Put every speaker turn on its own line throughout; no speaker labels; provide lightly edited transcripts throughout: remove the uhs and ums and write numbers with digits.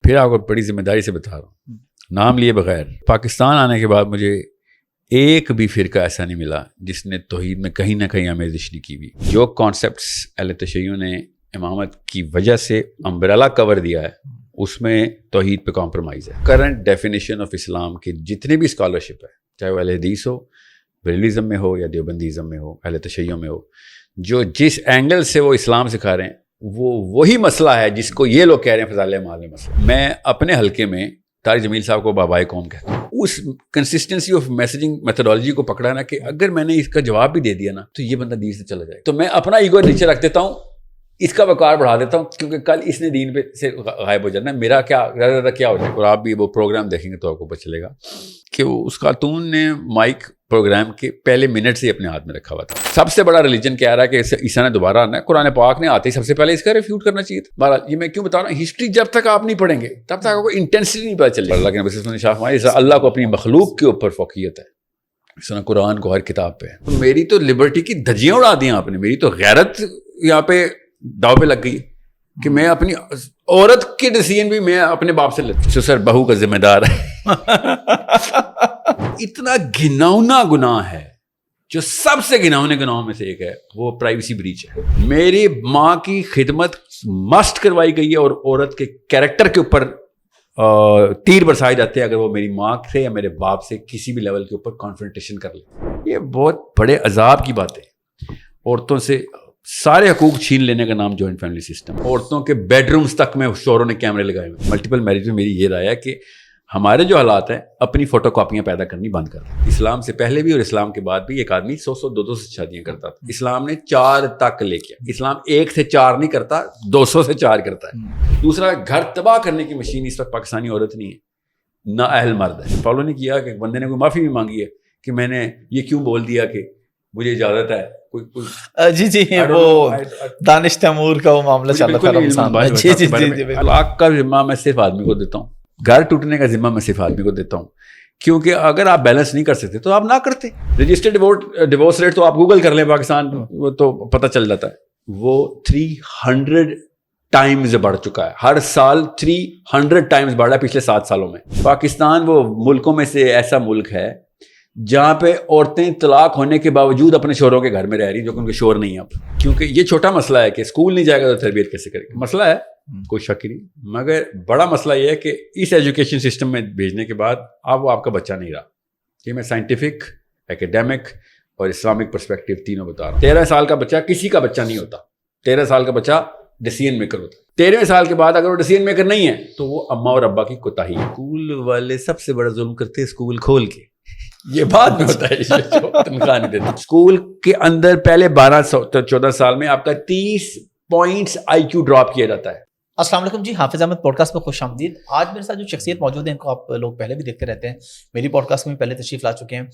پھر آپ کو بڑی ذمہ داری سے بتا رہا ہوں, نام لیے بغیر, پاکستان آنے کے بعد مجھے ایک بھی فرقہ ایسا نہیں ملا جس نے توحید میں کہیں نہ کہیں آمیزش نہیں کی ہوئی. جو کانسیپٹس اہل تشیع نے امامت کی وجہ سے امبریلا کور دیا ہے, اس میں توحید پہ کمپرومائز ہے. کرنٹ ڈیفینیشن آف اسلام کے جتنے بھی اسکالرشپ ہے, چاہے وہ اہل حدیث ہو, بریلزم میں ہو یا دیوبندیزم میں ہو, اہل تشیع میں ہو, جو جس اینگل سے وہ اسلام سکھا رہے ہیں وہ وہی مسئلہ ہے جس کو یہ لوگ کہہ رہے ہیں فضائل اعمال میں مسئلہ. میں اپنے حلقے میں طارق جمیل صاحب کو بابائے قوم کہتا ہوں. اس کنسسٹنسی آف میسیجنگ میتھڈالوجی کو پکڑا نا کہ اگر میں نے اس کا جواب بھی دے دیا نا تو یہ بندہ دین سے چلا جائے. تو میں اپنا ایگو نیچے رکھ دیتا ہوں, اس کا وقار بڑھا دیتا ہوں, کیونکہ کل اس نے دین پہ سے غائب ہو جانا ہے. میرا کیا زیادہ کیا ہو جائے. اور آپ بھی وہ پروگرام دیکھیں گے تو آپ کو پتہ چلے گا کہ اس خاتون نے مائک پروگرام کے پہلے منٹ سے ہی اپنے ہاتھ میں رکھا ہوا تھا. سب سے بڑا ریلیجن کہہ رہا ہے کہ عیسیٰ نے دوبارہ آنا ہے. قرآن پاک نے آتے ہی سب سے پہلے اس کا ریفیوٹ کرنا چاہیے تھا. بہرحال یہ میں کیوں بتا رہا ہوں, ہسٹری جب تک آپ نہیں پڑھیں گے تب تک آپ کو انٹینسٹی نہیں پتہ چلے گا. اللہ کے نبی صلی اللہ علیہ وسلم اللہ کو اپنی مخلوق کے اوپر فوقیت ہے, اس طرح قرآن کو ہر کتاب پہ ہے. میری تو لبرٹی کی دھجیاں اڑا دی آپ نے, میری تو غیرت یہاں پہ داؤ پہ لگ گئی کہ میں اپنی عورت کے ڈیسیژن بھی میں اپنے باپ سے لیتا ہوں. سر بہو کا ذمہ دار ہے. اتنا گھناؤنا گناہ ہے, جو سب سے گھناؤنے گناہوں میں سے ایک ہے, وہ پرائیویسی بریچ ہے. میری ماں کی خدمت مسٹ کروائی گئی ہے اور عورت کے کیریکٹر کے اوپر تیر برسائے جاتے ہیں اگر وہ میری ماں سے یا میرے باپ سے کسی بھی لیول کے اوپر کانفرنٹیشن کر لے. یہ بہت بڑے عذاب کی بات ہے. عورتوں سے سارے حقوق چھین لینے کا نام جوائنٹ فیملی سسٹم. عورتوں کے بیڈ رومز تک میں شوہروں نے کیمرے لگائے ہوئے. ملٹیپل میرج میں میری یہ رائے ہے کہ ہمارے جو حالات ہیں اپنی فوٹو کاپیاں پیدا کرنی بند کر دیں. اسلام سے پہلے بھی اور اسلام کے بعد بھی ایک آدمی 100 200 سے شادیاں کرتا تھا. اسلام نے 4 تک لے کے, اسلام 1 سے 4 نہیں کرتا, 200 سے 4 کرتا ہے. دوسرا, گھر تباہ کرنے کی مشین اس وقت پاکستانی عورت نہیں ہے, نہ اہل مرد ہے. فالو نے کیا کہ بندے نے کوئی معافی بھی مانگی ہے کہ میں نے یہ کیوں بول دیا کہ مجھے اجازت ہے.
جی وہ دانش تیمور کا وہ معاملہ چل رہا تھا. جی
طلاق کا ذمہ میں صرف آدمی کو دیتا ہوں, گھر ٹوٹنے کا ذمہ میں صرف آدمی کو دیتا ہوں, کیونکہ اگر آپ بیلنس نہیں کر سکتے تو آپ نہ کرتے. رجسٹرڈ ڈیورس ریٹ تو آپ گوگل کر لیں پاکستان, وہ تو پتہ چل جاتا ہے. وہ 300 ٹائمز بڑھ چکا ہے. ہر سال 300 ٹائمز بڑھا ہے پچھلے 7 سالوں میں. پاکستان وہ ملکوں میں سے ایسا ملک ہے جہاں پہ عورتیں طلاق ہونے کے باوجود اپنے شوہروں کے گھر میں رہ رہی ہیں, جو کہ ان کے شوہر نہیں ہیں اب. کیونکہ یہ چھوٹا مسئلہ ہے کہ اسکول نہیں جائے گا تو تربیت کیسے کرے گا. مسئلہ ہے, کوئی شک نہیں, مگر بڑا مسئلہ یہ ہے کہ اس ایجوکیشن سسٹم میں بھیجنے کے بعد اب وہ آپ کا بچہ نہیں رہا. یہ میں سائنٹیفک, ایکیڈیمک اور اسلامک پرسپیکٹیو تینوں بتا رہا ہوں. 13 سال کا بچہ کسی کا بچہ نہیں ہوتا. 13 سال کا بچہ ڈیسیژن میکر ہوتا ہے. 13 سال کے بعد اگر وہ ڈیسیژن میکر نہیں ہے تو وہ اماں اور ابا کی کوتاہی ہے. اسکول والے سب سے بڑا ظلم کرتے ہیں اسکول کھول کے, یہ بعد میں ہوتا ہے, تنخواہ نہیں دیتے. اسکول کے اندر پہلے 12-14 سال میں آپ کا 30 پوائنٹس IQ ڈراپ کیا جاتا ہے.
السلام علیکم جی, حافظ احمد پوڈ کاسٹ میں خوش آمدید. آج میرے ساتھ جو شخصیت موجود ہے ان کو آپ لوگ پہلے بھی دیکھتے رہتے ہیں, میری پوڈ کاسٹ میں پہلے تشریف لا چکے ہیں.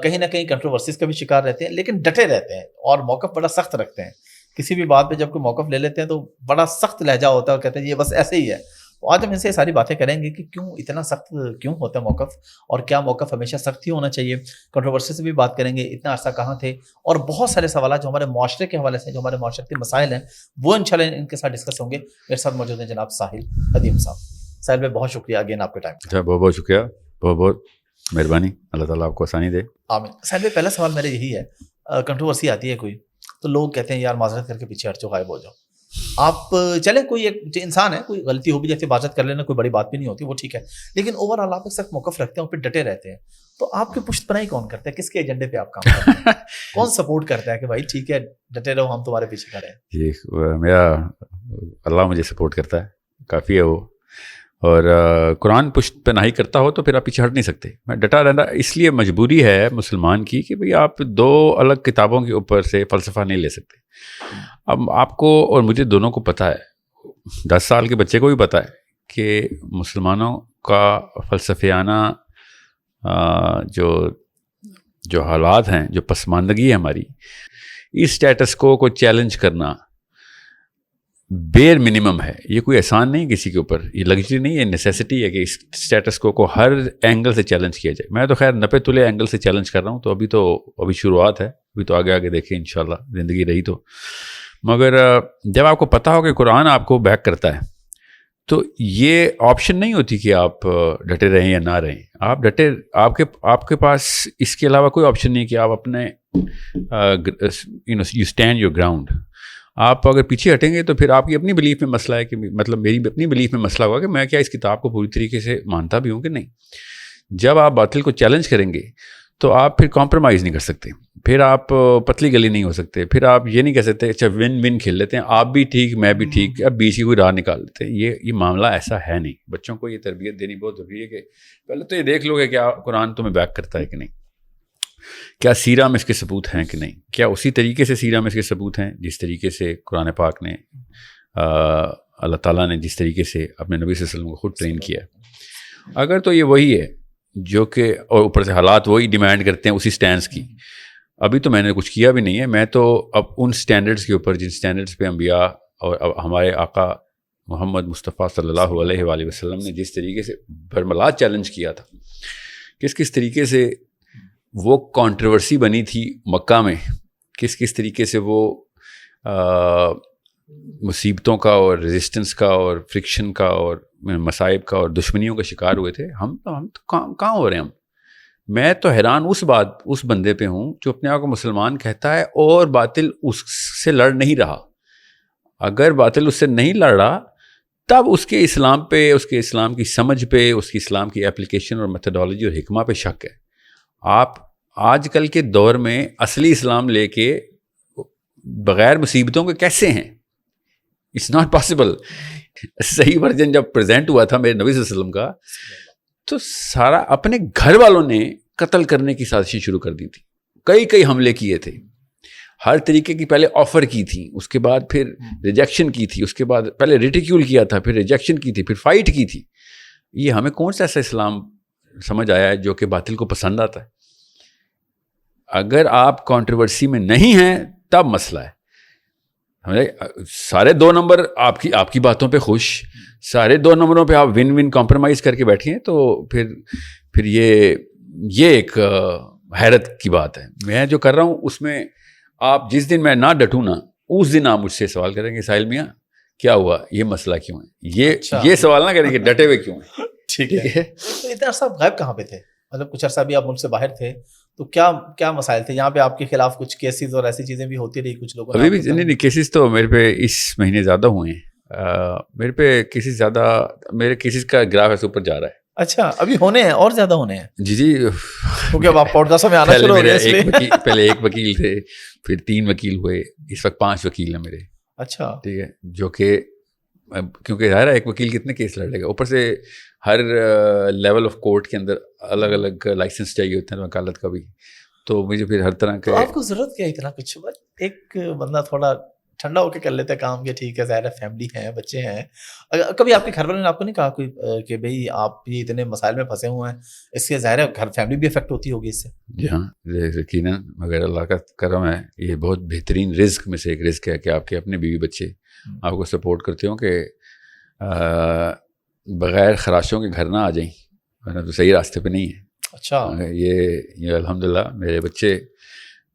کہیں نہ کہیں کنٹروورسیز کا بھی شکار رہتے ہیں, لیکن ڈٹے رہتے ہیں اور موقف بڑا سخت رکھتے ہیں. کسی بھی بات پہ جب کوئی موقف لے لیتے ہیں تو بڑا سخت لہجہ ہوتا ہے اور کہتے ہیں یہ بس ایسے ہی ہے. تو آج ہم ان سے ساری باتیں کریں گے کہ کیوں اتنا سخت کیوں ہوتا ہے موقف, اور کیا موقف ہمیشہ سخت ہی ہونا چاہیے. کنٹروورسی سے بھی بات کریں گے, اتنا عرصہ کہاں تھے, اور بہت سارے سوالات جو ہمارے معاشرے کے حوالے سے, جو ہمارے معاشرتی مسائل ہیں, وہ انشاءاللہ ان کے ساتھ ڈسکس ہوں گے. میرے ساتھ موجود ہیں جناب ساحل ادیم صاحب. ساحل بھائی بہت شکریہ اگین آپ کے ٹائم.
اچھا, بہت بہت شکریہ, بہت بہت مہربانی, اللہ تعالیٰ آپ کو آسانی دے.
آمین. ساحل بھائی پہلا سوال میرا یہی ہے, کنٹروورسی آتی ہے کوئی تو لوگ کہتے ہیں یار معذرت کر کے پیچھے ہٹ جاؤ, غائب ہو جاؤ. آپ چلیں کوئی ایک انسان ہے, کوئی غلطی ہو بھی جاتی ہے, معذرت کر لینا کوئی بڑی بات بھی نہیں ہوتی, وہ ٹھیک ہے, لیکن اوور آل آپ ایک سخت موقف رکھتے ہیں اور پھر ڈٹے رہتے ہیں. تو آپ کی پشت پناہی کون کرتا ہے, کس کے ایجنڈے پہ آپ کام کرتے ہیں, کون سپورٹ کرتا ہے کہ بھائی ٹھیک ہے ڈٹے رہو, ہم تمہارے پیچھے کھڑے ہیں؟
جی, میرا اللہ مجھے سپورٹ کرتا ہے, کافی ہے وہ. اور قرآن پشت پہ نہیں کرتا ہو تو پھر آپ پیچھے ہٹ نہیں سکتے. میں ڈٹا رہنا اس لیے مجبوری ہے مسلمان کی کہ بھئی آپ 2 الگ کتابوں کے اوپر سے فلسفہ نہیں لے سکتے. اب آپ کو اور مجھے دونوں کو پتہ ہے, 10 سال کے بچے کو بھی پتہ ہے کہ مسلمانوں کا فلسفیانہ جو حالات ہیں, جو پسماندگی ہے ہماری, اس سٹیٹس کو چیلنج کرنا بیر منیمم ہے. یہ کوئی احسان نہیں کسی کے اوپر, یہ لگژری نہیں ہے, نیسیسٹی ہے کہ اس سٹیٹس کو ہر اینگل سے چیلنج کیا جائے. میں تو خیر 90 تلے اینگل سے چیلنج کر رہا ہوں, تو ابھی شروعات ہے, ابھی تو آگے دیکھیں انشاءاللہ زندگی رہی تو. مگر جب آپ کو پتہ ہو کہ قرآن آپ کو بیک کرتا ہے تو یہ آپشن نہیں ہوتی کہ آپ ڈٹے رہیں یا نہ رہیں. آپ ڈٹے, آپ کے پاس اس کے علاوہ کوئی آپشن نہیں کہ آپ اپنے یو اسٹینڈ یور گراؤنڈ. آپ اگر پیچھے ہٹیں گے تو پھر آپ کی اپنی بلیف میں مسئلہ ہے کہ مطلب میری اپنی بلیف میں مسئلہ ہوگا کہ میں کیا اس کتاب کو پوری طریقے سے مانتا بھی ہوں کہ نہیں. جب آپ باطل کو چیلنج کریں گے تو آپ پھر کمپرومائز نہیں کر سکتے, پھر آپ پتلی گلی نہیں ہو سکتے, پھر آپ یہ نہیں کہہ سکتے اچھا ون ون کھیل لیتے ہیں, آپ بھی ٹھیک میں بھی ٹھیک, اب بیچ کی کوئی راہ نکال لیتے ہیں. یہ معاملہ ایسا ہے نہیں. بچوں کو یہ تربیت دینی بہت ضروری ہے کہ پہلے تو یہ دیکھ لو کہ کیا قرآن تمہیں بیک کرتا ہے کہ نہیں, کیا سیرہ میں اس کے ثبوت ہیں کہ نہیں, کیا اسی طریقے سے سیرہ میں اس کے ثبوت ہیں جس طریقے سے قرآن پاک نے اللہ تعالیٰ نے جس طریقے سے اپنے نبی صلی اللہ علیہ وسلم کو خود ٹرین کیا. اگر تو یہ وہی ہے جو کہ, اور اوپر سے حالات وہی ڈیمانڈ کرتے ہیں اسی سٹینڈز کی. ابھی تو میں نے کچھ کیا بھی نہیں ہے, میں تو اب ان سٹینڈرڈز کے اوپر جن سٹینڈرڈز پہ انبیاء اور ہمارے آقا محمد مصطفیٰ صلی اللہ علیہ وآلہ وسلم نے جس طریقے سے برملا چیلنج کیا تھا, کس طریقے سے وہ کنٹروورسی بنی تھی مکہ میں, کس طریقے سے وہ مصیبتوں کا اور ریزسٹنس کا اور فرکشن کا اور مصائب کا اور دشمنیوں کا شکار ہوئے تھے. ہم تو کہاں ہو رہے ہیں. میں تو حیران اس بندے پہ ہوں جو اپنے آپ کو مسلمان کہتا ہے اور باطل اس سے لڑ نہیں رہا. اگر باطل اس سے نہیں لڑ رہا تب اس کے اسلام پہ, اس کے اسلام کی سمجھ پہ, اس کی اسلام کی اپلیکیشن اور میتھڈالوجی اور حکمہ پہ شک ہے. آپ آج کل کے دور میں اصلی اسلام لے کے بغیر مصیبتوں کے کیسے ہیں؟ It's not possible. صحیح ورژن جب پریزنٹ ہوا تھا میرے نبی صلی اللہ علیہ وسلم کا تو سارا اپنے گھر والوں نے قتل کرنے کی سازشیں شروع کر دی تھی. کئی حملے کیے تھے, ہر طریقے کی پہلے آفر کی تھی, اس کے بعد پھر ریجیکشن کی تھی, اس کے بعد پہلے ریٹیکیول کیا تھا, پھر ریجیکشن کی تھی, پھر فائٹ کی تھی. یہ ہمیں کون سا ایسا اسلام سمجھ آیا ہے جو کہ باطل کو پسند آتا ہے؟ اگر آپ کنٹروورسی میں نہیں ہیں تب مسئلہ ہے. سارے 2 نمبر آپ کی باتوں پہ خوش, سارے 2 نمبروں پہ آپ ون کمپرومائز کر کے بیٹھے ہیں, تو پھر یہ ایک حیرت کی بات ہے. میں جو کر رہا ہوں اس میں آپ جس دن میں نہ ڈٹوں نا اس دن آپ مجھ سے سوال کریں گے ساحل میاں کیا ہوا, یہ مسئلہ کیوں ہے, یہ سوال نہ کریں کہ ڈٹے ہوئے کیوں ہیں. ٹھیک ہے.
تو اتنا عرصہ غائب کہاں پہ تھے؟ مطلب کچھ عرصہ بھی آپ ملک سے باہر تھے, تو کیا مسائل تھے یہاں پہ؟ آپ کے خلاف کچھ کیسز اور ایسی چیزیں بھی ہوتی رہی کچھ لوگوں؟
ابھی بھی نہیں, کیسز تو میرے پہ اس مہینے زیادہ ہوئے ہیں. میرے پہ کیسز زیادہ, میرے کیسز کا گراف ایسے اوپر جا رہا ہے.
اچھا, ابھی ہونے ہیں اور زیادہ ہونے ہیں؟
جی
کیونکہ اب آپ پوڈکاسٹوں میں آنا شروع ہو گئے.
پہلے 1 وکیل تھے, پھر 3 وکیل ہوئے, اس وقت 5 وکیل ہیں میرے.
اچھا,
ٹھیک ہے. جو کہ کیونکہ ظاہر ہے 1 وکیل کتنے کیس لڑ لے گا, اوپر سے ہر لیول آف کورٹ کے اندر الگ الگ لائسنس چاہیے ہوتے ہیں وکالت کا بھی, تو مجھے پھر ہر طرح کا.
آپ کو ضرورت کیا اتنا کچھ؟ ایک بندہ تھوڑا ٹھنڈا ہو کے کر لیتا ہے کام, کے ٹھیک ہے ظاہر ہے فیملی ہے, بچے ہیں. کبھی آپ کے گھر والوں نے آپ کو نہیں کہا کوئی کہ بھئی آپ یہ اتنے مسائل میں پھنسے ہوئے ہیں, اس سے ظاہر ہے گھر فیملی بھی افیکٹ ہوتی ہوگی اس سے؟
جی ہاں یقیناً, مگر اللہ کا کرم ہے, یہ بہت بہترین رزق میں سے ایک رزق ہے کہ آپ کے اپنے بیوی بچے آپ کو سپورٹ کرتے ہوں کہ بغیر خراشوں کے گھر نہ آ جائیں, ورنہ تو صحیح راستے پہ نہیں ہے.
اچھا,
یہ الحمدللہ میرے بچے,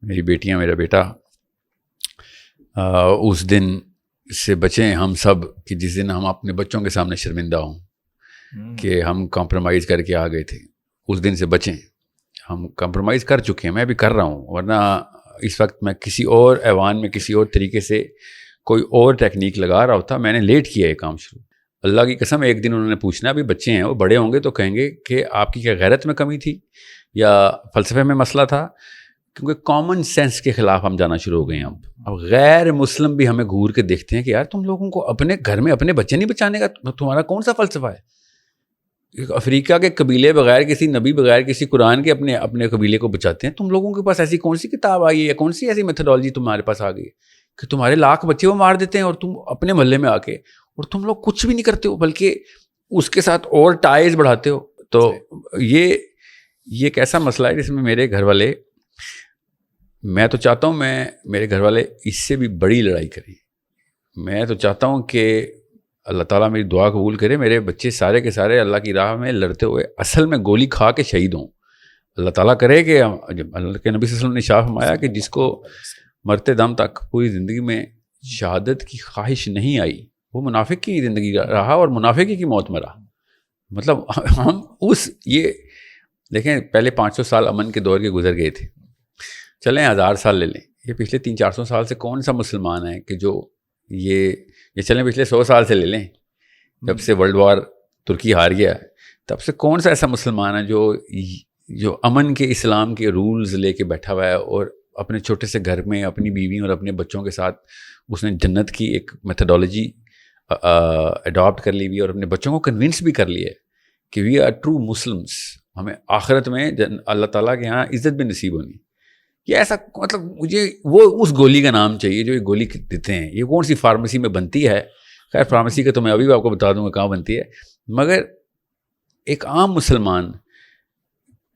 میری بیٹیاں, میرا بیٹا اس دن سے بچیں ہم سب کہ جس دن ہم اپنے بچوں کے سامنے شرمندہ ہوں کہ ہم کمپرومائز کر کے آ گئے تھے. اس دن سے بچیں. ہم کمپرومائز کر چکے ہیں, میں بھی کر رہا ہوں, ورنہ اس وقت میں کسی اور ایوان میں کسی اور طریقے سے کوئی اور ٹیکنیک لگا رہا ہوتا. میں نے لیٹ کیا یہ کام شروع. اللہ کی قسم ایک دن انہوں نے پوچھنا, ابھی بچے ہیں, وہ بڑے ہوں گے تو کہیں گے کہ آپ کی کیا غیرت میں کمی تھی یا فلسفے میں مسئلہ تھا, کیونکہ کامن سینس کے خلاف ہم جانا شروع ہو گئے ہیں. اب غیر مسلم بھی ہمیں گھور کے دیکھتے ہیں کہ یار تم لوگوں کو اپنے گھر میں اپنے بچے نہیں بچانے کا تمہارا کون سا فلسفہ ہے؟ افریقہ کے قبیلے بغیر کسی نبی, بغیر کسی قرآن کے اپنے قبیلے کو بچاتے ہیں. تم لوگوں کے پاس ایسی کون سی کتاب آئی ہے یا کون سی ایسی میتھڈالوجی تمہارے پاس آ گئی کہ تمہارے لاکھ بچے وہ مار دیتے ہیں اور تم اپنے محلے میں آ کے اور تم لوگ کچھ بھی نہیں کرتے ہو بلکہ اس کے ساتھ اور ٹائز بڑھاتے ہو. تو یہ ایک ایسا مسئلہ ہے جس میں میرے گھر والے, میں تو چاہتا ہوں میرے گھر والے اس سے بھی بڑی لڑائی کریں. میں تو چاہتا ہوں کہ اللہ تعالیٰ میری دعا قبول کرے, میرے بچے سارے کے سارے اللہ کی راہ میں لڑتے ہوئے اصل میں گولی کھا کے شہید ہوں. اللہ تعالیٰ کرے کہ اللہ کے نبی صلی اللہ علیہ وسلم نے شاہ فرمایا کہ جس کو مرتے دم تک پوری زندگی میں شہادت کی خواہش نہیں آئی وہ منافق کی زندگی رہا اور منافق کی موت مرا. مطلب ہم یہ دیکھیں پہلے 500 سال امن کے دور کے گزر گئے تھے, چلیں 1000 سال لے لیں, یہ پچھلے 300-400 سال سے کون سا مسلمان ہے کہ جو یہ چلیں پچھلے 100 سال سے لے لیں, جب سے ورلڈ وار ترکی ہار گیا تب سے کون سا ایسا مسلمان ہے جو امن کے اسلام کے رولز لے کے بیٹھا ہوا ہے اور اپنے چھوٹے سے گھر میں اپنی بیوی اور اپنے بچوں کے ساتھ اس نے جنت کی ایک میتھڈالوجی اڈاپٹ کر لی ہوئی اور اپنے بچوں کو کنونس بھی کر لی ہے کہ وی آر ٹرو مسلمس, ہمیں آخرت میں اللہ تعالیٰ کے یہاں عزت بھی نصیب ہونی. یہ ایسا مطلب مجھے وہ اس گولی کا نام چاہیے جو یہ گولی دیتے ہیں. یہ کون سی فارمیسی میں بنتی ہے, خیر فارمیسی کا تو میں ابھی بھی آپ کو بتا دوں گا کہاں بنتی ہے, مگر ایک عام مسلمان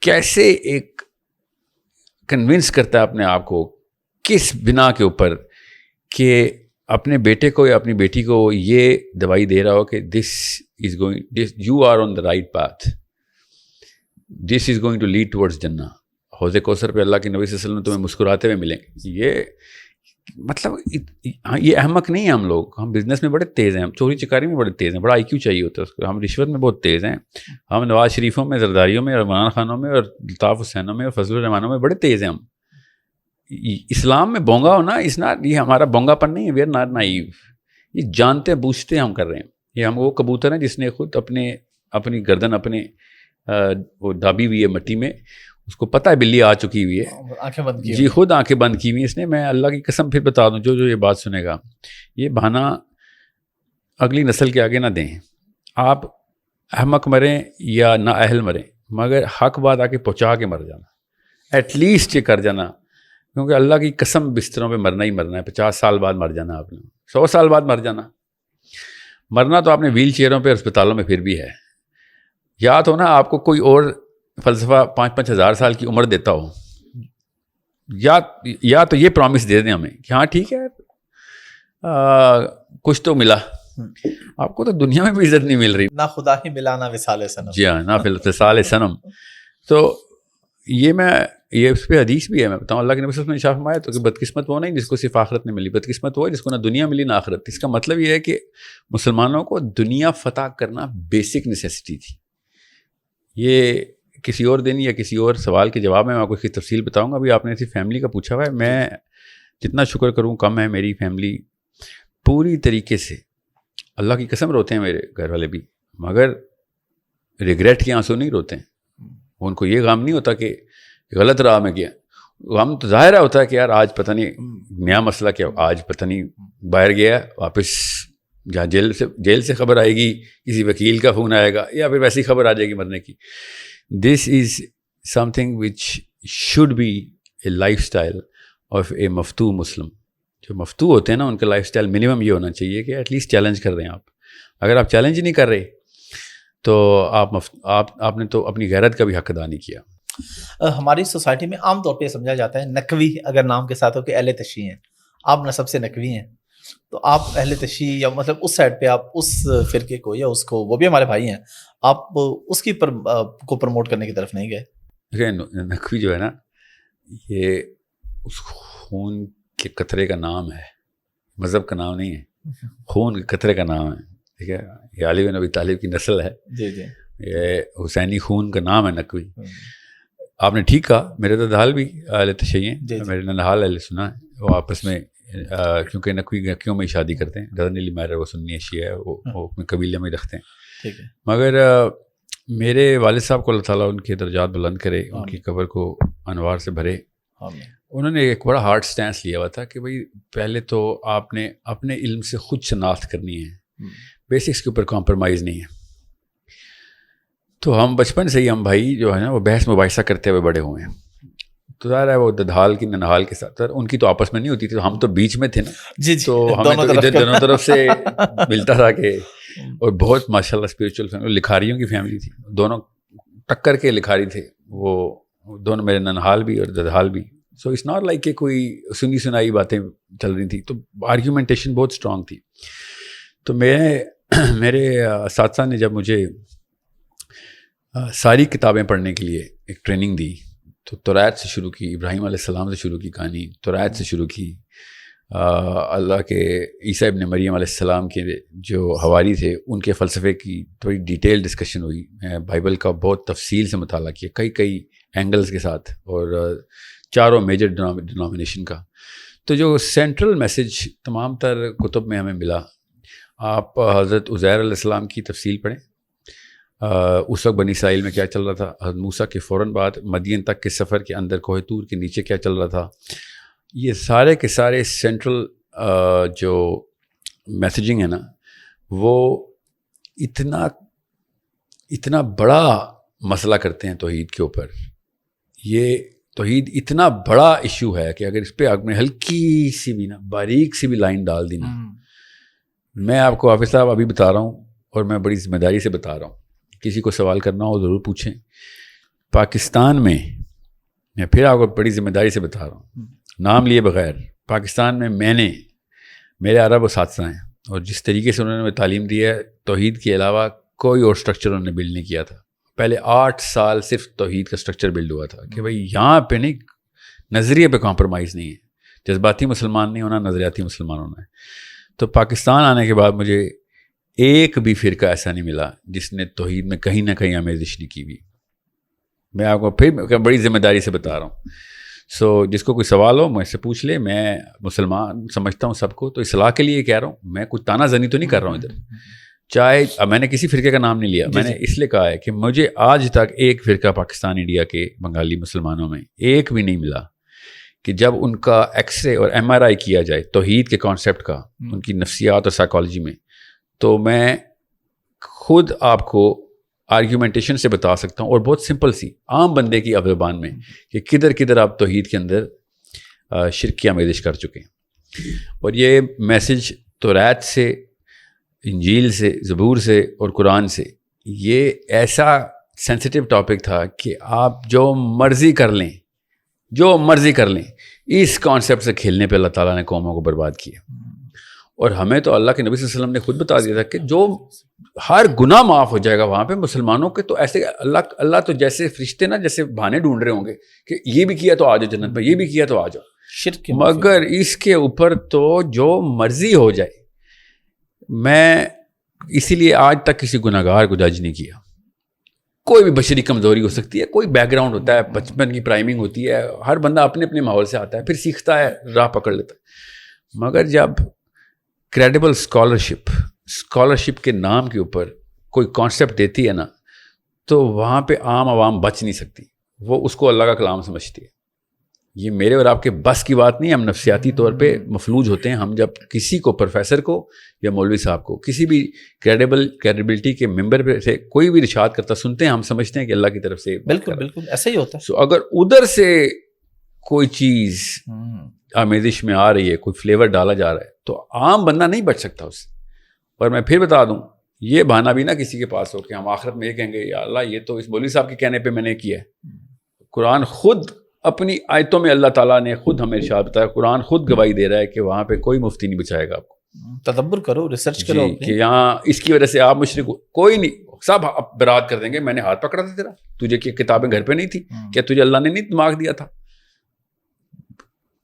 کیسے ایک کنونس کرتا ہے اپنے آپ کو کس بنا کے اوپر کہ اپنے بیٹے کو یا اپنی بیٹی کو یہ دوائی دے رہا ہو کہ you are on the right path, this is going to lead towards جنہ. حوض کوثر پہ اللہ کے نبی صلی اللہ علیہ وسلم تمہیں مسکراتے ہوئے ملیں گے. یہ مطلب یہ احمق نہیں ہیں ہم لوگ. ہم بزنس میں بڑے تیز ہیں, ہم چوری چکاری میں بڑے تیز ہیں, بڑا آئی کیو چاہیے ہوتا ہے اس کو. ہم رشوت میں بہت تیز ہیں, ہم نواز شریفوں میں, زرداریوں میں, اور عمران خانوں میں, اور الطاف حسینوں میں, اور فضل الرحمانوں میں بڑے تیز ہیں ہم. اسلام میں بونگا ہونا یہ ہمارا بونگا پن نہیں ہے, وی آر ناٹ نائیو. یہ جانتے بوجھتے ہم کر رہے ہیں. یہ ہم وہ کبوتر ہیں جس نے خود اپنی گردن وہ دابی ہوئی ہے مٹی میں, اس کو پتہ ہے بلی آ چکی ہوئی ہے,
آنکھیں بند کی,
جی خود آنکھیں بند کی ہوئی اس نے. میں اللہ کی قسم پھر بتا دوں, جو یہ بات سنے گا یہ بہانہ اگلی نسل کے آگے نہ دیں. آپ احمق مریں یا نا اہل مریں, مگر حق بات آ کے پہنچا کے مر جانا, ایٹ لیسٹ یہ کر جانا. کیونکہ اللہ کی قسم بستروں پہ مرنا ہی مرنا ہے. 50 سال بعد مر جانا, آپ نے 100 سال بعد مر جانا. مرنا تو آپ نے ویل چیئروں پہ, اسپتالوں میں پھر بھی ہے. یا تو نا آپ کو کوئی اور فلسفہ 5-5 ہزار سال کی عمر دیتا ہو, یا تو یہ پرومس دے دیں ہمیں کہ ہاں ٹھیک ہے کچھ تو ملا. آپ کو تو دنیا میں بھی عزت نہیں مل رہی,
نہ خدا ہی ملا نہ وصال صنم.
جی ہاں, نہ وصال صنم. تو یہ اس پہ حدیث بھی ہے, میں بتاؤں اللہ کے نبی صلی اللہ علیہ وسلم نے ارشاد فرمایا تو کہ بدقسمت وہ نہیں جس کو صرف آخرت نہیں ملی, بدقسمت وہ ہے جس کو نہ دنیا ملی نہ آخرت. اس کا مطلب یہ ہے کہ مسلمانوں کو دنیا فتح کرنا بیسک نیسیسٹی تھی. یہ کسی اور دن یا کسی اور سوال کے جواب میں آپ کو اس کی تفصیل بتاؤں گا. ابھی آپ نے ایسی فیملی کا پوچھا ہوا ہے, میں جتنا شکر کروں کم ہے. میری فیملی پوری طریقے سے اللہ کی قسم روتے ہیں میرے گھر والے بھی, مگر ریگریٹ کے آنسو نہیں روتے ہیں. ان کو یہ غم نہیں ہوتا کہ غلط راہ میں گیا. غم تو ظاہر ہوتا ہے کہ یار آج پتہ نہیں نیا مسئلہ کیا, آج پتہ نہیں باہر گیا, واپس جہاں جیل سے خبر آئے گی, کسی وکیل کا فون آئے گا, یا پھر ویسی خبر آ جائے گی مرنے کی. This is something which should be a lifestyle of a مفتو مسلم. جو مفتو ہوتے ہیں نا ان کا لائف اسٹائل منیمم یہ ہونا چاہیے کہ ایٹ لیسٹ چیلنج کر رہے ہیں آپ. اگر آپ چیلنج نہیں کر رہے تو آپ نے تو اپنی غیرت کا بھی حق ادا نہیں کیا.
ہماری سوسائٹی میں عام طور پہ سمجھا جاتا ہے نقوی اگر نام کے ساتھ ہو کہ اہل تشیع ہیں, آپ نسب سے نقوی ہیں, تو آپ اہل تشیع یا مطلب اس سائڈ پہ آپ اس فرقے کو یا اس کو, وہ بھی ہمارے بھائی ہیں, آپ اس کی کو پروموٹ کرنے کی طرف نہیں گئے.
دیکھیں نقوی جو ہے نا یہ اس خون کے قطرے کا نام ہے, مذہب کا نام نہیں ہے. خون کے قطرے کا نام ہے, ٹھیک ہے. یہ علی بن ابی طالب کی نسل ہے,
جی جی,
یہ حسینی خون کا نام ہے نقوی. آپ نے ٹھیک کہا, میرے دادال بھی اہل تشیع ہیں, میرے ننہال اہل سنا ہے. وہ آپس میں کیونکہ نقوی نقیوں میں شادی کرتے ہیں, ڈرنیلی میرر وہ سنی شیعہ ہے, وہ اپنے قبیلے میں رکھتے ہیں.
ٹھیک ہے.
مگر میرے والد صاحب کو اللہ تعالیٰ ان کے درجات بلند کرے, ان کی قبر کو انوار سے بھرے. انہوں نے ایک بڑا ہارڈ سٹینس لیا ہوا تھا کہ بھائی پہلے تو آپ نے اپنے علم سے خود شناخت کرنی ہے, بیسکس کے اوپر کمپرومائز نہیں ہے. تو ہم بچپن سے ہی ہم بھائی جو ہے نا وہ بحث مباحثہ کرتے ہوئے بڑے ہوئے ہیں. تو ظاہر ہے وہ ددھال کی ننہال کے ساتھ, ان کی تو آپس میں نہیں ہوتی تھی, ہم تو بیچ میں تھے نا.
جی,
تو ہمیں تو ادھر دونوں طرف سے ملتا تھا کہ, اور بہت ماشاء اللہ اسپریچول فیملی, لکھاریوں کی فیملی تھی, دونوں ٹکر کے لکھاری تھے وہ دونوں, میرے ننہال بھی اور ددھال بھی. سو اٹس ناٹ لائک کہ کوئی سنی سنائی باتیں چل رہی تھیں, تو آرگیومنٹیشن بہت اسٹرانگ تھی. تو میرے اساتذہ نے جب مجھے ساری کتابیں پڑھنے کے لیے ایک ٹریننگ دی, تو توریت سے شروع کی, ابراہیم علیہ السلام سے شروع کی کہانی, توریت سے شروع کی, اللہ کے عیسیٰ ابن مریم علیہ السلام کے جو حواری تھے ان کے فلسفے کی تھوڑی ڈیٹیل ڈسکشن ہوئی. میں بائبل کا بہت تفصیل سے مطالعہ کیا کئی اینگلز کے ساتھ, اور چاروں میجر ڈینومینیشن کا. تو جو سینٹرل میسج تمام تر کتب میں ہمیں ملا, آپ حضرت عزیر علیہ السلام کی تفصیل پڑھیں. اس وقت بنی اسرائیل میں کیا چل رہا تھا, حضرت موسیٰ کے فوراً بعد مدین تک کے سفر کے اندر کوہ طور کے نیچے کیا چل رہا تھا. یہ سارے کے سارے سینٹرل جو میسیجنگ ہے نا, وہ اتنا بڑا مسئلہ کرتے ہیں توحید کے اوپر. یہ توحید اتنا بڑا ایشو ہے کہ اگر اس پہ آپ نے ہلکی سی بھی نا, باریک سی بھی لائن ڈال دی نا, میں آپ کو حافظ صاحب ابھی بتا رہا ہوں اور میں بڑی ذمہ داری سے بتا رہا ہوں, کسی کو سوال کرنا ہو ضرور پوچھیں. پاکستان میں پھر آپ کو بڑی ذمہ داری سے بتا رہا ہوں, نام لیے بغیر, پاکستان میں میرے عرب اساتذہ ہیں, اور جس طریقے سے انہوں نے تعلیم دی ہے, توحید کے علاوہ کوئی اور سٹرکچر انہوں نے بلڈ نہیں کیا تھا. پہلے 8 سال صرف توحید کا سٹرکچر بلڈ ہوا تھا کہ بھائی یہاں پہ نہیں, نظریے پہ کمپرومائز نہیں ہے, جذباتی مسلمان نہیں ہونا, نظریاتی مسلمان ہونا ہے. تو پاکستان آنے کے بعد مجھے ایک بھی فرقہ ایسا نہیں ملا جس نے توحید میں کہیں نہ کہیں آمیزش نہیں کی ہوئی. میں آپ کو پھر بڑی ذمہ داری سے بتا رہا ہوں. سو جس کو کوئی سوال ہو مجھ سے پوچھ لے, میں مسلمان سمجھتا ہوں سب کو, تو اصلاح کے لیے کہہ رہا ہوں, میں کوئی تانا زنی تو نہیں کر رہا ہوں ادھر. چاہے میں نے کسی فرقے کا نام نہیں لیا, میں نے اس لیے کہا ہے کہ مجھے آج تک ایک فرقہ پاکستان انڈیا کے بنگالی مسلمانوں میں ایک بھی نہیں ملا کہ جب ان کا ایکس رے اور MRI کیا جائے توحید کے کانسیپٹ کا, ان کی نفسیات اور سائیکالوجی میں, تو میں خود آپ کو آرگیومنٹیشن سے بتا سکتا ہوں, اور بہت سمپل سی عام بندے کی زبان میں, کہ کدھر آپ توحید کے اندر شرک کی آمیزش کر چکے ہیں. اور یہ میسج توریت سے, انجیل سے, زبور سے اور قرآن سے, یہ ایسا سینسٹیو ٹاپک تھا کہ آپ جو مرضی کر لیں, اس کانسیپٹ سے کھیلنے پہ اللہ تعالیٰ نے قوموں کو برباد کیا. اور ہمیں تو اللہ کے نبی صلی اللہ علیہ وسلم نے خود بتا دیا تھا کہ جو ہر گناہ معاف ہو جائے گا وہاں پہ. مسلمانوں کے تو ایسے اللہ تو جیسے فرشتے نا جیسے بہانے ڈھونڈ رہے ہوں گے کہ یہ بھی کیا تو آ جاؤ جنت میں, یہ بھی کیا تو آ جاؤ
شرک,
مگر اس کے اوپر تو جو مرضی ہو جائے. میں اسی لیے آج تک کسی گناہ گار کو جج نہیں کیا. کوئی بھی بشری کمزوری ہو سکتی ہے, کوئی بیک گراؤنڈ ہوتا ہے, بچپن کی پرائمنگ ہوتی ہے, ہر بندہ اپنے اپنے ماحول سے آتا ہے, پھر سیکھتا ہے, راہ پکڑ لیتا ہے. مگر جب کریڈیبل اسکالرشپ کے نام کے اوپر کوئی کانسیپٹ دیتی ہے نا, تو وہاں پہ عام عوام بچ نہیں سکتی. وہ اس کو اللہ کا کلام سمجھتی ہے. یہ میرے اور آپ کے بس کی بات نہیں. ہم نفسیاتی طور پہ مفلوج ہوتے ہیں. ہم جب کسی کو, پروفیسر کو یا مولوی صاحب کو, کسی بھی کریڈیبلٹی کے ممبر پہ سے کوئی بھی ارشاد کرتا سنتے ہیں, ہم سمجھتے ہیں کہ اللہ کی طرف سے.
بالکل ایسا ہی ہوتا ہے.
سو اگر ادھر سے کوئی چیز آمیزش میں آ رہی ہے, کوئی فلیور ڈالا جا رہا ہے, تو عام بندہ نہیں بچ سکتا اس سے. اور میں پھر بتا دوں, یہ بہانہ بھی نہ کسی کے پاس ہو کہ ہم آخرت میں یہ کہیں گے یا اللہ یہ تو اس مولوی صاحب کے کہنے پہ میں نے کیا ہے. قرآن خود اپنی آیتوں میں اللہ تعالیٰ نے خود ہمیں ارشاد بتایا, قرآن خود گواہی دے رہا ہے کہ وہاں پہ کوئی مفتی نہیں بچائے گا آپ کو.
تدبر کرو, ریسرچ کرو
کہ یہاں اس کی وجہ سے آپ مشرک, کوئی نہیں, سب برات کر دیں گے. میں نے ہاتھ پکڑا تھا تیرا, تجھے کتابیں گھر پہ نہیں تھی کیا, تجھے اللہ نے نہیں دماغ دیا تھا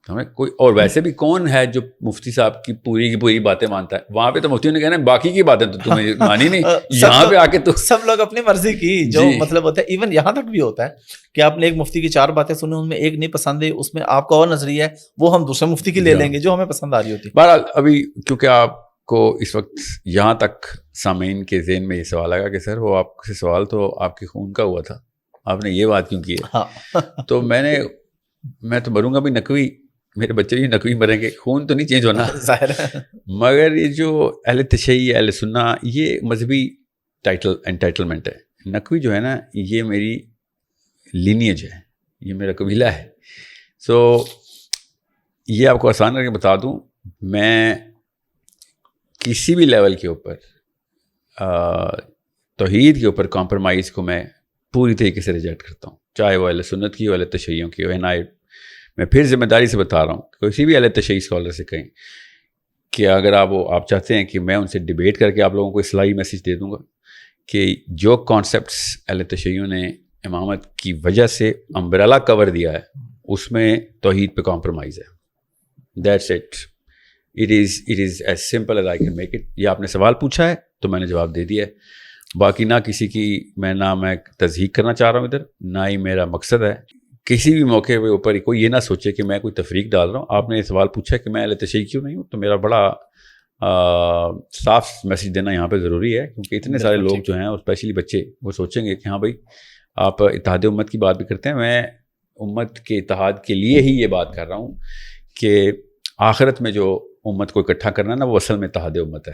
ہمیں کوئی. اور ویسے بھی کون ہے جو مفتی صاحب کی پوری باتیں مانتا ہے؟ وہاں پہ تو مفتیوں نے کہنا ہے باقی کی باتیں تو تمہیں مانی نہیں, یہاں پہ آ کے تو
سب لوگ اپنی مرضی کی جو مطلب ہوتا ہے. ایون یہاں تک بھی ہوتا ہے کہ آپ نے ایک مفتی کی 4 باتیں سنی, ان میں ایک نہیں پسند ہے, اس میں آپ کا اور نظریہ ہے, وہ ہم دوسرے مفتی کی لے لیں گے جو ہمیں پسند آ رہی ہوتی ہے.
بہرحال ابھی کیونکہ آپ کو اس وقت یہاں تک سامعین کے ذہن میں یہ سوال آگا کہ سر وہ آپ سے سوال تو آپ کے خون کا ہوا تھا, آپ نے یہ بات کیوں کی ہے؟ تو میں تو مروں گا بھی نقوی, میرے بچے بھی نقوی مریں گے, خون تو نہیں چینج ہونا
ظاہر ہے. مگر
یہ جو اہل تشیع, اہل سنہ, یہ مذہبی انٹائٹلمنٹ ہے. نقوی جو ہے نا, یہ میری لینیج ہے, یہ میرا قبیلہ ہے. سو یہ آپ کو آسان کر کے بتا دوں, میں کسی بھی لیول کے اوپر توحید کے اوپر کمپرومائز کو میں پوری طریقے سے ریجیکٹ کرتا ہوں, چاہے وہ اہل سنت کی ہو, اہل تشیعوں کی ہو. میں پھر ذمہ داری سے بتا رہا ہوں, کسی بھی اہل تشیع اسکالر سے کہیں کہ اگر آپ چاہتے ہیں کہ میں ان سے ڈیبیٹ کر کے آپ لوگوں کو اصلاحی میسیج دے دوں گا کہ جو کانسیپٹس اہل تشیع نے امامت کی وجہ سے امبریلا کور دیا ہے, اس میں توحید پہ کمپرومائز ہے. That's it. It is as simple as I can make it. یہ آپ نے سوال پوچھا ہے تو میں نے جواب دے دیا ہے. باقی نہ کسی کی میں تضحیق کرنا چاہ رہا ہوں ادھر, نہ ہی میرا مقصد ہے. کسی بھی موقع کے اوپر کوئی یہ نہ سوچے کہ میں کوئی تفریق ڈال رہا ہوں. آپ نے یہ سوال پوچھا کہ میں اہل تشیع کیوں نہیں ہوں, تو میرا بڑا صاف میسیج دینا یہاں پہ ضروری ہے, کیونکہ اتنے سارے لوگ جو ہیں اور اسپیشلی بچے وہ سوچیں گے کہ ہاں بھائی آپ اتحاد امت کی بات بھی کرتے ہیں. میں امت کے اتحاد کے لیے ہی یہ بات کر رہا ہوں کہ آخرت میں جو امت کو اکٹھا کرنا نا وہ اصل میں اتحاد امت ہے.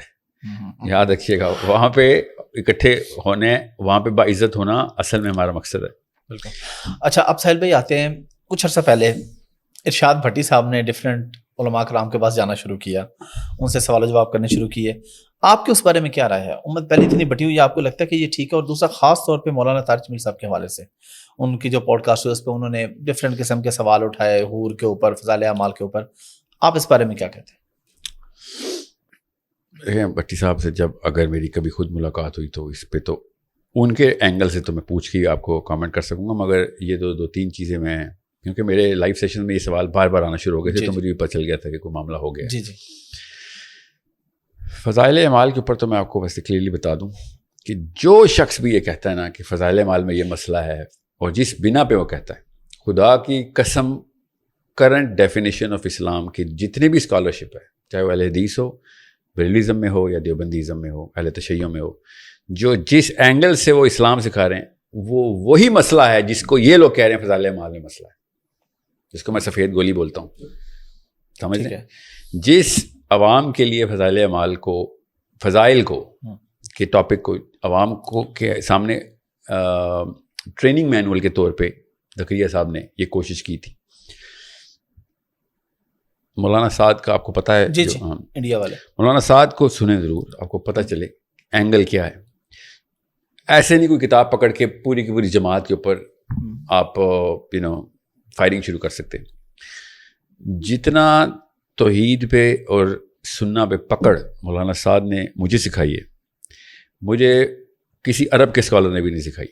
یاد رکھیے گا, وہاں پہ اکٹھے ہونے, وہاں پہ باعزت ہونا اصل میں ہمارا مقصد ہے.
بالکل. اچھا, اب ساحل بھائی آتے ہیں, کچھ عرصہ پہلے ارشاد بھٹی صاحب نے ڈفرینٹ علماء کرام کے پاس جانا شروع کیا, ان سے سوال و جواب کرنے شروع کیے. آپ کے اس بارے میں کیا رائے ہے؟ امت پہلے اتنی بٹی ہوئی ہے, آپ کو لگتا ہے کہ یہ ٹھیک ہے؟ اور دوسرا خاص طور پہ مولانا طارق جمیل صاحب کے حوالے سے ان کی جو پوڈ کاسٹ ہے اس پہ انہوں نے ڈفرینٹ قسم کے سوال اٹھائے, حور کے اوپر, فضائل اعمال کے اوپر. آپ اس بارے میں کیا کہتے ہیں؟
بھٹی صاحب سے جب اگر میری کبھی خود ملاقات ہوئی تو اس پہ تو ان کے اینگل سے تو میں پوچھ کے آپ کو کامنٹ کر سکوں گا, مگر یہ دو تین چیزیں میں, کیونکہ میرے لائیو سیشن میں یہ سوال بار بار آنا شروع ہو گئے تھے تو مجھے بھی پتہ چل گیا تھا کہ کوئی معاملہ ہو گیا.
جی جی.
فضائل اعمال کے اوپر تو میں آپ کو ویسے کلیئرلی بتا دوں کہ جو شخص بھی یہ کہتا ہے نا کہ فضائل اعمال میں یہ مسئلہ ہے, اور جس بنا پہ وہ کہتا ہے, خدا کی قسم کرنٹ ڈیفینیشن آف اسلام کی جتنی بھی اسکالرشپ ہے, چاہے وہ اہل حدیث ہو, بریلویزم میں ہو یا دیوبندیزم میں ہو, اہل تشیع میں ہو, جو جس اینگل سے وہ اسلام سکھا رہے ہیں وہ وہی مسئلہ ہے جس کو یہ لوگ کہہ رہے ہیں فضائل اعمال میں مسئلہ ہے, جس کو میں سفید گولی بولتا ہوں. سمجھ لیں, جس عوام کے لیے فضائل اعمال کو, فضائل کو کے ٹاپک کو عوام کو کے سامنے ٹریننگ مینول کے طور پہ زکریا صاحب نے یہ کوشش کی تھی. مولانا سعد کا آپ کو پتہ ہے,
جی جی, انڈیا والے
مولانا سعد کو سنیں ضرور, آپ کو پتہ چلے اینگل کیا ہے. ایسے نہیں کوئی کتاب پکڑ کے پوری کی پوری جماعت کے اوپر آپ فائرنگ شروع کر سکتے. جتنا توحید پہ اور سننا پہ پکڑ مولانا سعد نے مجھے سکھائی ہے, مجھے کسی عرب کے اسکالر نے بھی نہیں سکھائی.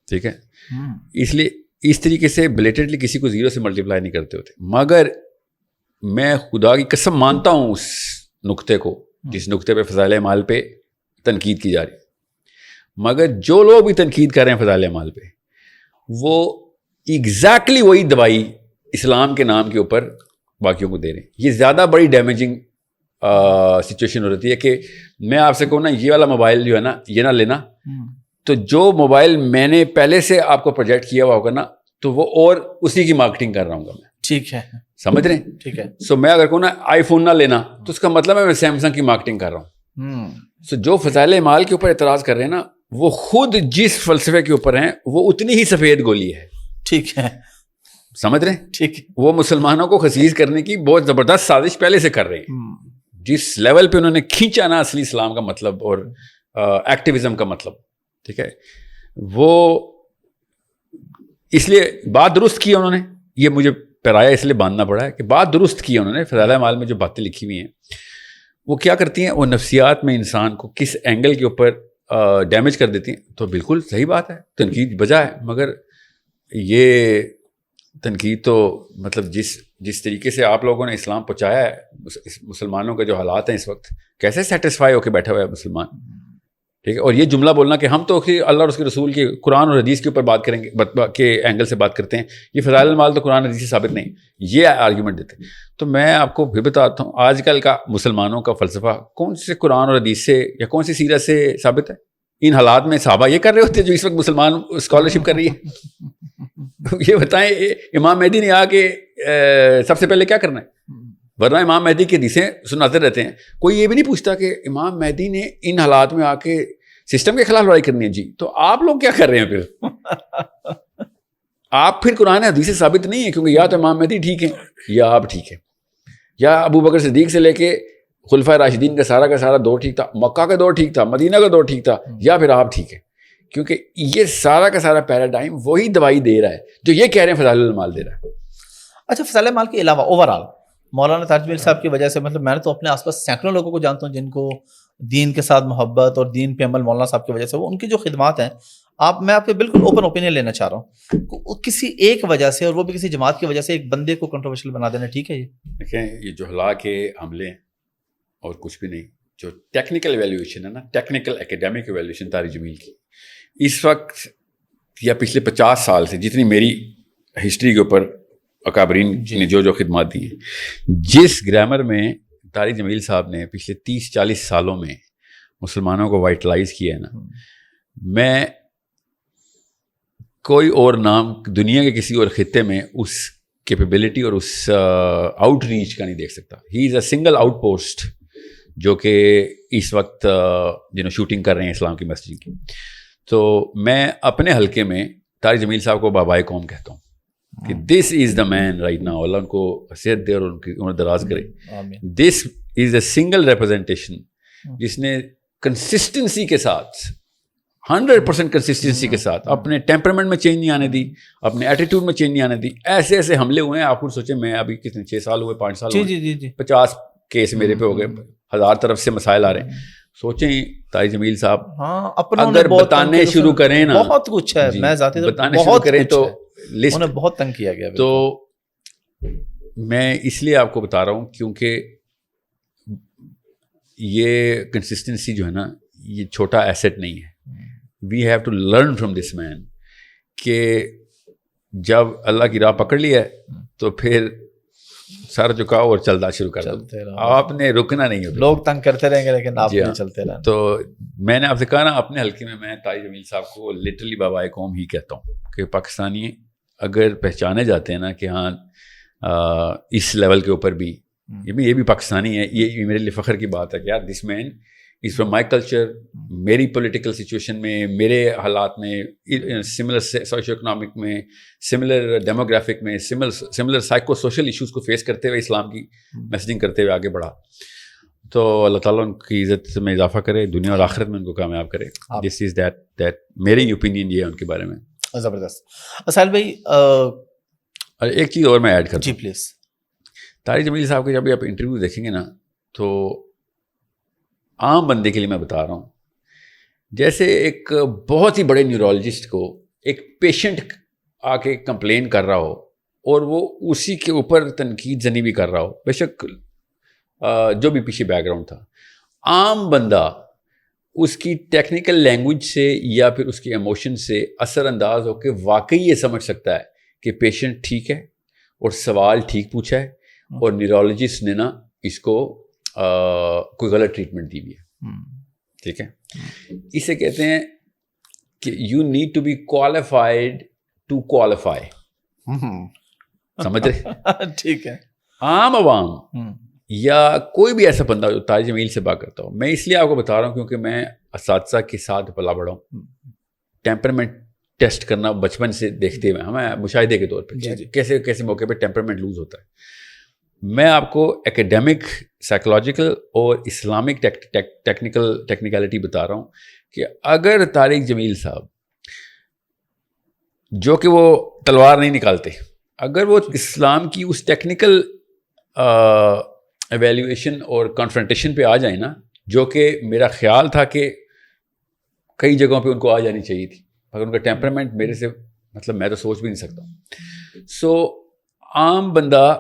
ٹھیک ہے, اس لیے اس طریقے سے بلیٹنٹلی کسی کو زیرو سے ملٹیپلائی نہیں کرتے ہوتے. مگر میں خدا کی قسم مانتا ہوں اس نقطے کو جس نقطے پہ فضائل اعمال پہ تنقید کی جا رہی ہے, مگر جو لوگ بھی تنقید کر رہے ہیں فضائل اعمال پہ, وہ ایگزیکٹلی وہی دوائی اسلام کے نام کے اوپر باقیوں کو دے رہے ہیں. یہ زیادہ بڑی ڈیمیجنگ سچویشن ہو رہی ہے کہ میں آپ سے کہوں نا یہ والا موبائل جو ہے نا یہ نہ لینا, تو جو موبائل میں نے پہلے سے آپ کو پروجیکٹ کیا ہوا ہوگا نا تو وہ اور اسی کی مارکیٹنگ کر رہا ہوں گا میں.
ٹھیک ہے,
سمجھ رہے ہیں؟
ٹھیک ہے.
سو میں اگر کہوں نا آئی فون نہ لینا تو اس کا مطلب ہے میں سیمسنگ کی مارکیٹنگ کر رہا ہوں. سو جو فضائل اعمال کے اوپر اعتراض کر رہے ہیں نا وہ خود جس فلسفے کے اوپر ہیں وہ اتنی ہی سفید گولی ہے.
ٹھیک ہے,
سمجھ رہے ہیں؟
ٹھیک ہے.
وہ مسلمانوں کو خسیس کرنے کی بہت زبردست سازش پہلے سے کر رہے ہیں. جس لیول پہ انہوں نے کھینچا نا اصلی اسلام کا مطلب اور ایکٹیویزم کا مطلب, ٹھیک ہے, وہ اس لیے بات درست کی انہوں نے. یہ مجھے پیرایا اس لیے باندھنا پڑا ہے کہ بات درست کی انہوں نے. فضائل اعمال میں جو باتیں لکھی ہوئی ہیں وہ کیا کرتی ہیں, وہ نفسیات میں انسان کو کس اینگل کے اوپر ڈیمیج کر دیتی ہیں. تو بالکل صحیح بات ہے, تنقید بجا ہے, مگر یہ تنقید تو مطلب جس طریقے سے آپ لوگوں نے اسلام پہنچایا ہے, مسلمانوں کے جو حالات ہیں اس وقت, کیسے سیٹسفائی ہو کے بیٹھا ہوا ہے مسلمان. ٹھیک ہے, اور یہ جملہ بولنا کہ ہم تو اللہ اور اس کے رسول کے قرآن اور حدیث کے اوپر بات کریں گے کے اینگل سے بات کرتے ہیں, یہ فضائل المال تو قرآن حدیث سے ثابت نہیں, یہ آرگیومنٹ دیتے ہیں. تو میں آپ کو بھی بتاتا ہوں آج کل کا مسلمانوں کا فلسفہ کون سے قرآن اور حدیث سے یا کون سی سیرت سے ثابت ہے؟ ان حالات میں صحابہ یہ کر رہے ہوتے جو اس وقت مسلمان اسکالرشپ کر رہی ہے. یہ بتائیں امام مہدی نے آ کے سب سے پہلے کیا کرنا ہے؟ ورنہ امام مہدی کی حدیثیں سناتے رہتے ہیں, کوئی یہ بھی نہیں پوچھتا کہ امام مہدی نے ان حالات میں آ کے سسٹم کے خلاف لڑائی کرنی ہے. جی تو آپ لوگ کیا کر رہے ہیں پھر؟ آپ پھر قرآن حدیث سے ثابت نہیں ہے, کیونکہ یا تو امام مہدی ٹھیک ہے یا آپ ٹھیک ہے, یا ابو بکر صدیق سے لے کے خلفائے راشدین کا سارا دور ٹھیک تھا, مکہ کا دور ٹھیک تھا, مدینہ کا دور ٹھیک تھا, یا پھر آپ ٹھیک ہے. کیونکہ یہ سارا کا سارا پیراڈائم وہی دوائی دے رہا ہے جو یہ کہہ رہے ہیں فضائل المال دے رہا ہے.
اچھا, فضائل المال کے علاوہ اوور آل مولانا طارق جمیل صاحب کی وجہ سے, مطلب میں نے تو اپنے آس پاس سینکڑوں لوگوں کو جانتا ہوں جن کو دین کے ساتھ محبت اور دین پہ عمل مولانا صاحب کی وجہ سے, وہ ان کی جو خدمات ہیں میں آپ کے بالکل اوپن اوپینین لینا چاہ رہا ہوں. کسی ایک وجہ سے اور وہ بھی کسی جماعت کی وجہ سے ایک بندے کو کنٹروورشل بنا دینا ٹھیک ہے؟ یہ
دیکھیں یہ جو ہلا کے حملے اور کچھ بھی نہیں, جو ٹیکنیکل ایویلیویشن ہے نا, ٹیکنیکل اکیڈیمک ایویلیویشن طارق جمیل کی اس وقت یا پچھلے 50 سال سے جتنی میری ہسٹری کے اوپر اکابرین نے جو خدمات دی ہیں, جس گرامر میں طارق جمیل صاحب نے پچھلے 30-40 سالوں میں مسلمانوں کو وائٹلائز کیا ہے نا, میں کوئی اور نام دنیا کے کسی اور خطے میں اس کیپیبلٹی اور اس آؤٹ ریچ کا نہیں دیکھ سکتا. ہی از اے سنگل آؤٹ پوسٹ جو کہ اس وقت شوٹنگ کر رہے ہیں اسلام کی مسجد کی. تو میں اپنے حلقے میں طارق جمیل صاحب کو بابائے قوم کہتا ہوں کہ دس از دا مین رائٹ ناؤ, اللہ ان کو صحت دے اور ان کی عمر دراز کرے. دس از اے سنگل ریپرزنٹیشن جس نے کنسسٹنسی کے ساتھ 100% کنسسٹنسی کے ساتھ اپنے ٹیمپرمنٹ میں چینج نہیں آنے دی, اپنے ایٹیٹیوڈ میں چینج نہیں آنے دی. ایسے ایسے حملے ہوئے ہیں, آپ خود سوچیں, میں ابھی کتنے 6 سال ہوئے, 5 سال ہوئے, 50 کیس میرے پہ ہو گئے, 1000 طرف سے مسائل آ رہے ہیں. سوچیں طارق جمیل صاحب اگر بتانے شروع کریں نا,
بہت کچھ ہے, میں ذاتی
بتانے شروع کریں تو
لسٹ بہت تنگ کیا گیا.
تو میں اس لیے آپ کو بتا رہا ہوں کیونکہ یہ کنسسٹنسی جو ہے نا, یہ چھوٹا ایسٹ نہیں ہے. We have to learn from this man کہ جب اللہ کی راہ پکڑ لیا ہے تو پھر سر جھکاؤ اور چلنا شروع کر دو, آپ نے رکنا نہیں ہے.
لوگ تنگ کرتے رہیں گے لیکن آپ نے چلتے رہنا.
تو میں نے آپ سے کہا نا, اپنے حلقے میں طارق جمیل صاحب کو لٹرلی بابائے قوم ہی کہتا ہوں کہ پاکستانی اگر پہچانے جاتے ہیں نا کہ ہاں اس لیول کے اوپر بھی یہ بھی پاکستانی ہے, یہ میرے لیے فخر کی بات ہے کہ یار دس مین از فرام مائی کلچر. میری پولیٹیکل سچویشن میں, میرے حالات میں, سملر سوشو اکنامک میں, سملر ڈیموگرافک میں, سملر سائیکو سوشل ایشوز کو فیس کرتے ہوئے اسلام کی میسیجنگ کرتے ہوئے آگے بڑھا. تو اللہ تعالیٰ ان کی عزت میں اضافہ کرے, دنیا اور آخرت میں ان کو کامیاب کرے. دس از دیٹ میری اوپینین یہ ہے ان کے بارے میں.
زبردست. اسائل بھائی
ایک چیز اور میں ایڈ کروں.
جی پلیز.
طارق جمیل صاحب کے جب آپ انٹرویو دیکھیں گے نا, تو عام بندے کے لیے میں بتا رہا ہوں, جیسے ایک بہت ہی بڑے نیورولوجسٹ کو ایک پیشنٹ آ کے کمپلین کر رہا ہو اور وہ اسی کے اوپر تنقید زنی بھی کر رہا ہو, بے شک جو بھی پیچھے بیک گراؤنڈ تھا, عام بندہ اس کی ٹیکنیکل لینگویج سے یا پھر اس کی ایموشن سے اثر انداز ہو کے واقعی یہ سمجھ سکتا ہے کہ پیشنٹ ٹھیک ہے اور سوال ٹھیک پوچھا ہے اور نیورولوجسٹ نے نا اس کو کوئی غلط ٹریٹمنٹ دی بھی ہے. ٹھیک ہے, اسے کہتے ہیں کہ you need to be qualified to qualify. سمجھ رہے؟
ٹھیک ہے.
عام عوام یا کوئی بھی ایسا بندہ جو طارق جمیل سے بات کرتا ہوں, میں اس لیے آپ کو بتا رہا ہوں کیونکہ میں اساتذہ کے ساتھ پلا بڑھا ہوں. ٹیمپرمنٹ ٹیسٹ کرنا بچپن سے دیکھتے ہوئے ہمیں مشاہدے کے طور پہ کیسے کیسے موقع پہ ٹیمپرمنٹ لوز ہوتا ہے. میں آپ کو ایکیڈیمک سائیکولوجیکل اور اسلامک ٹیکنیکلٹی بتا رہا ہوں کہ اگر طارق جمیل صاحب جو کہ وہ تلوار نہیں نکالتے, اگر وہ اسلام کی اس ٹیکنیکل ایویلیویشن اور کانفرنٹیشن پہ آ جائیں نا, جو کہ میرا خیال تھا کہ کئی جگہوں پہ ان کو آ جانی چاہیے تھی, مگر ان کا ٹیمپرمنٹ میرے سے مطلب میں تو سوچ بھی نہیں سکتا. سو عام بندہ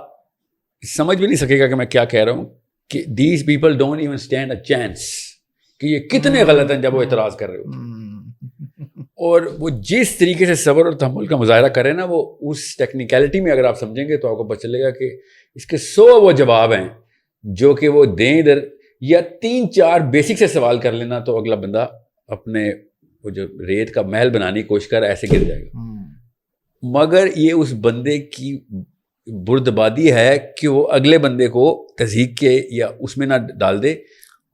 سمجھ بھی نہیں سکے گا کہ میں کیا کہہ رہا ہوں کہ these people don't even stand a chance کہ یہ کتنے غلط ہیں جب وہ اعتراض کر رہے ہوتے. اور وہ جس طریقے سے صبر اور تحمل کا مظاہرہ کرے نا, وہ اس ٹیکنیکلٹی میں اگر آپ سمجھیں گے تو آپ کو پتہ چلے گا کہ اس کے 100 وہ جواب ہیں جو کہ وہ دیں ادھر, یا 3-4 بیسک سے سوال کر لینا تو اگلا بندہ اپنے وہ جو ریت کا محل بنانے کی کوشش کر ایسے گر جائے گا. مگر یہ اس بندے کی بردبادی ہے کہ وہ اگلے بندے کو تضحیق کے یا اس میں نہ ڈال دے,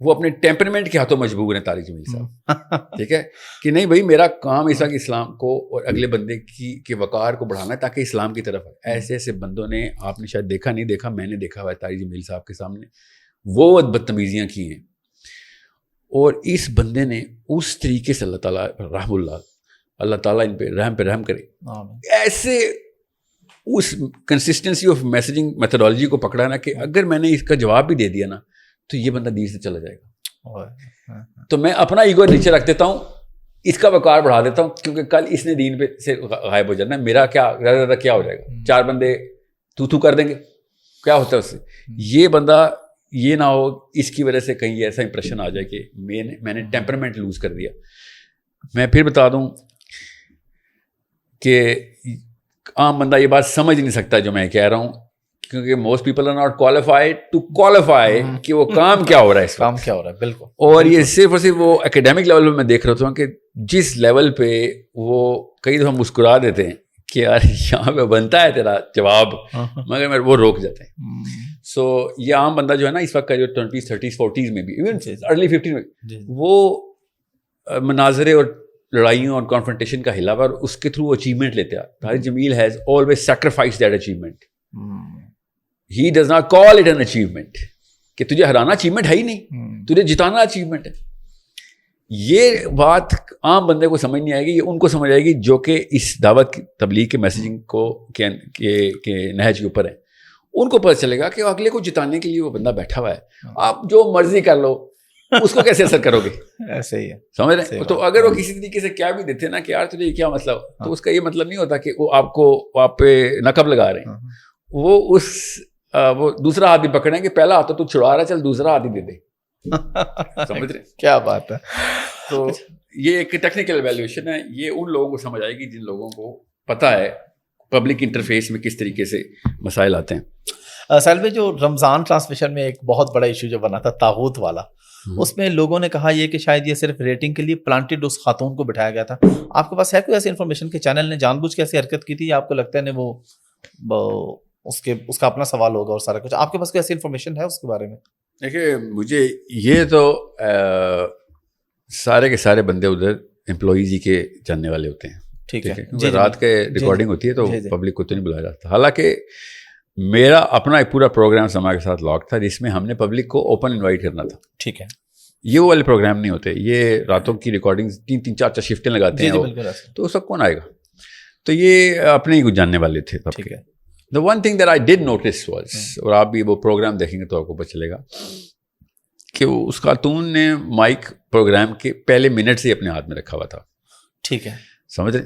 وہ اپنے ٹیمپرمنٹ کے ہاتھوں مجبور ہیں طارق جمیل صاحب. ٹھیک ہے کہ نہیں بھائی, میرا کام ایسا کہ اسلام کو اور اگلے بندے کی وقار کو بڑھانا ہے تاکہ اسلام کی طرف ہے. ایسے ایسے بندوں نے, آپ نے شاید دیکھا نہیں دیکھا, میں نے دیکھا ہوا ہے طارق جمیل صاحب کے سامنے وہ بدتمیزیاں کی ہیں, اور اس بندے نے اس طریقے سے اللہ تعالیٰ اللہ تعالیٰ ان پہ رحم کرے, ایسے اس کنسسٹنسی آف میسیجنگ میتھڈالوجی کو پکڑا نا کہ اگر میں نے اس کا جواب بھی دے دیا نا تو یہ بندہ دیر سے چلا جائے گا. تو میں اپنا ایگو نیچے رکھ دیتا ہوں اس کا وقار بڑھا دیتا ہوں کیونکہ کل اس نے دین پہ سے غائب ہو جانا ہے, میرا کیا زیادہ کیا ہو جائے گا, 4 بندے تو کر دیں گے, کیا ہوتا ہے اس سے. یہ بندہ یہ نہ ہو اس کی وجہ سے کہیں ایسا امپریشن آ جائے کہ میں نے ٹیمپرمنٹ لوز کر دیا. میں پھر بتا دوں کہ عام بندہ یہ بات سمجھ نہیں سکتا جو میں کہہ رہا ہوں, کیونکہ most people are not qualified to qualify کہ وہ کام کیا ہو رہا ہے, اس
کام کیا ہو رہا ہے. بالکل.
اور یہ صرف اور صرف وہ اکیڈیمک لیول پہ میں دیکھ رہا ہوں کہ جس لیول پہ وہ کئی دفعہ مسکرا دیتے ہیں کہ یار یہاں پہ بنتا ہے تیرا جواب, مگر وہ روک جاتے ہیں. سو یہ عام بندہ جو ہے نا اس وقت کا جو 20s 30s 40s میں بھی ایون ارلی 50s میں وہ مناظرے اور لڑائیوں اور کانفرنٹیشن کا حلہ اور اس کے تھرو اچیومنٹ لیتے ہیں. Tariq Jameel has always sacrifice that achievement. He does not call it an achievement کہ تجھے ہرانا اچیومنٹ ہے ہی نہیں, تجھے جتانا اچیومنٹ ہے. یہ بات عام بندے کو سمجھ نہیں آئے گی, یہ ان کو سمجھ آئے گی جو کہ اس دعوت کی تبلیغ کے میسیجنگ کو کے نہج کے اوپر ہے. ان کو پتہ چلے گا کہ اگلے کو جتانے کے لیے وہ بندہ بیٹھا ہوا ہے, آپ جو مرضی کر لو اس کو کیسے اثر کرو گے. ایسے ہی ہے, سمجھ رہے ہیں. تو اگر وہ کسی طریقے سے کیا بھی دیتے نا کہ یار تجھے کیا مطلب, تو اس کا یہ مطلب نہیں ہوتا کہ وہ آپ پہ نقب لگا رہے ہیں. وہ دوسرا ہاتھ بھی پکڑیں گے, پہلا ہاتھ تو چھڑا رہا ہے, چل دوسرا ہاتھ ہی دے دے. سمجھ رہے
کیا بات ہے.
تو یہ ایک ٹیکنیکل ایویلیویشن ہے, یہ ان لوگوں کو سمجھ آئے گی جن لوگوں کو پتہ ہے پبلک انٹرفیس میں کس طریقے سے مسائل آتے ہیں.
سہیل بھائی, جو رمضان ٹرانسمیشن میں ایک بہت بڑا ایشو جو بنا تھا طاغوت والا, اس میں لوگوں نے کہا یہ کہ شاید یہ صرف ریٹنگ کے لیے پلانٹڈ اس خاتون کو بٹھایا گیا تھا. آپ کے پاس ہے کوئی ایسی انفارمیشن کہ چینل نے جان بوجھ کے ایسی حرکت کی تھی, یا آپ کو لگتا ہے وہ اس کا اپنا سوال ہوگا اور سارا کچھ؟ آپ کے پاس کوئی ایسی انفارمیشن ہے اس کے بارے میں؟
دیکھیے مجھے یہ تو سارے کے سارے بندے ادھر امپلائیز ہی کے جاننے والے ہوتے ہیں. ٹھیک ہے, رات کے ریکارڈنگ ہوتی ہے تو پبلک کو تو نہیں بلایا جاتا. حالانکہ میرا اپنا ایک پورا پروگرام سما کے ساتھ لاک تھا جس میں ہم نے پبلک کو اوپن انوائٹ کرنا تھا.
ٹھیک ہے,
یہ وہ والے پروگرام نہیں ہوتے, یہ راتوں کی ریکارڈنگ 3 4 شفٹیں لگاتے ہیں, تو اس وقت کون آئے گا. تو یہ اپنے ہی کچھ جاننے والے تھے. The one thing that I did notice was, اور آپ بھی وہ پروگرام دیکھیں گے تو آپ کو پتہ چلے گا کہ اس خاتون نے مائک پروگرام کے پہلے منٹ سے ہی اپنے ہاتھ میں رکھا ہوا تھا.
ٹھیک ہے,
سمجھ رہے.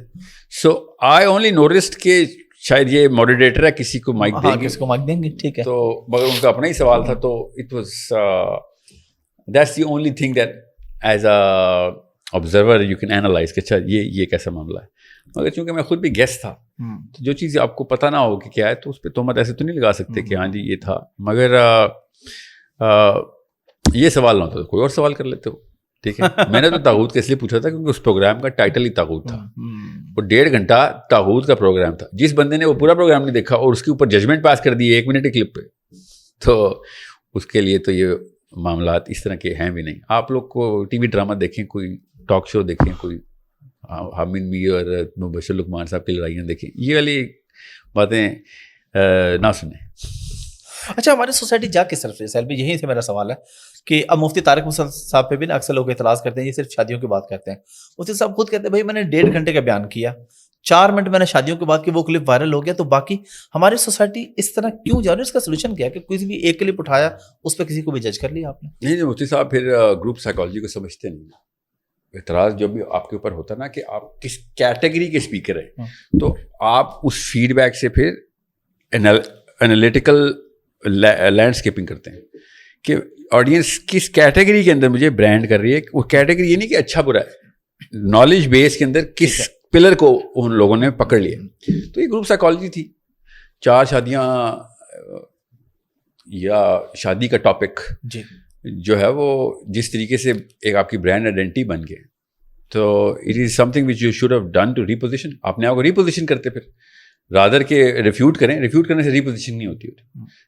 سو آئی اونلی نوٹسڈ کہ شاید یہ ماڈریٹر ہے, کسی کو مائک دیں گے,
کس کو مائک دیں گے. ٹھیک ہے,
تو مگر ان کا اپنا ہی سوال تھا, تو it was that's the only thing that as a observer you can analyse کہ اچھا یہ کیسا معاملہ ہے. مگر چونکہ میں خود بھی گیسٹ تھا, تو جو چیز آپ کو پتہ نہ ہو کہ کیا ہے تو اس پہ تہمت ایسے تو نہیں لگا سکتے کہ ہاں جی یہ تھا. مگر یہ سوال نہ ہوتا تو کوئی اور سوال کر لیتے ہو. ٹھیک ہے, میں نے تو طاغوت کا اس لیے پوچھا تھا کیونکہ اس پروگرام کا ٹائٹل ہی طاغوت تھا. وہ 1.5 گھنٹہ طاغوت کا پروگرام تھا. جس بندے نے وہ پورا پروگرام نہیں دیکھا اور اس کے اوپر ججمنٹ پاس کر دی 1 منٹ کی کلپ پہ, تو اس کے لیے تو یہ معاملات اس طرح کے ہیں بھی نہیں. آپ لوگ کو ٹی وی ڈرامہ دیکھیں, کوئی ٹاک شو دیکھیں, کوئی حامد می اور مبشر لقمان صاحب کی لڑائیاں دیکھیں, یہ والی باتیں نہ سنیں.
اچھا, ہماری سوسائٹی جا کس طرف ہے سہیل بھائی؟ یہیں سے میرا سوال ہے کہ اب مفتی طارق مسعود صاحب پہ بھی نا اکثر لوگ اعتراض کرتے ہیں یہ صرف شادیوں کی بات کرتے ہیں. مفتی صاحب خود کہتے ہیں بھائی میں نے 1.5 گھنٹے کا بیان کیا, 4 منٹ میں نے شادیوں کے بعد کی وہ کلپ وائرل ہو گیا, تو باقی ہماری سوسائٹی اس طرح کیوں جا رہی ہے؟ اس کا سولوشن کیا ہے کہ کسی بھی ایک کلپ اٹھایا اس پہ کسی کو بھی جج کر لیا آپ نے؟
نہیں مفتی صاحب پھر گروپ سائیکالوجی کو سمجھتے نہیں. اعتراض جو بھی آپ کے اوپر ہوتا ہے نا کہ آپ کس کیٹیگری کے اسپیکر ہیں, تو آپ اس فیڈ بیک سے پھر انالیٹیکل لینڈسکیپنگ کرتے ہیں کہ آڈینس کس کیٹیگری کے اندر مجھے برانڈ کر رہی ہے. وہ کیٹیگری یہ نہیں کہ اچھا برا ہے, نالج بیس کے اندر کس پلر کو ان لوگوں نے پکڑ لیا. تو یہ گروپ سائیکالوجی تھی. 4 شادیاں یا شادی کا ٹاپک جو ہے وہ جس طریقے سے ایک آپ کی برانڈ آئیڈینٹی بن گئے, تو it is something which you should have done to reposition. اپنے آپ کو ریپوزیشن کرتے پھر رادر کے ریفیوٹ کریں. ریفیوٹ کرنے سے ریپوزیشن نہیں ہوتی.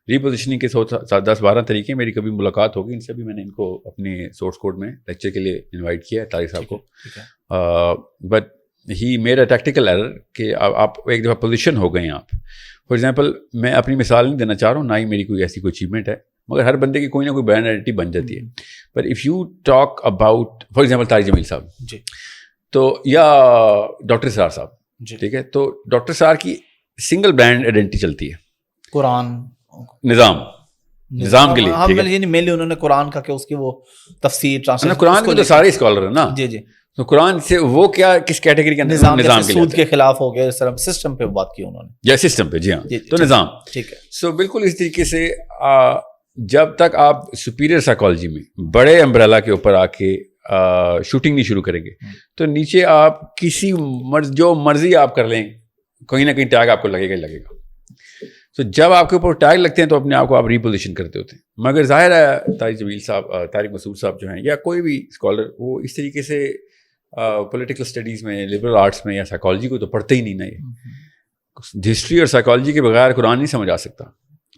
ریپوزیشننگ کے 10-12 طریقے. میری کبھی ملاقات ہوگی ان سے بھی, میں نے ان کو اپنے سورس کوڈ میں لیکچر کے لیے انوائٹ کیا ہے طارق صاحب کو. But he made a tactical error کہ آپ ایک دفعہ پوزیشن ہو گئے ہیں آپ. فار ایگزامپل میں اپنی مثال نہیں دینا چاہ رہا ہوں, نہ ہی میری کوئی ایسی کوئی اچیومنٹ ہے, مگر ہر بندے کی کوئی نہ کوئی برانڈ آئیڈینٹی بن جاتی ہے. But if you talk about for example Tariq Jameel صاحب
جی,
تو یا ڈاکٹر سار صاحب جی, ٹھیک ہے, تو ڈاکٹر سار کی سنگل برانڈ آئیڈینٹی چلتی ہے,
قرآن
نظام کے لیے.
ہم مینلی انہوں نے قرآن کا کہ اس کی وہ تفسیر ٹرانسلیشن,
قرآن کے تو سارے اسکالر ہیں نا.
جی جی,
تو قرآن سے وہ کیا کس کیٹیگری کے اندر
نظام
کے
سود کے خلاف ہو گیا, اس طرح سسٹم پہ بات کی انہوں نے,
یا سسٹم پہ, جی ہاں, تو نظام.
ٹھیک ہے.
سو بالکل اس طریقے سے جب تک آپ سپیریئر سائیکالوجی میں بڑے امبریلا کے اوپر آ کے شوٹنگ نہیں شروع کریں گے تو نیچے آپ کسی جو مرضی آپ کر لیں, کہیں نہ کہیں ٹیگ آپ کو لگے گا ہی لگے گا. تو جب آپ کے اوپر ٹیگ لگتے ہیں تو اپنے آپ کو آپ ریپوزیشن کرتے ہوتے ہیں. مگر ظاہر ہے طارق جمیل صاحب, طارق مسعود صاحب جو ہیں, یا کوئی بھی اسکالر, وہ اس طریقے سے پولیٹیکل اسٹڈیز میں, لبرل آرٹس میں یا سائیکالوجی کو تو پڑھتے ہی نہیں نا. یہ ہسٹری اور سائیکالوجی کے بغیر قرآن نہیں سمجھ آ سکتا.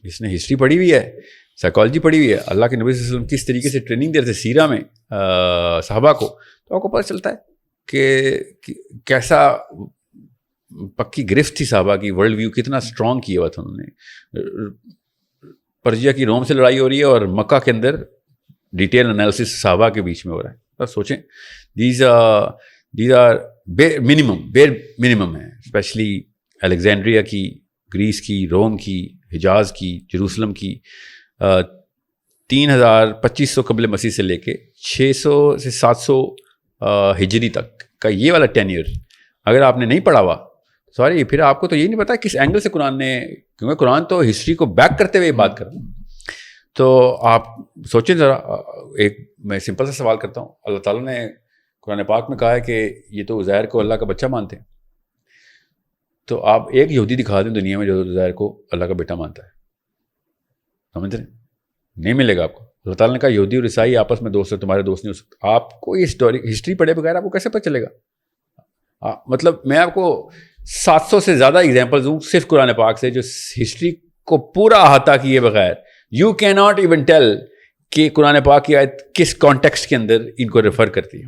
جس نے ہسٹری پڑھی ہوئی ہے, سائیکالوجی پڑھی ہوئی ہے, اللہ کے نبی صلی اللہ علیہ وسلم کس طریقے سے ٹریننگ دیتے سیرہ میں صحابہ کو, تو آپ کو پتہ چلتا ہے کہ کیسا پکی گرفت تھی صحابہ کی, ورلڈ ویو کتنا اسٹرانگ کیا ہوا تھا انہوں نے. پرجیا کی روم سے لڑائی ہو رہی ہے اور مکہ کے اندر ڈیٹیل انالیسس صحابہ کے بیچ میں ہو رہا ہے. بس سوچیں, دیز آر بیر منیمم ہیں, اسپیشلی الیگزینڈریا کی, گریس کی, روم کی, حجاز کی, جروسلم کی, 2500 قبل مسیح سے لے کے 600 سے 700 ہجری تک کا یہ والا ٹینیئر اگر آپ نے نہیں پڑھا ہوا, سوری, پھر آپ کو تو یہ نہیں پتا کس اینگل سے قرآن نے, کیونکہ قرآن تو ہسٹری کو بیک کرتے ہوئے بات کر رہا ہوں. تو آپ سوچیں ذرا, ایک میں سمپل سا سوال کرتا ہوں. اللہ تعالیٰ نے قرآن پاک میں کہا ہے کہ یہ تو عزیر کو اللہ کا بچہ مانتے ہیں, تو آپ ایک یہودی دکھا دیں دنیا میں جو عزیر کو اللہ کا بیٹا مانتا ہے, سمجھ رہے ہیں؟ نہیں ملے گا آپ کو. اللہ تعالیٰ نے کہا یہودی اور عیسائی آپس میں دوست ہے, تمہارے دوست نہیں ہو سکتے. آپ کو یہ ہسٹری پڑھے بغیر آپ کو کیسے پتہ چلے گا؟ مطلب میں آپ کو 700 سے زیادہ ایگزامپلز دوں صرف قرآن پاک سے, جو ہسٹری کو پورا احاطہ کیے بغیر یو کی ناٹ ایون ٹیل کہ قرآن پاک کی آیت کس کانٹیکسٹ کے اندر ان کو ریفر کرتی ہے.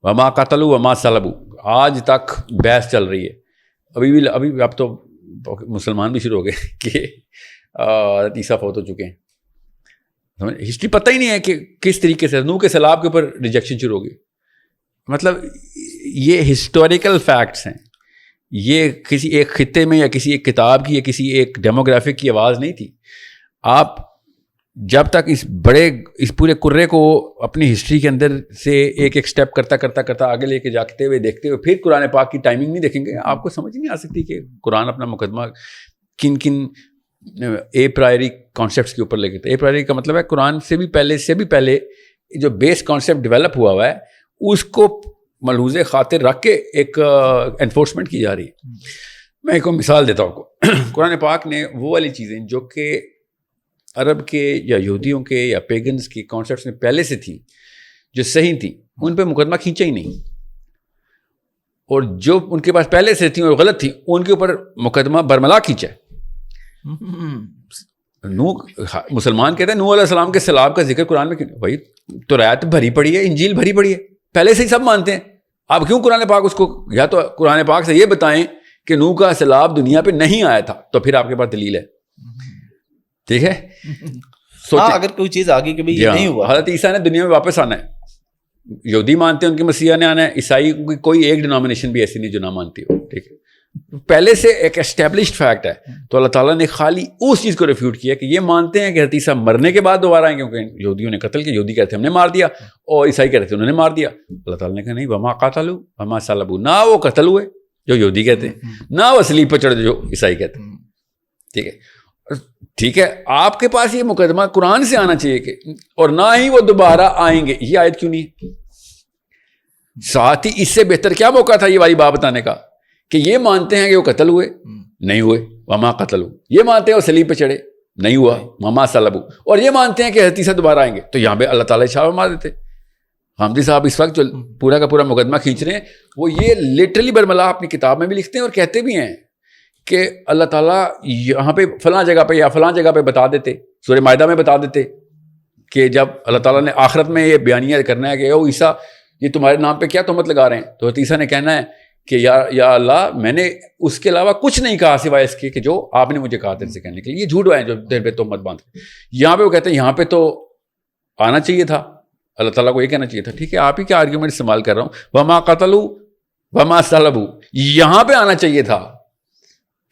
وما قتلوا وما صلبوا, آج تک بحث چل رہی ہے. ابھی اب تو مسلمان بھی شروع ہو گئے کہ عیسیٰ فوت ہو چکے ہیں. ہسٹری پتہ ہی نہیں ہے کہ کس طریقے سے نوح کے سیلاب کے اوپر ریجیکشن شروع ہو گئی. مطلب یہ ہسٹوریکل فیکٹس ہیں, یہ کسی ایک خطے میں یا کسی ایک کتاب کی یا کسی ایک ڈیموگرافک کی آواز نہیں تھی. آپ جب تک اس پورے کرے کو اپنی ہسٹری کے اندر سے ایک ایک سٹیپ کرتا آگے لے کے جاتے ہوئے دیکھتے ہوئے پھر قرآن پاک کی ٹائمنگ نہیں دیکھیں گے, آپ کو سمجھ نہیں آ سکتی کہ قرآن اپنا مقدمہ کن اے پرائری کانسیپٹس کے اوپر لے کے. اے پرائری کا مطلب ہے قرآن سے بھی پہلے جو بیس کانسیپٹ ڈیولپ ہوا ہے اس کو ملحوظ خاطر رکھ کے ایک انفورسمنٹ کی جا رہی ہے. میں ایک مثال دیتا ہوں آپ کو. قرآن پاک نے وہ والی چیزیں جو کہ عرب کے یا یہودیوں کے یا پیگنز کی کانسیپٹس میں پہلے سے تھیں, جو صحیح تھیں, ان پہ مقدمہ کھینچا ہی نہیں, اور جو ان کے پاس پہلے سے تھیں اور غلط تھیں ان کے اوپر مقدمہ برملا کھینچا ہے. مسلمان کہتے ہیں نوح علیہ السلام کے سیلاب کا ذکر قرآن میں کیوں؟ بھائی تو رایت بھری پڑی ہے, انجیل بھری پڑی ہے, پہلے سے ہی سب مانتے ہیں. آپ کیوں قرآن پاک اس کو, یا تو قرآن پاک سے یہ بتائیں کہ نوح کا سیلاب دنیا پہ نہیں آیا تھا, تو پھر آپ کے پاس دلیل ہے. ٹھیک ہے,
اگر کوئی چیز آگے کہ یہ نہیں ہوا.
حضرت عیسیٰ نے دنیا میں واپس آنا ہے, یہودی مانتے ہیں ان کے مسیح نے آنا ہے, عیسائی کی کوئی ایک ڈینومینیشن بھی ایسی نہیں جو نہ مانتی ہو. ٹھیک ہے, پہلے سے ایک اسٹیبلشڈ فیکٹ ہے. تو اللہ تعالیٰ نے خالی اس چیز کو ریفیوٹ کیا کہ یہ مانتے ہیں کہ حضرت عیسیٰ مرنے کے بعد دوبارہ آئیں گے, کیونکہ یہودیوں نے قتل کیا. یہودی کہتے ہیں ہم نے مار دیا, اور عیسائی کہتے ہیں انہوں نے مار دیا. اللہ تعالیٰ نے کہا نہیں, وما قتلوا وما صلبوا, نہ وہ قتل ہوئے جو یہودی کہتے ہیں, نہ وہ صلیب پر چڑھے جو عیسائی کہتے ہیں. ٹھیک ہے, ٹھیک ہے, آپ کے پاس یہ مقدمہ قرآن سے آنا چاہیے کہ, اور نہ ہی وہ دوبارہ آئیں گے. یہ آیت کیوں نہیں؟ ساتھ ہی اس سے بہتر کیا موقع تھا یہ والی بات بتانے کا کہ یہ مانتے ہیں کہ وہ قتل ہوئے, نہیں ہوئے, وما قتلوا. یہ مانتے ہیں وہ صلیب پہ چڑھے, نہیں ہوا, وما صلبوا. اور یہ مانتے ہیں کہ حضرت عیسیٰ دوبارہ آئیں گے. تو یہاں پہ اللہ تعالیٰ چھاپا مار دیتے. حامدی صاحب اس وقت جو پورا کا پورا مقدمہ کھینچ رہے ہیں, وہ یہ لٹرلی برملا اپنی کتاب میں بھی لکھتے ہیں اور کہتے بھی ہیں کہ اللہ تعالیٰ یہاں پہ فلاں جگہ پہ یا فلاں جگہ پہ بتا دیتے, سورہ مائدہ میں بتا دیتے کہ جب اللہ تعالیٰ نے آخرت میں یہ بیانیہ کرنا ہے کہ او عیسیٰ یہ تمہارے نام پہ کیا تہمت لگا رہے ہیں, تو عیسیٰ نے کہنا ہے کہ یا اللہ میں نے اس کے علاوہ کچھ نہیں کہا سوائے اس کے کہ جو آپ نے مجھے کہا تیرے سے کہنے کے لیے. یہ جھوٹ ہے جو تیرے پہ تہمت باندھ. یہاں پہ وہ کہتے ہیں یہاں پہ تو آنا چاہیے تھا, اللہ تعالیٰ کو یہ کہنا چاہیے تھا. ٹھیک ہے, آپ ہی کیا آرگیومنٹ استعمال کر رہا ہوں, وما قتلوا وما صلبوا, یہاں پہ آنا چاہیے تھا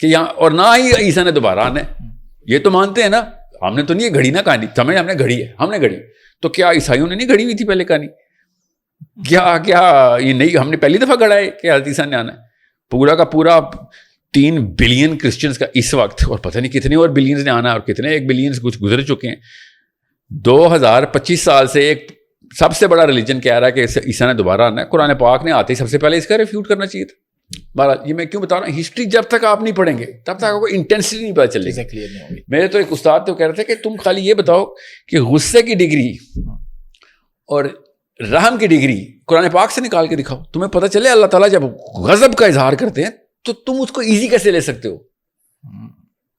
کہ یہاں, اور نہ ہی عیسیٰ نے دوبارہ آنا ہے. یہ تو مانتے ہیں نا, ہم نے تو نہیں یہ گھڑی نہ کہانی, ہم نے گھڑی ہے, ہم نے گھڑی. تو کیا عیسائیوں نے نہیں گھڑی ہوئی تھی پہلے کہانی؟ کیا کیا یہ نہیں ہم نے پہلی دفعہ گڑھا ہے کہ حضرت عیسیٰ نے آنا ہے. پورا کا پورا 3 بلین کرسچنس کا اس وقت, اور پتہ نہیں کتنے اور بلینز نے آنا ہے, اور کتنے 1 بلینز کچھ گزر چکے ہیں. 2025 سال سے ایک سب سے بڑا ریلیجن کہہ رہا ہے کہ عیسیٰ نے دوبارہ آنا ہے. قرآن پاک نے آتے ہی سب سے پہلے اس کا ریفیوٹ کرنا چاہیے تھا. بہرحال یہ میں کیوں بتا رہا ہوں, ہسٹری جب تک آپ نہیں پڑھیں گے تب تک آپ کو انٹینسٹی نہیں پتہ چلے گی. میرے تو ایک استاد تو کہہ رہے تھے کہ تم خالی یہ بتاؤ کہ غصے کی ڈگری اور رحم کی ڈگری قرآن پاک سے نکال کے دکھاؤ, تمہیں پتہ چلے اللہ تعالیٰ جب غضب کا اظہار کرتے ہیں تو تم اس کو ایزی کیسے لے سکتے ہو.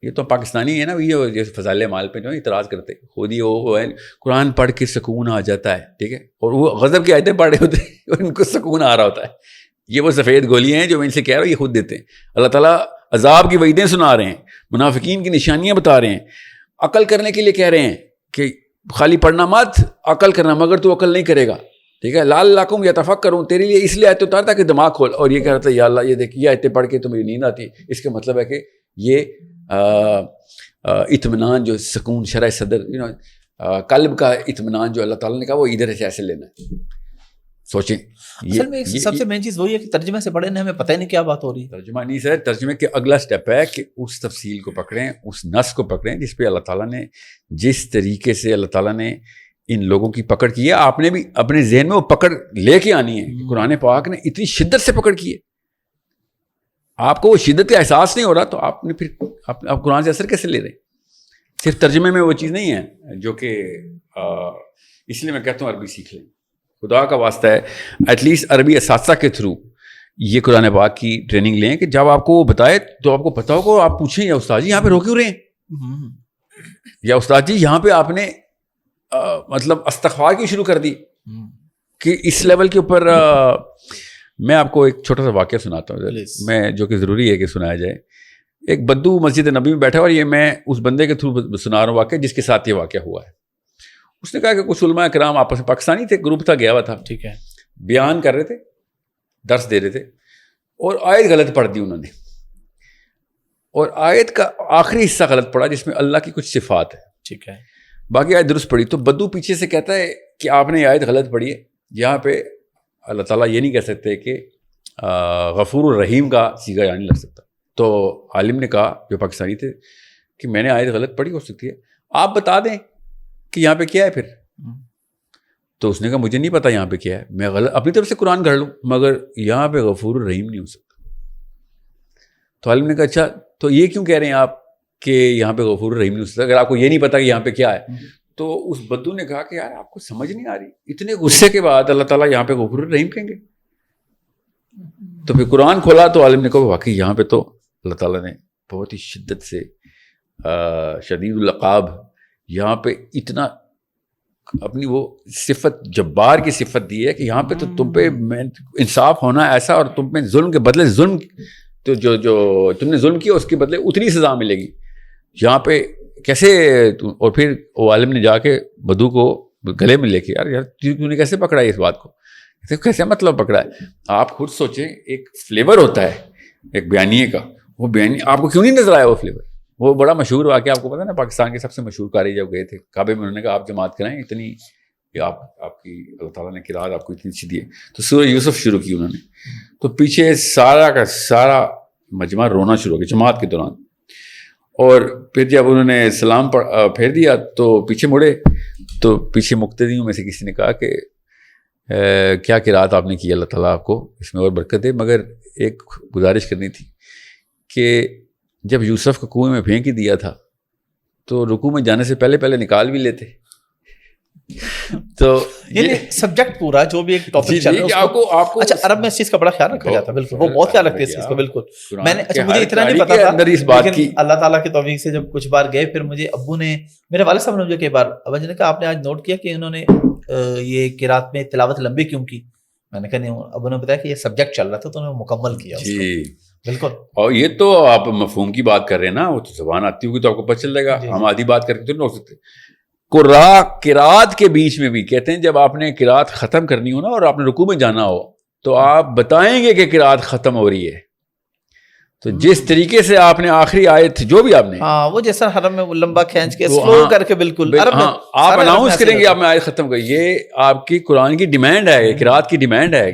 یہ تو پاکستانی ہے نا, یہ فضائل اعمال پہ جو اعتراض کرتے خود ہی وہ ہے قرآن پڑھ کے سکون آ جاتا ہے, ٹھیک ہے, اور وہ غضب کی آیتیں پڑھ رہے ہوتے ہیں اور ان کو سکون آ رہا ہوتا ہے. یہ وہ سفید گولیاں ہیں جو میں ان سے کہہ رہا ہوں, یہ خود دیتے ہیں. اللہ تعالیٰ عذاب کی وعیدیں سنا رہے ہیں, منافقین کی نشانیاں بتا رہے ہیں, عقل کرنے کے لیے کہہ رہے ہیں کہ خالی پڑھنا مت, عقل کرنا, مگر تو عقل نہیں کرے گا, ٹھیک ہے. لعلکم یتفکرون, تیرے لیے اس لیے آیت اتارتا کہ دماغ کھول. اور یہ کہہ رہا تھا یا اللہ یہ دیکھ یہ آیتیں پڑھ کے تمہیں نیند آتی, اس کا مطلب ہے کہ یہ اطمینان جو سکون شرح صدر قلب کا اطمینان جو اللہ تعالیٰ نے کہا وہ ادھر سے ایسے لینا ہے. سوچیں
اصل میں سب سے مین چیز وہی ہے کہ ترجمے سے پڑھے ہمیں پتہ ہی نہیں کیا بات ہو رہی ہے.
ترجمہ نہیں سر, ترجمے کے اگلا سٹیپ ہے کہ اس تفصیل کو پکڑیں, اس نص کو پکڑیں جس پہ اللہ تعالیٰ نے, جس طریقے سے اللہ تعالیٰ نے ان لوگوں کی پکڑ کی ہے, آپ نے بھی اپنے ذہن میں وہ پکڑ لے کے آنی ہے. قرآن پاک نے اتنی شدت سے پکڑ کی ہے, آپ کو وہ شدت کا احساس نہیں ہو رہا تو آپ نے پھر آپ قرآن سے اثر کیسے لے رہے ہیں. صرف ترجمے میں وہ چیز نہیں ہے جو کہ اس لیے میں کہتا ہوں عربی سیکھ لیں, خدا کا واسطہ ہے. ایٹ لیسٹ عربی اساتذہ کے تھرو یہ قرآن پاک کی ٹریننگ لیں کہ جب آپ کو وہ بتائے تو آپ کو پتا ہو کہ آپ پوچھیں یا استاد جی یہاں پہ رو کیوں رہے ہیں, یا استاد جی یہاں پہ آپ نے مطلب استغفار کیوں شروع کر دی. کہ اس لیول کے اوپر میں آپ کو ایک چھوٹا سا واقعہ سناتا ہوں میں, جو کہ ضروری ہے کہ سنایا جائے. ایک بدو مسجد نبی میں بیٹھا, اور یہ میں اس بندے کے تھرو سنا رہا ہوں واقعہ جس کے ساتھ یہ واقعہ ہوا ہے. اس نے کہا کہ کچھ علماء کرام آپس میں, پاکستانی تھے, گروپ تھا, گیا ہوا تھا,
ٹھیک ہے,
بیان کر رہے تھے, درس دے رہے تھے, اور آیت غلط پڑھ دی انہوں نے, اور آیت کا آخری حصہ غلط پڑھا جس میں اللہ کی کچھ صفات ہے,
ٹھیک ہے,
باقی آیت درست پڑھی. تو بدو پیچھے سے کہتا ہے کہ آپ نے یہ آیت غلط پڑھی ہے, یہاں پہ اللہ تعالیٰ یہ نہیں کہہ سکتے کہ غفور الرحیم کا صیغہ یہاں نہیں لگ سکتا. تو عالم نے کہا, جو پاکستانی تھے, کہ میں نے آیت غلط پڑھی, ہو سکتی ہے آپ بتا دیں کہ یہاں پہ کیا ہے پھر. تو اس نے کہا مجھے نہیں پتا یہاں پہ کیا ہے, میں غلط اپنی طرف سے قرآن گھڑ لوں, مگر یہاں پہ غفور الرحیم نہیں ہو سکتا. تو عالم نے کہا اچھا تو یہ کیوں کہہ رہے ہیں آپ کہ یہاں پہ غفور الرحیم نہیں ہو سکتا, اگر آپ کو یہ نہیں پتا کہ یہاں پہ کیا ہے. تو اس بدو نے کہا کہ یار آپ کو سمجھ نہیں آ رہی, اتنے غصے کے بعد اللہ تعالیٰ یہاں پہ غفور الرحیم کہیں گے. تو پھر قرآن کھولا تو عالم نے کہا واقعی یہاں پہ تو اللہ تعالیٰ نے بہت ہی شدت سے شدید العقاب, یہاں پہ اتنا اپنی وہ صفت جبار کی صفت دی ہے کہ یہاں پہ تو تم پہ انصاف ہونا ایسا, اور تم پہ ظلم کے بدلے ظلم, تو جو تم نے ظلم کیا اس کے بدلے اتنی سزا ملے گی یہاں پہ کیسے. اور پھر وہ عالم نے جا کے بدو کو گلے میں لے کے, یار تو نے کیسے پکڑا ہے اس بات کو, کیسے مطلب پکڑا ہے. آپ خود سوچیں, ایک فلیور ہوتا ہے ایک بیانیے کا, وہ بیانیہ آپ کو کیوں نہیں نظر آیا وہ فلیور. وہ بڑا مشہور واقعہ آپ کو پتا نا, پاکستان کے سب سے مشہور قاری جب گئے تھے کعبے میں, انہوں نے کہا آپ جماعت کرائیں, اتنی آپ کی اللہ تعالیٰ نے قرات آپ کو اتنی اچھی دی ہے. تو سورہ یوسف شروع کی انہوں نے, تو پیچھے سارا کا سارا مجمع رونا شروع ہو گیا جماعت کے دوران. اور پھر جب انہوں نے سلام پھیر دیا تو پیچھے مڑے, تو پیچھے مقتدیوں میں سے کسی نے کہا کہ کیا قرات آپ نے کی, اللہ تعالیٰ آپ کو اس میں اور برکت دے, مگر ایک گزارش کرنی تھی کہ جب یوسف کو کنویں میں پھینک ہی دیا تھا تو رکوع میں جانے سے پہلے نکال بھی لیتے. تو
یعنی سبجیکٹ پورا جو بھی ایک ٹاپک چل رہا ہے آپ کو اچھا عرب میں اس چیز کا بڑا خیال رکھا جاتا ہے, بالکل وہ بہت خیال رکھتے ہیں اس چیز کا. بالکل میں نے اچھا مجھے اتنا نہیں پتا تھا, لیکن اللہ تعالیٰ کے توفیق سے جب کچھ بار گئے, پھر مجھے ابو نے, میرے والد صاحب نے مجھے کئی بار ابا جی نے کہا آپ نے آج نوٹ کیا کہ انہوں نے یہ قرات میں تلاوت لمبی کیوں کی. میں نے کہا نہیں, ابو نے بتایا کہ یہ سبجیکٹ چل رہا تھا تو انہوں نے مکمل کیا.
جی
بالکل.
اور یہ تو آپ مفہوم کی بات کر رہے ہیں نا, وہ تو زبان آتی ہوگی تو آپ کو پتہ چل جائے گا, ہم آدھی بات کر کے تو نہیں ہو سکتے. قرات کے بیچ میں بھی کہتے ہیں جب آپ نے قرات ختم کرنی ہو نا اور آپ نے رکوع میں جانا ہو تو آپ بتائیں گے کہ قرات ختم ہو رہی ہے. تو جس طریقے سے آپ نے آخری آیت جو بھی آپ نے
ہاں وہ جیسا حرم میں وہ لمبا کھینچ کے سلو کر کے بالکل
آپ اناؤنس کریں گے آپ میں آیت ختم کر, یہ آپ کی قرآن کی ڈیمانڈ ہے, قرات کی ڈیمانڈ ہے.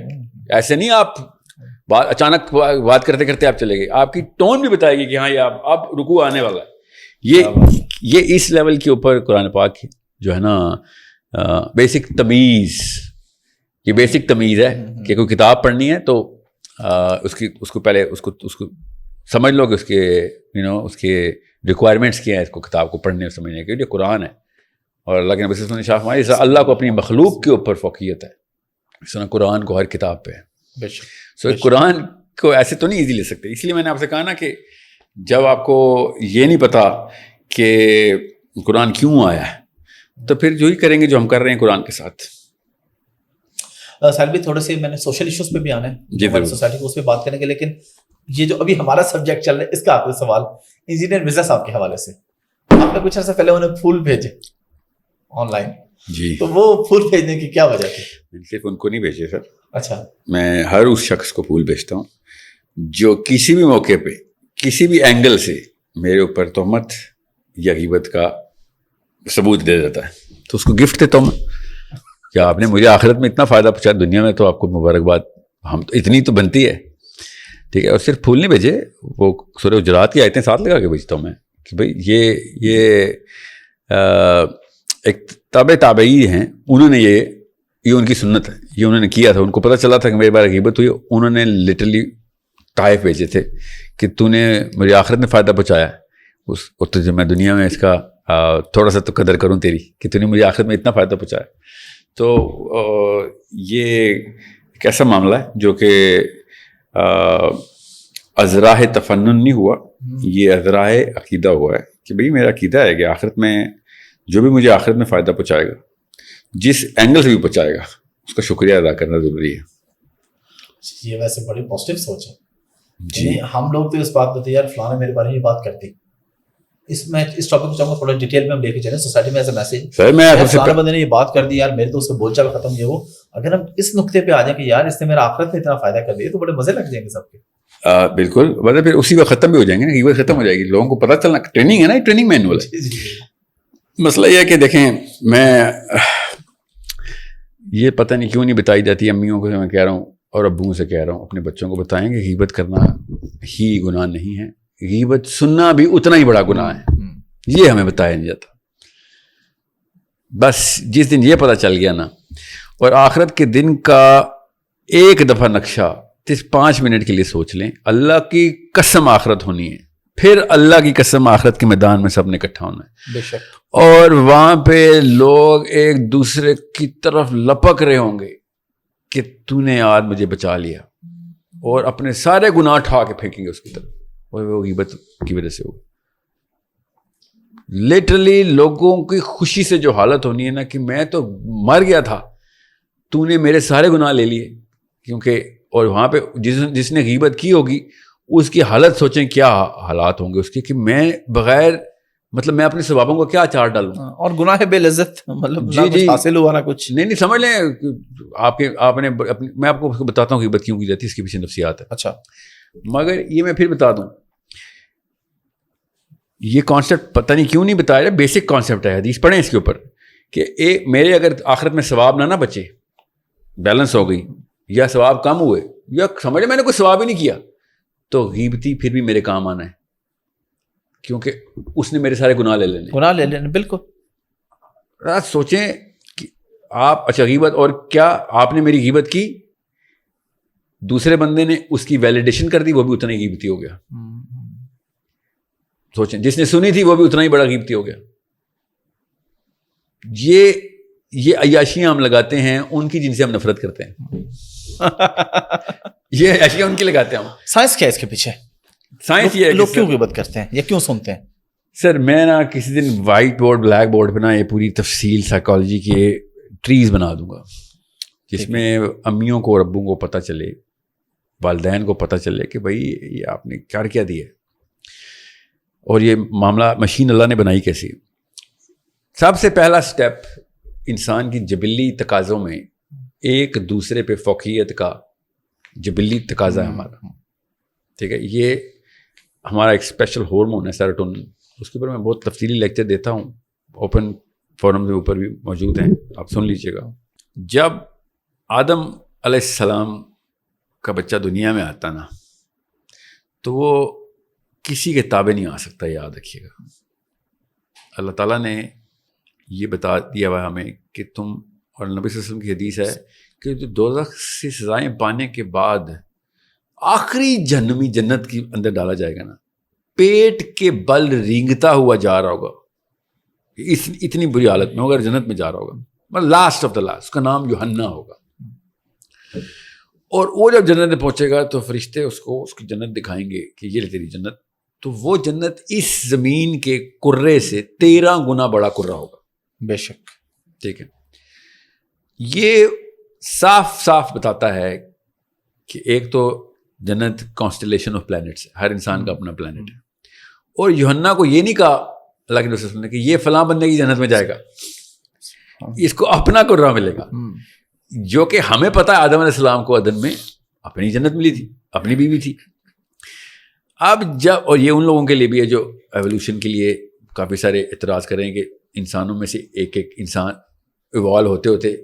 ایسے نہیں آپ اچانک بات کرتے کرتے آپ چلے گئے, آپ کی ٹون بھی بتائے گی کہ ہاں یہ اب رکوع آنے والا ہے. یہ اس لیول کے اوپر قرآن پاک جو ہے نا بیسک تمیز, یہ بیسک تمیز ہے کہ کوئی کتاب پڑھنی ہے تو اس کو پہلے اس کو سمجھ لو کہ اس کے اس کے ریکوائرمنٹس کیا ہیں اس کو کتاب کو پڑھنے اور سمجھنے کے. یہ قرآن ہے اور اللہ کے نبی صلی اللہ علیہ وسلم نے شاہ فرمایا اس اللہ کو اپنی مخلوق کے اوپر فوقیت ہے, اس طرح قرآن کو ہر کتاب پہ ہے. سو قرآن کو ایسے تو نہیں ایزی لے سکتے. اس لیے میں نے آپ سے کہا نا کہ جب آپ کو یہ نہیں پتا کہ قرآن کیوں آیا ہے تو پھر جو ہی کریں گے جو ہم کر رہے ہیں قرآن کے ساتھ.
سر بھی تھوڑے سے میں نے سوشل ایشوز پہ بھی آنا ہے
جی
سوسائٹی کو, اس پہ بات کریں گے, لیکن یہ جو ابھی ہمارا سبجیکٹ چل رہا ہے اس کا آپ کو سوال انجینئر مرزا صاحب کے حوالے سے. آپ نے کچھ عرصہ پہلے انہیں پھول بھیجے آن لائن,
جی
تو وہ پھول بھیجنے کی کیا وجہ تھی؟
صرف ان کو نہیں بھیجے سر,
اچھا
میں ہر اس شخص کو پھول بھیجتا ہوں جو کسی بھی موقع پہ کسی بھی اینگل سے میرے اوپر تہمت یا غیبت کا ثبوت دے دیتا ہے تو اس کو گفٹ دیتا ہوں میں. کیا آپ نے مجھے آخرت میں اتنا فائدہ پہنچایا, دنیا میں تو آپ کو مبارکباد, ہم تو اتنی تو بنتی ہے, ٹھیک ہے. اور صرف پھول نہیں بھیجے, وہ سورہ حجرات کی آیتیں ساتھ لگا کے بھیجتا ہوں میں کہ بھائی یہ ایک تابعی ہیں, انہوں نے یہ ان کی سنت ہے, یہ انہوں نے کیا تھا, ان کو پتہ چلا تھا کہ میرے بارے غیبت ہوئی, انہوں نے لٹرلی تحائف بھیجے تھے کہ تو نے مجھے آخرت میں فائدہ پہنچایا اس تو میں دنیا میں اس کا تھوڑا سا تو قدر کروں تیری کہ تو نے مجھے آخرت میں اتنا فائدہ پہنچایا. تو یہ ایک ایسا معاملہ ہے جو کہ ازراہ تفنن نہیں ہوا, یہ ازراہ عقیدہ ہوا ہے کہ بھئی میرا عقیدہ ہے کہ آخرت میں جو بھی مجھے آخرت میں فائدہ پہنچائے گا, جس اینگل سے بھی پہنچائے گا, اس کا شکریہ ادا کرنا ضروری ہے.
یہ ویسے بڑی پازیٹیو سوچ ہے جی. ہم لوگ تو اس بات پہ تھے یار فلاں میرے بارے میں یہ بات کرتی, اس ٹاپک کو چاہوں گا تھوڑا ڈیٹیل میں ہم لے کے چلیں سوسائٹی میں ایز اے میسج.
سر میں
فلاں بندے نے یہ بات کر دی یار, میرے تو اس کا بول چال ختم یہ وہ, اگر ہم اس نقطے پہ آ جائیں کہ یار اس نے میرا آخرت میں اتنا فائدہ کر دیا تو بڑے مزے لگ جائیں گے سب کے.
بالکل, مطلب پھر اسی وقت ختم بھی ہو جائیں گے, یہ ختم ہو جائے گی, لوگوں کو پتہ چلنا. ٹریننگ ہے نا, ٹریننگ مینول ہے. مسئلہ یہ ہے کہ دیکھیں, میں یہ پتہ نہیں کیوں نہیں بتائی جاتی امیوں کو, میں کہہ رہا ہوں اور ابوؤں سے کہہ رہا ہوں, اپنے بچوں کو بتائیں کہ غیبت کرنا ہی گناہ نہیں ہے, غیبت سننا بھی اتنا ہی بڑا گناہ ہے. یہ ہمیں بتایا نہیں جاتا. بس جس دن یہ پتہ چل گیا نا, اور آخرت کے دن کا ایک دفعہ نقشہ 5 منٹ کے لیے سوچ لیں, اللہ کی قسم آخرت ہونی ہے, پھر اللہ کی قسم آخرت کے میدان میں سب نے اکٹھا ہونا ہے.
بے شک.
اور وہاں پہ لوگ ایک دوسرے کی طرف لپک رہے ہوں گے کہ تو نے آج مجھے بچا لیا, اور اپنے سارے گناہ اٹھا کے پھینکیں گے اس کی طرف, اور وہ غیبت کی وجہ سے ہوگا. لٹرلی لوگوں کی خوشی سے جو حالت ہونی ہے نا کہ میں تو مر گیا تھا, تو نے میرے سارے گناہ لے لیے. کیونکہ اور وہاں پہ جس نے غیبت کی ہوگی اس کی حالت سوچیں کیا حالات ہوں گے اس کے, کہ میں بغیر مطلب میں اپنے ثوابوں کو کیا چار ڈالوں,
اور گناہ بے لذت, مطلب
جی جی
حاصل ہوا نہ کچھ.
نہیں سمجھ لیں آپ نے میں آپ کو بتاتا ہوں غیبت کیوں کی جاتی ہے, اس کے پیچھے نفسیات ہے.
اچھا,
مگر یہ میں پھر بتا دوں, یہ کانسیپٹ پتہ نہیں کیوں نہیں بتایا جائے, بیسک کانسیپٹ ہے, حدیث پڑھیں اس کے اوپر کہ میرے اگر آخرت میں ثواب نہ بچے, بیلنس ہو گئی, یا ثواب کم ہوئے, یا سمجھ لیں میں نے کوئی ثواب ہی نہیں کیا, تو غیبتی پھر بھی میرے کام آنا ہے, کیونکہ اس نے میرے سارے گناہ لے لینے.
بالکل.
سوچیں کہ آپ اچھا غیبت, اور کیا آپ نے میری غیبت کی, دوسرے بندے نے اس کی ویلیڈیشن کر دی, وہ بھی اتنا ہی غیبتی ہو گیا. سوچیں, جس نے سنی تھی وہ بھی اتنا ہی بڑا غیبتی ہو گیا. یہ عیاشیاں ہم لگاتے ہیں ان کی جن سے ہم نفرت کرتے ہیں. یہ عیاشیاں ان کی لگاتے ہیں ہم.
سائنس کیا ہے اس کے پیچھے؟
سائنس یہ ہے
لوگ کیوں غیبت کرتے ہیں یا کیوں سنتے ہیں؟
سر میں نا کسی دن وائٹ بورڈ بلیک بورڈ پہ نا یہ پوری تفصیل سائیکالوجی کے ٹریز بنا دوں گا, جس میں امیوں کو اور ابوں کو پتہ چلے, والدین کو پتہ چلے کہ بھائی یہ آپ نے کیا دیا ہے, اور یہ معاملہ مشین اللہ نے بنائی کیسی. سب سے پہلا سٹیپ انسان کی جبلی تقاضوں میں ایک دوسرے پہ فوقیت کا جبلی تقاضا ہے ہمارا, ٹھیک ہے. ہمارا ایک اسپیشل ہارمون ہے سیروٹونن, اس کے اوپر میں بہت تفصیلی لیکچر دیتا ہوں, اوپن فورم کے اوپر بھی موجود ہیں, آپ سن لیجیے گا. جب آدم علیہ السلام کا بچہ دنیا میں آتا نا تو وہ کسی کے تابع نہیں آ سکتا, یاد رکھیے گا. اللہ تعالیٰ نے یہ بتا دیا ہوا ہمیں کہ تم, اور نبی صلی اللہ علیہ وسلم کی حدیث ہے کہ جو دوزخ سے سزائیں پانے کے بعد آخری جہنمی جنت کے اندر ڈالا جائے گا نا, پیٹ کے بل رینگتا ہوا جا رہا ہوگا, اتنی بری حالت میں ہوگا, جنت میں جا رہا ہوگا, مطلب لاسٹ آف دا لاسٹ, اس کا نام یوحنا ہوگا. اور وہ جب جنت میں پہنچے گا تو فرشتے اس کو اس کی جنت دکھائیں گے کہ یہ تیری جنت. تو وہ جنت اس زمین کے کرے سے 13 گنا بڑا کرہ ہوگا.
بے شک.
ٹھیک ہے, یہ صاف صاف بتاتا ہے کہ ایک تو جنت کانسٹلیشن آف پلانٹس ہے, ہر انسان کا اپنا پلانٹ ہے. اور یوحنا کو یہ نہیں کہا اللہ کے رسول نے کہ یہ فلاں بندے کی جنت میں جائے گا, اس کو اپنا کرہ ملے گا. جو کہ ہمیں پتہ ہے آدم علیہ السلام کو عدن میں اپنی جنت ملی تھی, اپنی بیوی تھی. اب جب, اور یہ ان لوگوں کے لیے بھی ہے جو ایولیوشن کے لیے کافی سارے اعتراض کریں کہ انسانوں میں سے ایک ایک انسان ایوالو ہوتے ہوتے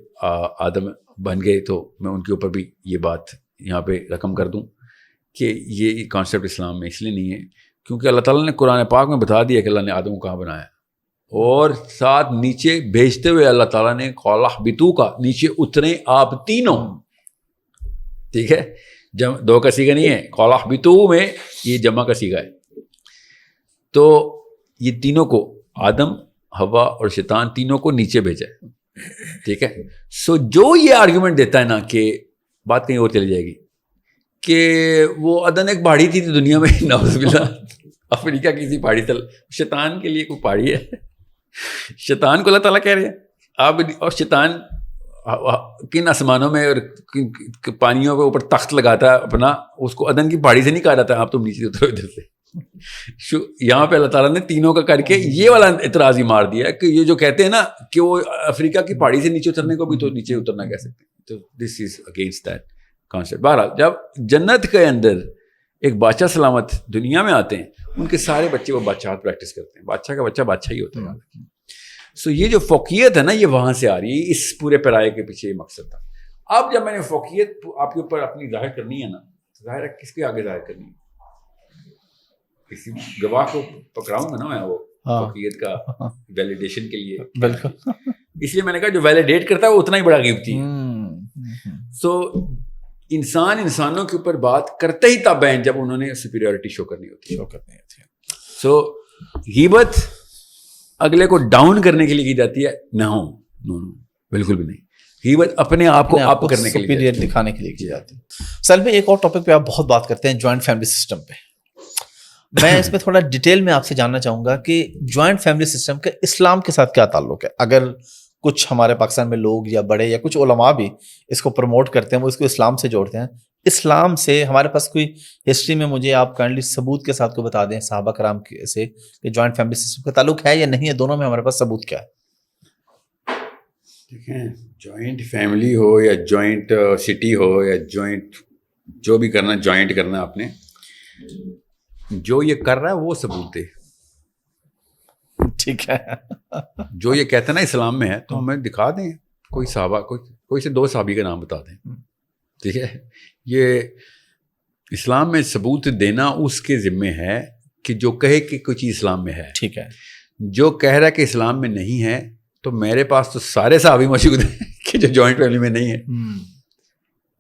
آدم بن گئے, تو میں ان کے اوپر بھی یہ بات یہاں پہ رقم کر دوں کہ یہ کانسیپٹ اسلام میں اس لیے نہیں ہے کیونکہ اللہ تعالیٰ نے قرآن پاک میں بتا دیا کہ اللہ نے آدم کو کہاں بنایا, اور ساتھ نیچے بھیجتے ہوئے اللہ تعالیٰ نے قَالَ اهْبِطُوا کا نیچے اتریں آپ تینوں. ٹھیک ہے, دو کا سیگا نہیں ہے, قَالَ اهْبِطُوا میں یہ جمع کا سیگا ہے. تو یہ تینوں کو, آدم, ہوا اور شیطان, تینوں کو نیچے بھیجا ہے. ٹھیک ہے, سو جو یہ آرگیومنٹ دیتا ہے نا کہ بات کہیں اور چلی جائے گی کہ وہ عدن ایک پہاڑی تھی دنیا میں, نعوذ باللہ, افریقہ کی سی پہاڑی تل, شیطان کے لیے کوئی پہاڑی ہے. شیطان کو اللہ تعالیٰ کہہ رہے ہیں آپ, اور شیطان کن آسمانوں میں اور پانیوں کے اوپر تخت لگاتا ہے اپنا, اس کو عدن کی پہاڑی سے نہیں کہا جاتا آپ تم نیچے اترو ادھر سے. یہاں پہ اللہ تعالیٰ نے تینوں کا کر کے یہ والا اعتراض ہی مار دیا کہ یہ جو کہتے ہیں نا کہ وہ افریقہ کی پہاڑی سے نیچے اترنے کو بھی تو نیچے اترنا کہہ سکتے ہیں. تو دس از اگینسٹ دیٹ کانسیپٹ. بہرحال جب جنت کے اندر ایک بادشاہ سلامت دنیا میں آتے ہیں, ان کے سارے بچے وہ بادشاہت پریکٹس کرتے ہیں. بادشاہ کا بچہ بادشاہ ہی ہوتا ہے. سو یہ جو فوقیت ہے نا یہ وہاں سے آ رہی ہے, اس پورے پیرائے کے پیچھے یہ مقصد تھا. اب جب میں نے فوقیت آپ کے اوپر اپنی ظاہر کرنی ہے نا, ظاہر ہے کس کے آگے ظاہر کرنی ہے, کسی گواہ کو پکڑاؤں گا نا میں وہ فوقیت کا ویلیڈیشن کے لیے.
بالکل,
اس لیے میں نے کہا جو ویلیڈیٹ کرتا ہے وہ اتنا ہی بڑا غیبتی ہے. سو انسان انسانوں کے اوپر بات کرتے ہی تب ہیں جب انہوں نے سپیریورٹی شو کرنی ہوتی ہے. سو غیبت اگلے کو ڈاؤن کرنے کے لیے کی جاتی ہے, نو بالکل بھی نہیں. غیبت اپنے آپ کو اپ کرنے کے لیے,
دکھانے کے لیے کی جاتی ہے. سر میں ایک اور ٹاپک پہ آپ بہت بات کرتے ہیں, جوائنٹ فیملی سسٹم پہ. میں اس میں تھوڑا ڈیٹیل میں آپ سے جاننا چاہوں گا کہ جوائنٹ فیملی سسٹم کا اسلام کے ساتھ کیا تعلق ہے. اگر کچھ ہمارے پاکستان میں لوگ یا بڑے یا کچھ علماء بھی اس کو پروموٹ کرتے ہیں, وہ اس کو اسلام سے جوڑتے ہیں, اسلام سے ہمارے پاس کوئی ہسٹری میں مجھے آپ کائنڈلی ثبوت کے ساتھ کو بتا دیں صحابہ کرام سے کہ جوائنٹ فیملی سسٹم کا تعلق ہے یا نہیں ہے, دونوں میں ہمارے پاس ثبوت کیا ہے؟
دیکھیں, جوائنٹ فیملی ہو یا جوائنٹ سٹی ہو یا جوائنٹ جو بھی کرنا, جوائنٹ کرنا آپ نے, جو یہ کر رہا ہے وہ ثبوت ہے.
ٹھیک ہے,
جو یہ کہتے ہیں نا اسلام میں ہے تو ہمیں دکھا دیں کوئی صحابہ, کوئی سے 2 صحابی کا نام بتا دیں. ٹھیک ہے, یہ اسلام میں ثبوت دینا اس کے ذمے ہے کہ جو کہے کہ کوئی چیز اسلام میں ہے.
ٹھیک ہے,
جو کہہ رہا ہے کہ اسلام میں نہیں ہے, تو میرے پاس تو سارے صحابی موجود ہیں کہ جو جوائنٹ فیملی میں نہیں ہے.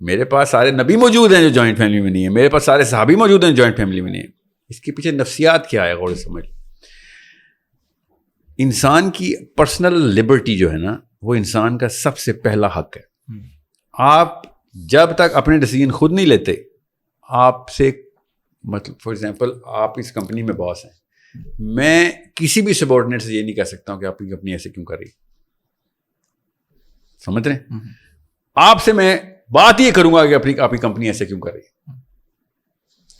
میرے پاس سارے نبی موجود ہیں جو جوائنٹ فیملی میں نہیں ہے. میرے پاس سارے صحابی موجود ہیں جو جوائنٹ فیملی میں نہیں ہے. اس کے پیچھے نفسیات کیا ہے, غور سے سمجھ. انسان کی پرسنل لبرٹی جو ہے نا, وہ انسان کا سب سے پہلا حق ہے. آپ جب تک اپنے ڈیسیجن خود نہیں لیتے, آپ سے مطلب فار ایگزامپل آپ اس کمپنی میں باس ہیں, میں کسی بھی سبارڈینیٹ سے یہ نہیں کہہ سکتا ہوں کہ آپ کی کمپنی ایسے کیوں کر رہی. سمجھ رہے ہیں, آپ سے میں بات یہ کروں گا کہ آپ کی کمپنی ایسے کیوں کر رہی,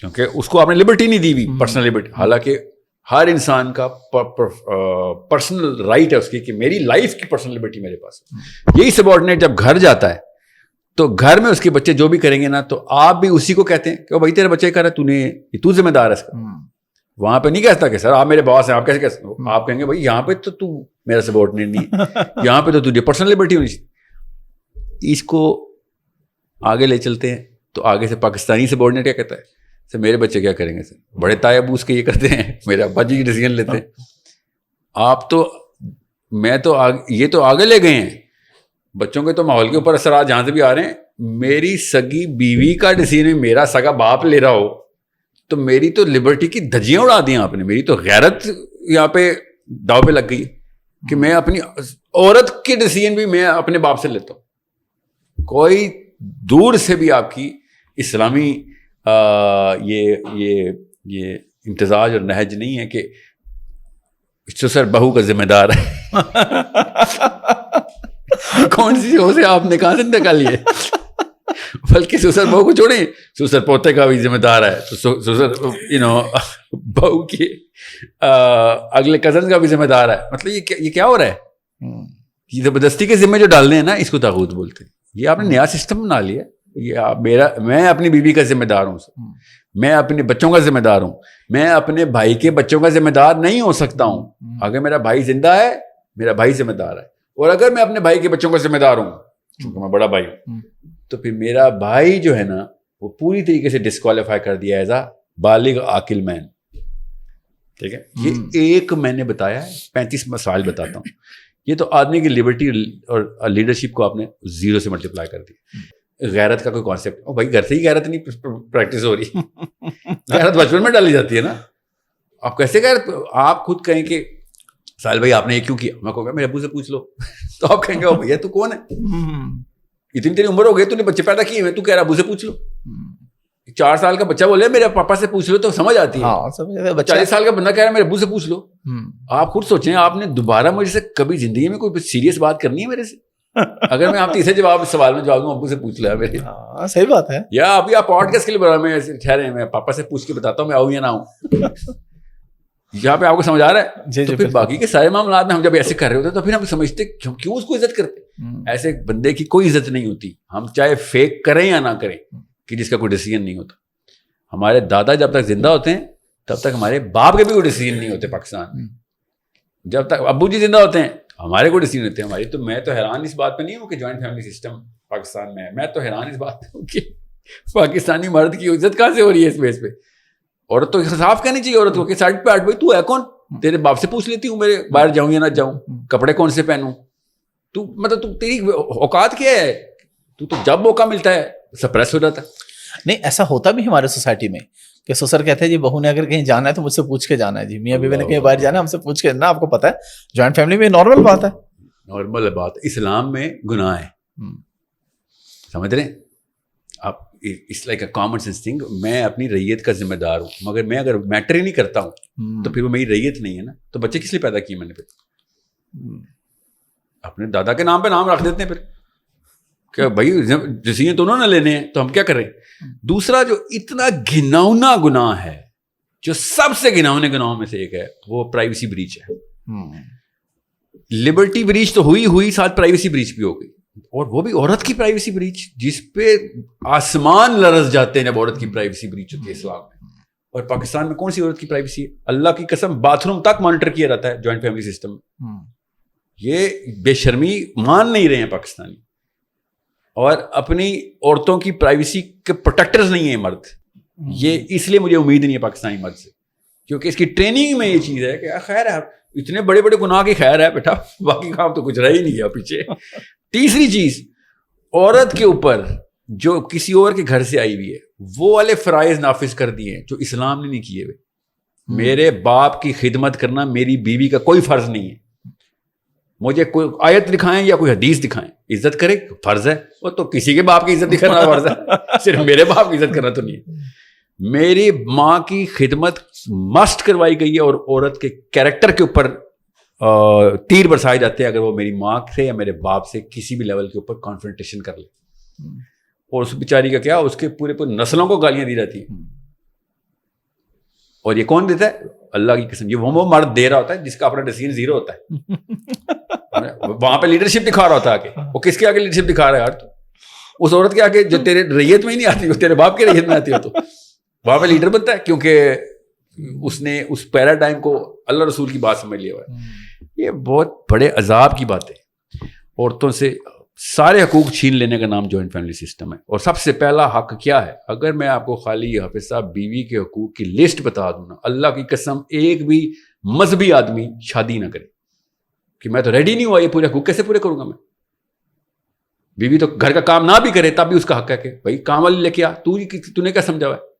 کیونکہ اس کو آپ نے لبرٹی نہیں دی ہوئی, پرسنل لبرٹی. حالانکہ ہر انسان کا پرسنل رائٹ ہے اس کی کہ میری لائف کی پرسنل لبرٹی میرے پاس ہے. یہی سبارڈینیٹ جب گھر جاتا ہے تو گھر میں اس کے بچے جو بھی کریں گے نا, تو آپ بھی اسی کو کہتے ہیں کہ بھائی تیرے بچے کر رہے, تو ذمہ دار ہے اس کا. وہاں پہ نہیں کہتا کہ سر آپ میرے باس ہیں آپ کیسے کہہ، آپ کہیں گے بھائی یہاں پہ تو میرا سبارڈینیٹ نہیں ہے، یہاں پہ تو تجھے پرسنل لبرٹی ہونی چاہیے. اس کو آگے لے چلتے ہیں تو آگے سے پاکستانی سبارڈینیٹ کیا کہتا ہے، سر میرے بچے کیا کریں گے، سر بڑے تائے ابو اس کے یہ کرتے ہیں، میرے ابا جی ڈیسیژن لیتے ہیں. آپ تو میں تو یہ تو آگے لے گئے ہیں بچوں کے تو ماحول کے اوپر اثرات جہاں سے بھی آ رہے ہیں. میری سگی بیوی کا ڈیسیژن میرا سگا باپ لے رہا ہو تو میری تو لبرٹی کی دھجیاں اڑا دی آپ نے، میری تو غیرت یہاں پہ داؤ پہ لگ گئی کہ میں اپنی عورت کی ڈیسیژن بھی میں اپنے باپ سے لیتا ہوں. کوئی دور سے بھی آپ کی اسلامی یہ امتزاج اور نہج نہیں ہے کہ سسر بہو کا ذمہ دار ہے. کون سی ہو سے آپ نے کہاں سے نکالی ہے؟ بلکہ سسر بہو کو چھوڑیں، سسر پوتے کا بھی ذمہ دار ہے، تو سسر بہو کی اگلے کزن کا بھی ذمہ دار ہے. مطلب یہ کیا ہو رہا ہے؟ یہ زبردستی کے ذمہ جو ڈالنے ہیں نا، اس کو طاغوت بولتے ہیں. یہ آپ نے نیا سسٹم بنا لیا. یہ میں اپنی بیوی کا ذمہ دار ہوں، میں اپنے بچوں کا ذمہ دار ہوں، میں اپنے بھائی کے بچوں کا ذمہ دار نہیں ہو سکتا ہوں. اگر میرا بھائی زندہ ہے میرا بھائی ذمہ دار ہے، اور اگر میں اپنے بھائی کے بچوں کا ذمہ دار ہوں چونکہ میں بڑا بھائی ہوں تو پھر میرا بھائی جو ہے نا وہ پوری طریقے سے ڈسکوالیفائی کر دیا ایز اے بالغ عاقل مین. ٹھیک ہے، یہ ایک میں نے بتایا ہے، 35 مسائل بتاتا ہوں. یہ تو آدمی کی لبرٹی اور لیڈرشپ کو آپ نے زیرو سے ملٹیپلائی کر دی. غیرت کا کوئی کانسیپٹ بھائی گھر سے ہی غیرت نہیں پریکٹس ہو رہی. غیرت بچپن میں ڈالی جاتی ہے نا. آپ کیسے غیرت، آپ خود کہیں کہ ساحل بھائی آپ نے یہ کیوں کیا، میں کہوں گا میرے ابو سے پوچھ لو. تو آپ کہیں گے بھیا تو کون ہے، اتنی تیری عمر ہو گئی، تو نے بچے پیدا کیے ہوئے، تو کہہ رہا ابو سے پوچھ لو. 4 سال کا بچہ بولے میرے پاپا سے پوچھ لو تو سمجھ آتی ہے. 40 سال کا بندہ کہہ رہا ہے میرے ابو سے پوچھ لو. آپ خود سوچیں آپ نے دوبارہ مجھ سے کبھی زندگی میں کوئی سیریس بات کرنی ہے میرے سے؟ اگر میں آپ تیسرے سوال میں جواب دوں ابو سے پوچھ لیا میرے.
صحیح بات ہے.
یا ابھی آپ پوڈ کاسٹ کے لیے بنا میں ٹھہرے میں پاپا سے پوچھ کے بتاتا ہوں میں آؤں یا نہ آؤں. یہاں پہ آپ کو سمجھ آ رہا ہے.
جی
تو پھر باقی کے سارے معاملات میں ہم جب ایسے کر رہے ہوتے ہیں تو پھر ہم سمجھتے کیوں اس کو عزت کرتے. ایسے بندے کی کوئی عزت نہیں ہوتی، ہم چاہے فیک کریں یا نہ کریں، کہ جس کا کوئی ڈیسیژن نہیں ہوتا. ہمارے دادا جب تک زندہ ہوتے ہیں تب تک ہمارے باپ کے بھی کوئی ڈیسیژن نہیں ہوتے پاکستان میں. جب تک ابو جی زندہ ہوتے ہیں ہمارے کوئی ڈیسیژن ہوتے ہیں ہماری. تو میں تو حیران اس بات پہ نہیں ہوں کہ جوائنٹ فیملی سسٹم پاکستان میں ہے. میں تو حیران اس بات پہ ہوں کہ پاکستانی مرد کی عزت کہاں سے ہو رہی ہے اس بیس پہ. عورت تو صاف کہنی چاہیے عورت کو کہ سائڈ پہ ہٹ بھائی تو ہے کون، تیرے باپ سے پوچھ لیتی ہوں میرے باہر جاؤں یا نہ جاؤں، کپڑے کون سے پہنوں، تو مطلب تو تیری اوقات کیا ہے، تو جب موقع ملتا ہے سپریس ہو جاتا.
نہیں ایسا ہوتا بھی ہمارے سوسائٹی میں کہ سسر کہتے ہیں جی بہو نے اگر کہیں جانا ہے تو مجھ سے پوچھ کے جانا ہے، جی میاں بیوی نے کہیں باہر جانا ہے ہم سے پوچھ کے. نہ آپ کو پتا ہے جوائنٹ فیملی میں نارمل بات ہے،
نارمل بات. اسلام میں گناہ ہے، سمجھ رہے ہیں آپ، it's like a common sense thing. میں اپنی ریت کا ذمہ دار ہوں، مگر میں اگر میٹر ہی نہیں کرتا ہوں تو پھر وہ میری ریت نہیں ہے نا. تو بچے کس لیے پیدا کیے میں نے؟ پھر اپنے دادا کے نام پہ نام رکھ دیتے ہیں، پھر کہ بھائی ڈیسیژن تو انہوں نے لینے ہیں تو ہم کیا کریں. دوسرا جو اتنا گھناؤنا گناہ ہے، جو سب سے گھناؤنے گناہوں میں سے ایک ہے، وہ پرائیویسی بریچ ہے. لبرٹی بریچ تو ہوئی ساتھ پرائیویسی بریچ بھی ہو گئی، اور وہ بھی عورت کی پرائیویسی بریچ جس پہ آسمان لرز جاتے ہیں جب عورت کی پرائیویسی بریچ ہوتی ہے اسلام میں. اور پاکستان میں کون سی عورت کی پرائیویسی ہے؟ اللہ کی قسم باتھ روم تک مانیٹر کیا جاتا ہے جوائنٹ فیملی سسٹم میں. یہ بے شرمی مان نہیں رہے ہیں پاکستانی، اور اپنی عورتوں کی پرائیویسی کے پروٹیکٹرز نہیں ہیں مرد. یہ اس لیے مجھے امید نہیں ہے پاکستانی مرد سے، کیونکہ اس کی ٹریننگ میں یہ چیز ہے کہ خیر ہے اتنے بڑے بڑے گناہ کی خیر ہے بیٹا، باقی کام تو کچھ رہ ہی نہیں ہے پیچھے. تیسری چیز، عورت کے اوپر جو کسی اور کے گھر سے آئی ہوئی ہے وہ والے فرائض نافذ کر دیے ہیں جو اسلام نے نہیں کیے ہوئے. میرے باپ کی خدمت کرنا میری بیوی کا کوئی فرض نہیں ہے. مجھے کوئی آیت دکھائیں یا کوئی حدیث دکھائیں، عزت کرے فرض ہے. وہ تو کسی کے باپ کی عزت دکھانا فرض ہے، صرف میرے باپ کی عزت کرنا تو نہیں ہے. میری ماں کی خدمت مسٹ کروائی گئی ہے، اور عورت کے کیریکٹر کے اوپر تیر برسائے جاتے ہیں اگر وہ میری ماں سے یا میرے باپ سے کسی بھی لیول کے اوپر کانفرنٹیشن کر لے. اور اس بیچاری کا کیا، اس کے پورے نسلوں کو گالیاں دی جاتی ہیں. اور یہ کون دیتا ہے؟ اللہ کی قسم، یہ وہ مرد دے رہا ہوتا ہے جس کا اپنا ڈیسیژن زیرو ہوتا ہے. وہاں پہ لیڈرشپ دکھا رہا ہوتا ہے آگے. وہ کس کے آگے لیڈرشپ دکھا رہا ہے یار؟ تو اس عورت کے آگے جو تیرے ریت میں ہی نہیں آتی، وہ تیرے باپ کی ریت میں آتی ہو تو وہاں پہ لیڈر بنتا ہے. کیونکہ اس نے اس پیراڈائم کو اللہ رسول کی بات سمجھ لیا ہوا ہے. یہ بہت بڑے عذاب کی بات ہے. عورتوں سے سارے حقوق چھین لینے کا نام جوائنٹ فیملی سسٹم ہے. اور سب سے پہلا حق کیا ہے؟ اگر میں آپ کو خالی حافظ صاحب بیوی کے حقوق کی لسٹ بتا دوں نا, اللہ کی قسم ایک بھی مذہبی آدمی شادی نہ کرے کہ میں تو ریڈی نہیں ہوا, یہ پورے حقوق کیسے پورے کروں گا میں. بیوی تو گھر کا کام نہ بھی کرے تب بھی اس کا حق ہے کہ بھائی کام والی لے کے آ. تو نے کیا سمجھا ہوا ہے؟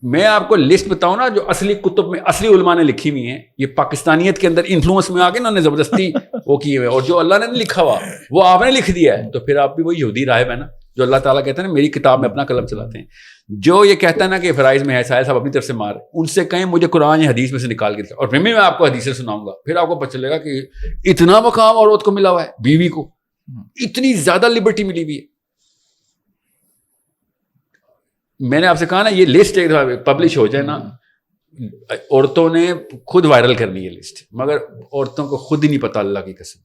میں آپ کو لسٹ بتاؤں نا جو اصلی کتب میں اصلی علماء نے لکھی ہوئی ہیں, یہ پاکستانیت کے اندر انفلوئنس میں آ کے انہوں نے زبردستی وہ کیے ہوئے, اور جو اللہ نے لکھا ہوا وہ آپ نے لکھ دیا ہے. تو پھر آپ بھی وہ یہودی راہب ہے نا جو اللہ تعالیٰ کہتے ہیں نا میری کتاب میں اپنا قلم چلاتے ہیں. جو یہ کہتا ہے نا کہ فرائض میں ہے, ساحل صاحب اپنی طرف سے مار, ان سے کہیں مجھے قرآن یا حدیث میں سے نکال کے, اور پھر میں آپ کو حدیثیں سناؤں گا, پھر آپ کو پتہ چلے گا کہ اتنا مقام عورت کو ملا ہوا ہے, بیوی کو اتنی زیادہ لبرٹی ملی ہوئی ہے. میں نے آپ سے کہا نا یہ لسٹ ایک دفعہ پبلش ہو جائے نا, عورتوں نے خود وائرل کرنی ہے لسٹ, مگر عورتوں کو خود ہی نہیں پتا, اللہ کی قسم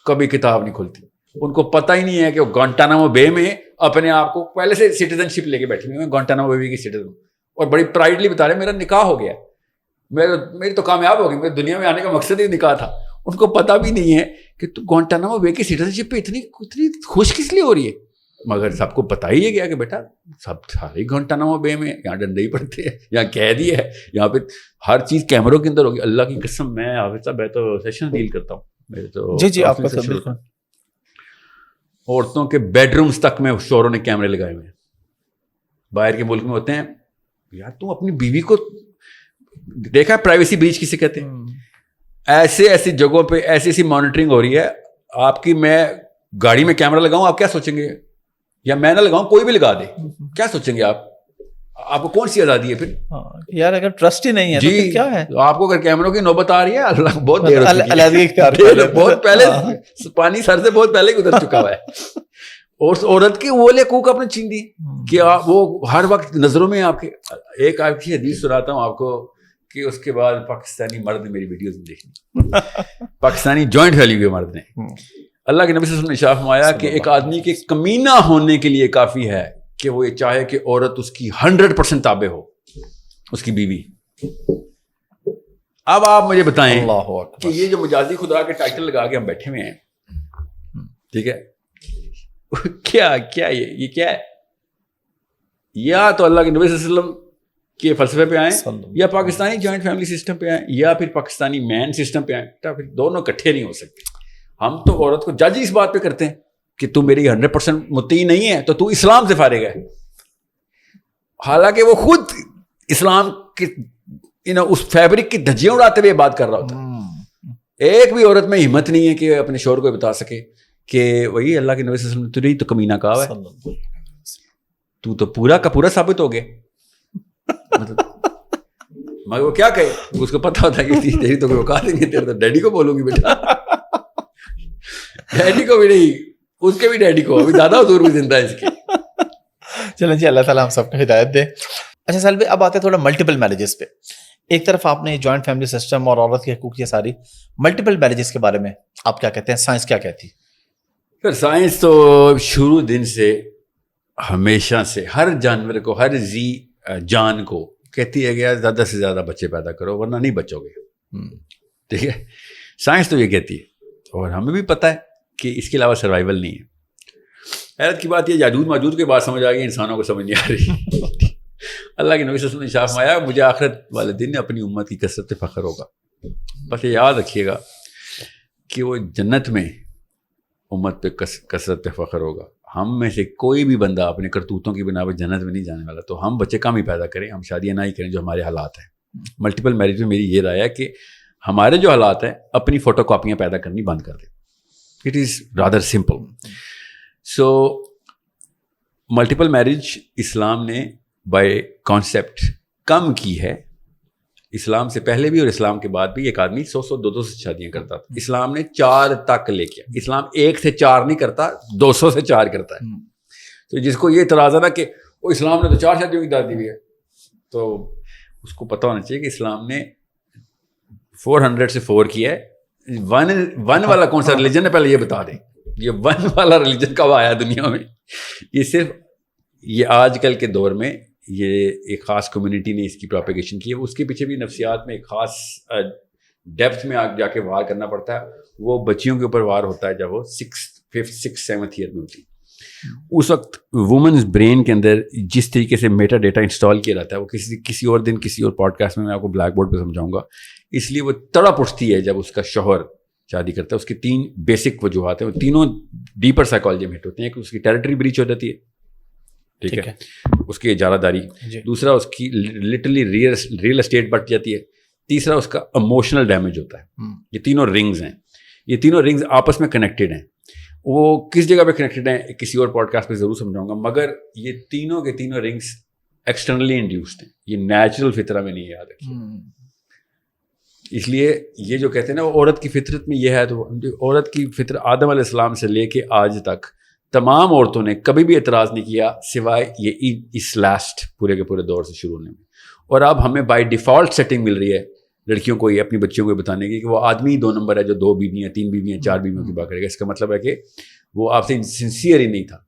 کبھی کتاب نہیں کھولتی. ان کو پتہ ہی نہیں ہے کہ وہ گوانٹانامو بے میں اپنے آپ کو پہلے سے سٹیزن شپ لے کے بیٹھی ہوئی, میں گوانٹانامو بے کی سٹیزن ہوں, اور بڑی پرائڈلی بتا رہے میرا نکاح ہو گیا, میری تو کامیاب ہو گئی, میرے دنیا میں آنے کا مقصد ہی نکاح تھا. ان کو پتہ بھی نہیں ہے کہ تو گوانٹانامو بے کی سٹیزن شپ پہ اتنی خوش کس لیے ہو رہی ہے. مگر سب کو پتہ ہی ہے گیا کہ بیٹا سب سارے گوانٹانامو بے میں, یہاں ڈنڈے ہی پڑتے ہیں, یہاں قید ہے, یہاں پہ ہر چیز کیمروں کے اندر ہوگی. اللہ کی قسم میں حافظ صاحب میں تو سیشن ڈیل کرتا ہوں, میرے تو
جی آپ کا بالکل.
عورتوں کے بیڈ رومز تک میں شوہروں نے کیمرے لگائے ہوئے ہیں. باہر کے ملک میں ہوتے ہیں یار, تم اپنی بیوی کو دیکھا ہے پرائیویسی بریچ کسے کہتے ہیں, ایسی جگہوں پہ ایسی مانیٹرنگ ہو رہی ہے آپ کی. میں گاڑی میں کیمرہ لگاؤں آپ کیا سوچیں گے, یا میں نہ لگاؤں کوئی بھی لگا دے کیا سوچیں گے آپ کو کون سی آزادی ہے پھر
یار؟ اگر ٹرسٹ ہی نہیں ہے
جی
تو کیا ہے.
آپ کو اگر کیمروں کی نوبت آ رہی ہے, اللہ بہت دیر بہت پہلے پانی سر سے بہت پہلے گزر چکا ہوا ہے. اور عورت کی وہ حقوق آپ نے چھین دی کہ وہ ہر وقت نظروں میں آپ کے. ایک آپ کی حدیث سناتا ہوں آپ کو کہ اس کے بعد پاکستانی مرد نے میری ویڈیوز میں دیکھنی, پاکستانی جوائنٹ فیملی کے مرد نے, اللہ کے نبی صلی اللہ علیہ وسلم نے ارشاد فرمایا کہ ایک آدمی کے کمینہ ہونے کے لیے کافی ہے کہ وہ یہ چاہے کہ عورت اس کی 100% تابع ہو, اس کی بیوی. اب آپ مجھے بتائیں کہ یہ جو مجازی خدا کے ٹائٹل لگا کے ہم بیٹھے ہوئے ہیں, ٹھیک ہے, کیا یہ کیا ہے؟ یا تو اللہ کے نبی صلی اللہ علیہ وسلم کے فلسفے پہ آئیں, یا پاکستانی جوائنٹ فیملی سسٹم پہ آئیں, یا پھر پاکستانی مین سسٹم پہ آئیں. پھر دونوں اکٹھے نہیں ہو سکتے. ہم تو عورت کو جج اس بات پہ کرتے ہیں کہ تو میری 100% مطیع نہیں ہے تو اسلام سے فارغ ہے, حالانکہ وہ خود اسلام کے اس فیبرک کی دھجیاں اڑاتے ہوئے بات کر رہا ہوتا ہے. ایک بھی عورت میں ہمت نہیں ہے کہ اپنے شوہر کو بتا سکے کہ وہی اللہ کے نبی صلی اللہ علیہ وسلم تیری تو کمینہ کہا ہے, تو پورا کا پورا ثابت ہو گیا. مطلب مگر وہ کیا کہے, اس کو پتا ہوتا ہے کہ تیری تو کوئی اوقات ہی نہیں, تیرے تو ڈیڈی کو بولوں گی بیٹا, ڈیڈی کو بھی نہیں, اس کے بھی ڈیڈی کو, ابھی دادا حضور بھی زندہ ہے اس کے.
چلیں جی, اللہ تعالیٰ ہم سب کو ہدایت دے. اچھا سالم بھائی, اب آتے ہیں تھوڑا ملٹیپل میرجز پہ. ایک طرف آپ نے جوائنٹ فیملی سسٹم اور عورت کے حقوق یہ ساری, ملٹیپل میرجز کے بارے میں آپ کیا کہتے ہیں, سائنس کیا کہتی؟
پھر سائنس تو شروع دن سے ہمیشہ سے ہر جانور کو, ہر ذی جان کو کہتی ہے کہ زیادہ سے زیادہ بچے پیدا کرو ورنہ نہیں بچو گے. ٹھیک ہے, سائنس تو یہ کہتی ہے, اور ہمیں بھی پتہ ہے کہ اس کے علاوہ سروائیول نہیں ہے. حیرت کی بات یہ یاجوج ماجوج کے بعد سمجھ آ گئی, انسانوں کو سمجھ نہیں آ رہی. اللہ کے نبی صلی اللہ علیہ وسلم نے ارشاد فرمایا مجھے آخرت والے دن اپنی امت کی کثرت فخر ہوگا. بس یہ یاد رکھیے گا کہ وہ جنت میں امت پہ کثرت پہ فخر ہوگا. ہم میں سے کوئی بھی بندہ اپنے کرتوتوں کی بنا پر جنت میں نہیں جانے والا. تو ہم بچے کم ہی پیدا کریں, ہم شادیاں نہ ہی کریں جو ہمارے حالات ہیں. ملٹیپل میرج میں میری یہ رائے ہے کہ ہمارے جو حالات ہیں اپنی فوٹو کاپیاں پیدا کرنی بند کر دیں. It is rather simple. So multiple marriage Islam نے بائی کانسیپٹ کم کی ہے. اسلام سے پہلے بھی اور اسلام کے بعد بھی ایک آدمی 100 200 سے شادیاں کرتا تھا. اسلام نے 4 تک لے کے, اسلام 1 سے 4 نہیں کرتا, 200 سے 4 کرتا ہے. تو جس کو یہ اعتراض ہے نا کہ وہ اسلام نے تو 4 شادیوں کی داد دی ہوئی ہے, تو اس کو پتہ ہونا چاہیے کہ اسلام نے 400 سے 4 کیا ہے. ون والا کون سا ریلیجن ہے پہلے یہ بتا دیں. یہ ون والا ریلیجن کب آیا دنیا میں؟ یہ صرف یہ آج کل کے دور میں یہ ایک خاص کمیونٹی نے اس کی پروپیگیشن کی ہے. اس کے پیچھے بھی نفسیات میں ایک خاص ڈیپتھ میں جا کے وار کرنا پڑتا ہے. وہ بچیوں کے اوپر وار ہوتا ہے جب وہ 5th 6th 7th ایئر میں ہوتی ہے. اس وقت وومنز برین کے اندر جس طریقے سے میٹا ڈیٹا انسٹال کیا جاتا ہے وہ کسی اور دن کسی اور پوڈ کاسٹ میں آپ کو بلیک بورڈ پہ سمجھاؤں گا. اس لیے وہ تڑپ اٹھتی ہے جب اس کا شوہر شادی کرتا ہے. اس کی 3 بیسک وجوہات ہیں, وہ تینوں ڈیپر سائیکالوجی میں ہٹ ہوتی ہیں. ایک اس کی ٹیریٹری بریچ ہو جاتی ہے, ٹھیک ہے, اس کی اجارہ داری. دوسرا اس کی لٹرلی ریئل اسٹیٹ بٹ جاتی ہے. تیسرا اس کا ایموشنل ڈیمیج ہوتا ہے. یہ تینوں رنگز ہیں, یہ تینوں رنگز آپس میں کنیکٹڈ ہیں. وہ کس جگہ پہ کنیکٹڈ ہیں کسی اور پوڈ کاسٹ پہ ضرور سمجھاؤں گا, مگر یہ تینوں کے تینوں رنگز ایکسٹرنلی انڈیوسڈ ہیں. یہ نیچرل فطرہ میں نہیں ہے, یاد رکھیے. اس لیے یہ جو کہتے ہیں نا وہ عورت کی فطرت میں یہ ہے, تو عورت کی فطرت آدم علیہ السلام سے لے کے آج تک تمام عورتوں نے کبھی بھی اعتراض نہیں کیا سوائے یہ اس لاسٹ پورے کے پورے دور سے شروع ہونے میں. اور اب ہمیں بائی ڈیفالٹ سیٹنگ مل رہی ہے لڑکیوں کو یہ اپنی بچیوں کو بتانے کی کہ وہ آدمی 2 نمبر ہے جو 2 بیویاں 3 بیویاں 4 بیویوں کی بات کرے گا. اس کا مطلب ہے کہ وہ آپ سے سنسیئر ہی نہیں تھا.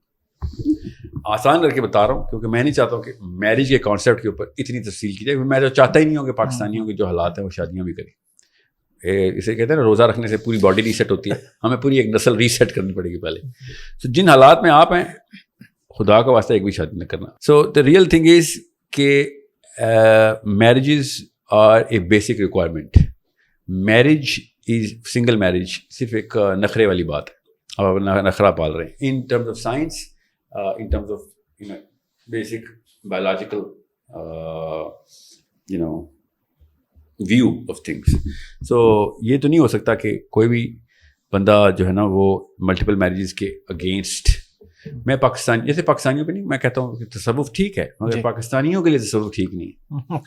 آسان کر کے بتا رہا ہوں کیونکہ میں نہیں چاہتا ہوں کہ میرج کے کانسیپٹ کے اوپر اتنی تفصیل کی جائے. میں تو چاہتا ہی نہیں ہوں کہ پاکستانیوں کے جو حالات ہیں وہ شادیاں بھی کریں. اسے کہتے ہیں نا روزہ رکھنے سے پوری باڈی ریسیٹ ہوتی ہے, ہمیں پوری ایک نسل ریسیٹ کرنی پڑے گی پہلے. تو جن حالات میں آپ ہیں خدا کا واسطہ ایک بھی شادی نہ کرنا. سو دا ریئل تھنگ از کہ marriages are a basic requirement. Marriage is single marriage صرف ایک نخرے والی بات ہے. اب نخرہ پال رہے ہیں in terms of science, in terms of basic biological view of things. So یہ تو نہیں ہو سکتا کہ کوئی بھی بندہ جو ہے نا وہ ملٹیپل میرجز کے اگینسٹ. میں پاکستان جیسے پاکستانیوں پہ نہیں, میں کہتا ہوں کہ تصوف ٹھیک ہے مگر پاکستانیوں کے لیے تصوف ٹھیک نہیں ہے.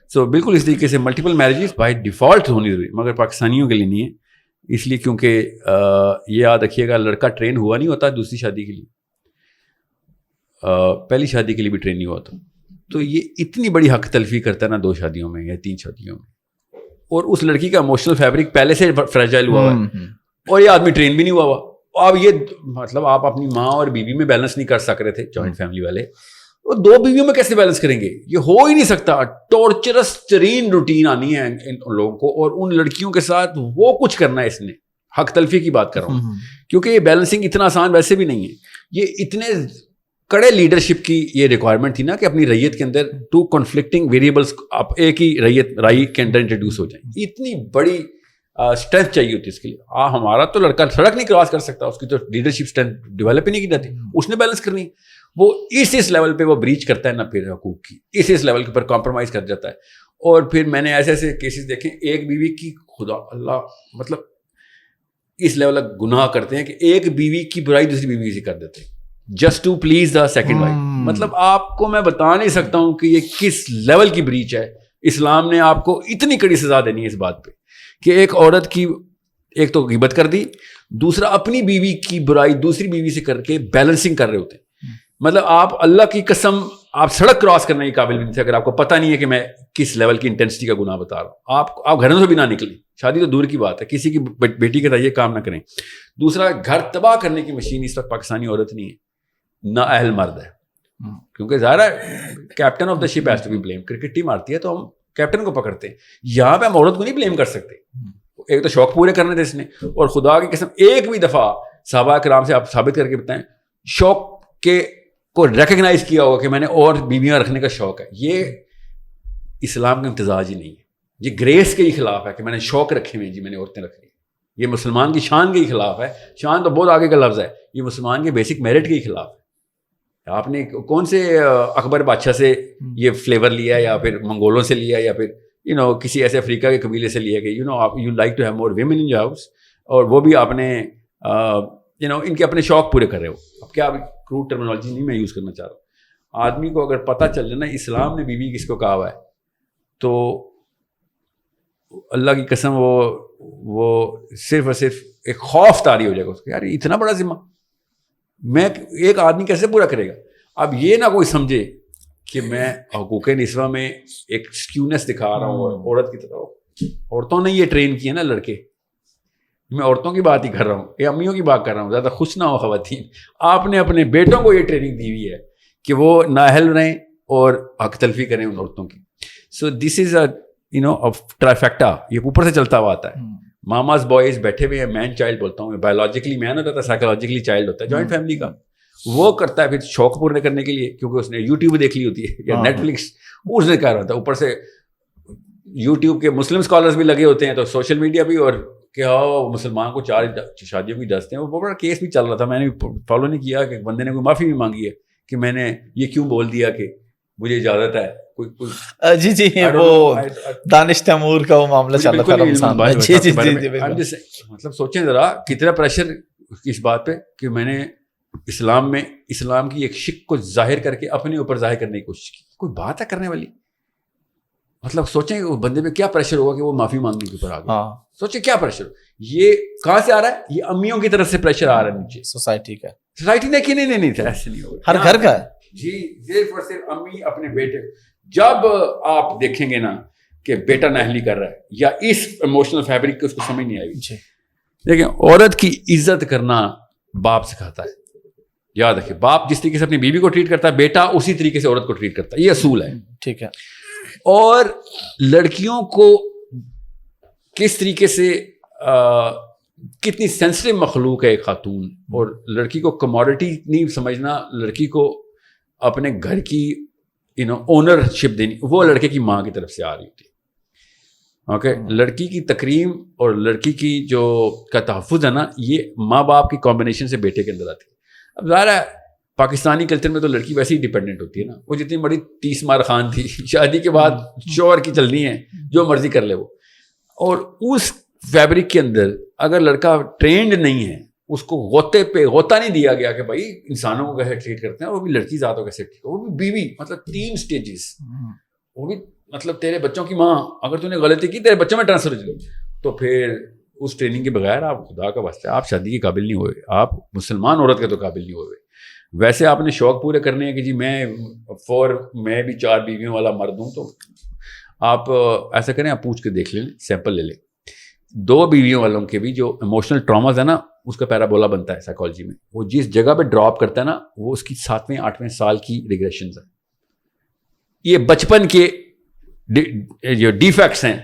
سو بالکل اس طریقے سے ملٹیپل میرجز بائی ڈیفالٹ ہونی ضروری مگر پاکستانیوں کے لیے نہیں ہے. اس لیے کیونکہ یہ یاد رکھیے گا لڑکا ٹرین ہوا نہیں ہوتا دوسری شادی کے لیے, پہلی شادی کے لیے بھی ٹرین نہیں ہوا تھا. تو یہ اتنی بڑی حق تلفی کرتا ہے نا 2 شادیوں میں یا 3 شادیوں میں, اور اس لڑکی کا ایموشنل فیبرک پہلے سے فریجائل ہوا ہوا ہے اور یہ آدمی ٹرین بھی نہیں ہوا ہوا. اب یہ مطلب آپ اپنی ماں اور بیوی میں بیلنس نہیں کر سک رہے تھے جوائنٹ فیملی والے, اور 2 بیویوں میں کیسے بیلنس کریں گے؟ یہ ہو ہی نہیں سکتا. ٹارچرس ترین روٹین آنی ہے ان لوگوں کو, اور ان لڑکیوں کے ساتھ وہ کچھ کرنا ہے. اس نے حق تلفی کی بات کر رہا ہوں کیونکہ یہ بیلنسنگ اتنا آسان ویسے بھی نہیں ہے. یہ اتنے کڑے لیڈرشپ کی یہ ریکوائرمنٹ تھی نا کہ اپنی ریت کے اندر 2 کنفلکٹنگ ویریبلس آپ ایک ہی رائی کے اندر انٹروڈیوس ہو جائیں. اتنی بڑی اسٹرینتھ چاہیے ہوتی ہے اس کے لیے. ہمارا تو لڑکا سڑک نہیں کراس کر سکتا, اس کی تو لیڈرشپ اسٹرینتھ ڈیولپ ہی نہیں کی جاتی. اس نے بیلنس کرنی, وہ اس لیول پہ وہ بریچ کرتا ہے نا پھر حقوق کی, اس لیول کے اوپر کمپرومائز کر جاتا ہے. اور پھر میں نے ایسے ایسے کیسز دیکھے ایک بیوی کی خدا اللہ مطلب اس لیول تک گناہ کرتے ہیں کہ ایک بیوی کی برائی دوسری بیوی سے کر دیتے ہیں just to please the second wife. مطلب آپ کو میں بتا نہیں سکتا ہوں کہ یہ کس لیول کی بریچ ہے. اسلام نے آپ کو اتنی کڑی سزا دینی ہے اس بات پہ کہ ایک عورت کی ایک تو غیبت کر دی, دوسرا اپنی بیوی کی برائی دوسری بیوی سے کر کے بیلنسنگ کر رہے ہوتے ہیں. مطلب آپ اللہ کی قسم آپ سڑک کراس کرنے کے قابل بھی نہیں تھے اگر آپ کو پتہ نہیں ہے کہ میں کس لیول کی انٹینسٹی کا گناہ بتا رہا ہوں. آپ گھروں سے بھی نہ نکلیں, شادی تو دور کی بات ہے, کسی کی بیٹی کے یہ کام نہ کریں. دوسرا گھر تباہ کرنے کی مشین اس وقت پاکستانی عورت نہیں ہے, نہ اہل مرد ہے. کیونکہ ظاہر ہے captain of the ship has to be blame. Cricket team آتی ہے تو ہم کیپٹن کو پکڑتے ہیں, یہاں پہ ہم عورت کو نہیں بلیم کر سکتے. ایک تو شوق پورے کرنے تھے اس نے, اور خدا کی قسم ایک بھی دفعہ صحابہ کرام سے آپ ثابت کر کے بتائیں شوق کے کو ریکگنائز کیا ہوگا کہ میں نے اور بیویاں رکھنے کا شوق ہے. یہ اسلام کا امتزاج ہی نہیں ہے, یہ گریس کے ہی خلاف ہے کہ میں نے شوق رکھے ہوئے جی میں نے عورتیں رکھنی. یہ مسلمان کی شان کے ہی خلاف ہے. شان تو بہت آگے کا لفظ ہے, یہ مسلمان کے بیسک میرٹ کے ہی خلاف ہے. آپ نے کون سے اکبر بادشاہ سے یہ فلیور لیا, یا پھر منگولوں سے لیا, یا پھر کسی ایسے افریقہ کے قبیلے سے لیا کہ you like to have more women in your house, اور وہ بھی آپ نے ان کے اپنے شوق پورے کر رہے ہو. اب کیا کروڈ ٹرمینالوجی نہیں میں یوز کرنا چاہ رہا ہوں. آدمی کو اگر پتہ چل جائے نا اسلام نے بیوی کس کو کہا ہوا ہے تو اللہ کی قسم وہ صرف اور صرف ایک خوف طاری ہو جائے گا اس کو, یار اتنا بڑا ذمہ میں ایک آدمی کیسے پورا کرے گا. اب یہ نہ کوئی سمجھے کہ میں حقوق نسواں میں ایک سکیونیس دکھا رہا ہوں عورت کی طرح. عورتوں نے یہ ٹرین کیا نا لڑکے, میں عورتوں کی بات ہی کر رہا ہوں, یہ امیوں کی بات کر رہا ہوں. زیادہ خوش نہ ہو خواتین, آپ نے اپنے بیٹوں کو یہ ٹریننگ دی ہوئی ہے کہ وہ نااہل رہیں, اور حق تلفی کریں ان عورتوں کی. سو دس از اے ٹرائیفیکٹا, یہ اوپر سے چلتا ہوا آتا ہے. ماماز بوائز بیٹھے ہوئے ہیں, مین چائلڈ بولتا ہوں, بایولوجیکلی مین ہوتا ہے, سائیکولوجیکلی چائلڈ ہوتا ہے جوائنٹ فیملی کا. وہ کرتا ہے پھر شوق پورے کرنے کے لیے, کیونکہ اس نے یوٹیوب دیکھ لی ہوتی ہے یا نیٹ فلکس, اس نے کہا ہوتا ہے. اوپر سے یوٹیوب کے مسلم اسکالرز بھی لگے ہوتے ہیں, تو سوشل میڈیا بھی, اور کہ مسلمان کو 4 شادیوں کی اجازت ہیں. وہ بڑا کیس بھی چل رہا تھا, میں نے فالو نہیں کیا, کہ بندے نے کوئی معافی بھی مانگی ہے کہ میں نے یہ کیوں بول دیا کہ مجھے اجازت ہے.
جی جی, وہ دانش تیمور کا وہ معاملہ چل رہا تھا رمضان میں. جی جی جی,
مطلب سوچیں ذرا کتنا پریشر اس بات پہ کہ میں نے اسلام کی ایک شک کو ظاہر کر کے اپنے اوپر ظاہر کرنے کی کوشش کی. کوئی بات ہے کرنے والی؟ مطلب سوچیں کہ بندے پہ کیا پریشر ہوگا کہ وہ معافی مانگنے کے اوپر آ گیا. سوچیں کیا پریشر, یہ کہاں سے آ رہا ہے؟ یہ امیوں کی طرف سے پریشر آ رہا ہے نیچے.
سوسائٹی کا,
سوسائٹی دیکھیے, نہیں تھا, ایسے نہیں ہوگا,
ہر گھر کا ہے.
جی, صرف اور صرف امی اپنے بیٹے. جب آپ دیکھیں گے نا کہ بیٹا نااہلی کر رہا ہے یا اس ایموشنل فیبرک کو اس کو سمجھ نہیں آئے گی. دیکھیں, عورت کی عزت کرنا باپ سکھاتا ہے. یاد رکھیں, باپ جس طریقے سے اپنی بیوی کو ٹریٹ کرتا ہے, بیٹا اسی طریقے سے عورت کو ٹریٹ کرتا ہے. یہ اصول ہے.
ٹھیک ہے.
اور لڑکیوں کو کس طریقے سے کتنی سینسٹیو مخلوق ہے ایک خاتون, اور لڑکی کو کموڈٹی نہیں سمجھنا, لڑکی کو اپنے گھر کی اونرشپ دینی, وہ لڑکے کی ماں کی طرف سے آ رہی ہوتی ہے. اوکے, لڑکی کی تکریم اور لڑکی کی جو کا تحفظ ہے نا, یہ ماں باپ کی کمبینیشن سے بیٹے کے اندر آتی ہے. اب ظاہر ہے پاکستانی کلچر میں تو لڑکی ویسے ہی ڈیپینڈنٹ ہوتی ہے نا. وہ جتنی بڑی 30 مار خان تھی, شادی کے بعد شوہر کی چلنی ہے, جو مرضی کر لے وہ. اور اس فیبرک کے اندر اگر لڑکا ٹرینڈ نہیں ہے, اس کو غوطے پہ غوطہ نہیں دیا گیا کہ بھائی انسانوں کو کیسے ٹریٹ کرتے ہیں, وہ بھی لڑکی ذات کو کیسے ٹریٹ کرتے ہیں, وہ بھی بیوی, مطلب 3 سٹیجز, وہ بھی مطلب تیرے بچوں کی ماں. اگر تو نے غلطی کی, تیرے بچوں میں ٹرانسفر ہو جائے, تو پھر اس ٹریننگ کے بغیر آپ, خدا کا واسطہ, آپ شادی کے قابل نہیں ہوئے. آپ مسلمان عورت کے تو قابل نہیں ہوئے. ویسے آپ نے شوق پورے کرنے ہیں کہ جی میں بھی 4 بیویوں والا مرد ہوں, تو آپ ایسا کریں, آپ پوچھ کے دیکھ لیں, سیمپل لے لیں. 2 بیویوں والوں کے بھی جو ایموشنل ٹراماز ہے نا, اس کا پیرابولا بنتا ہے سائیکالوجی میں. وہ جس جگہ پہ ڈراپ کرتا ہے نا, وہ اس کی 7ویں 8ویں سال کی ریگریشنز ہیں. یہ بچپن کے جو ڈیفیکٹس ہیں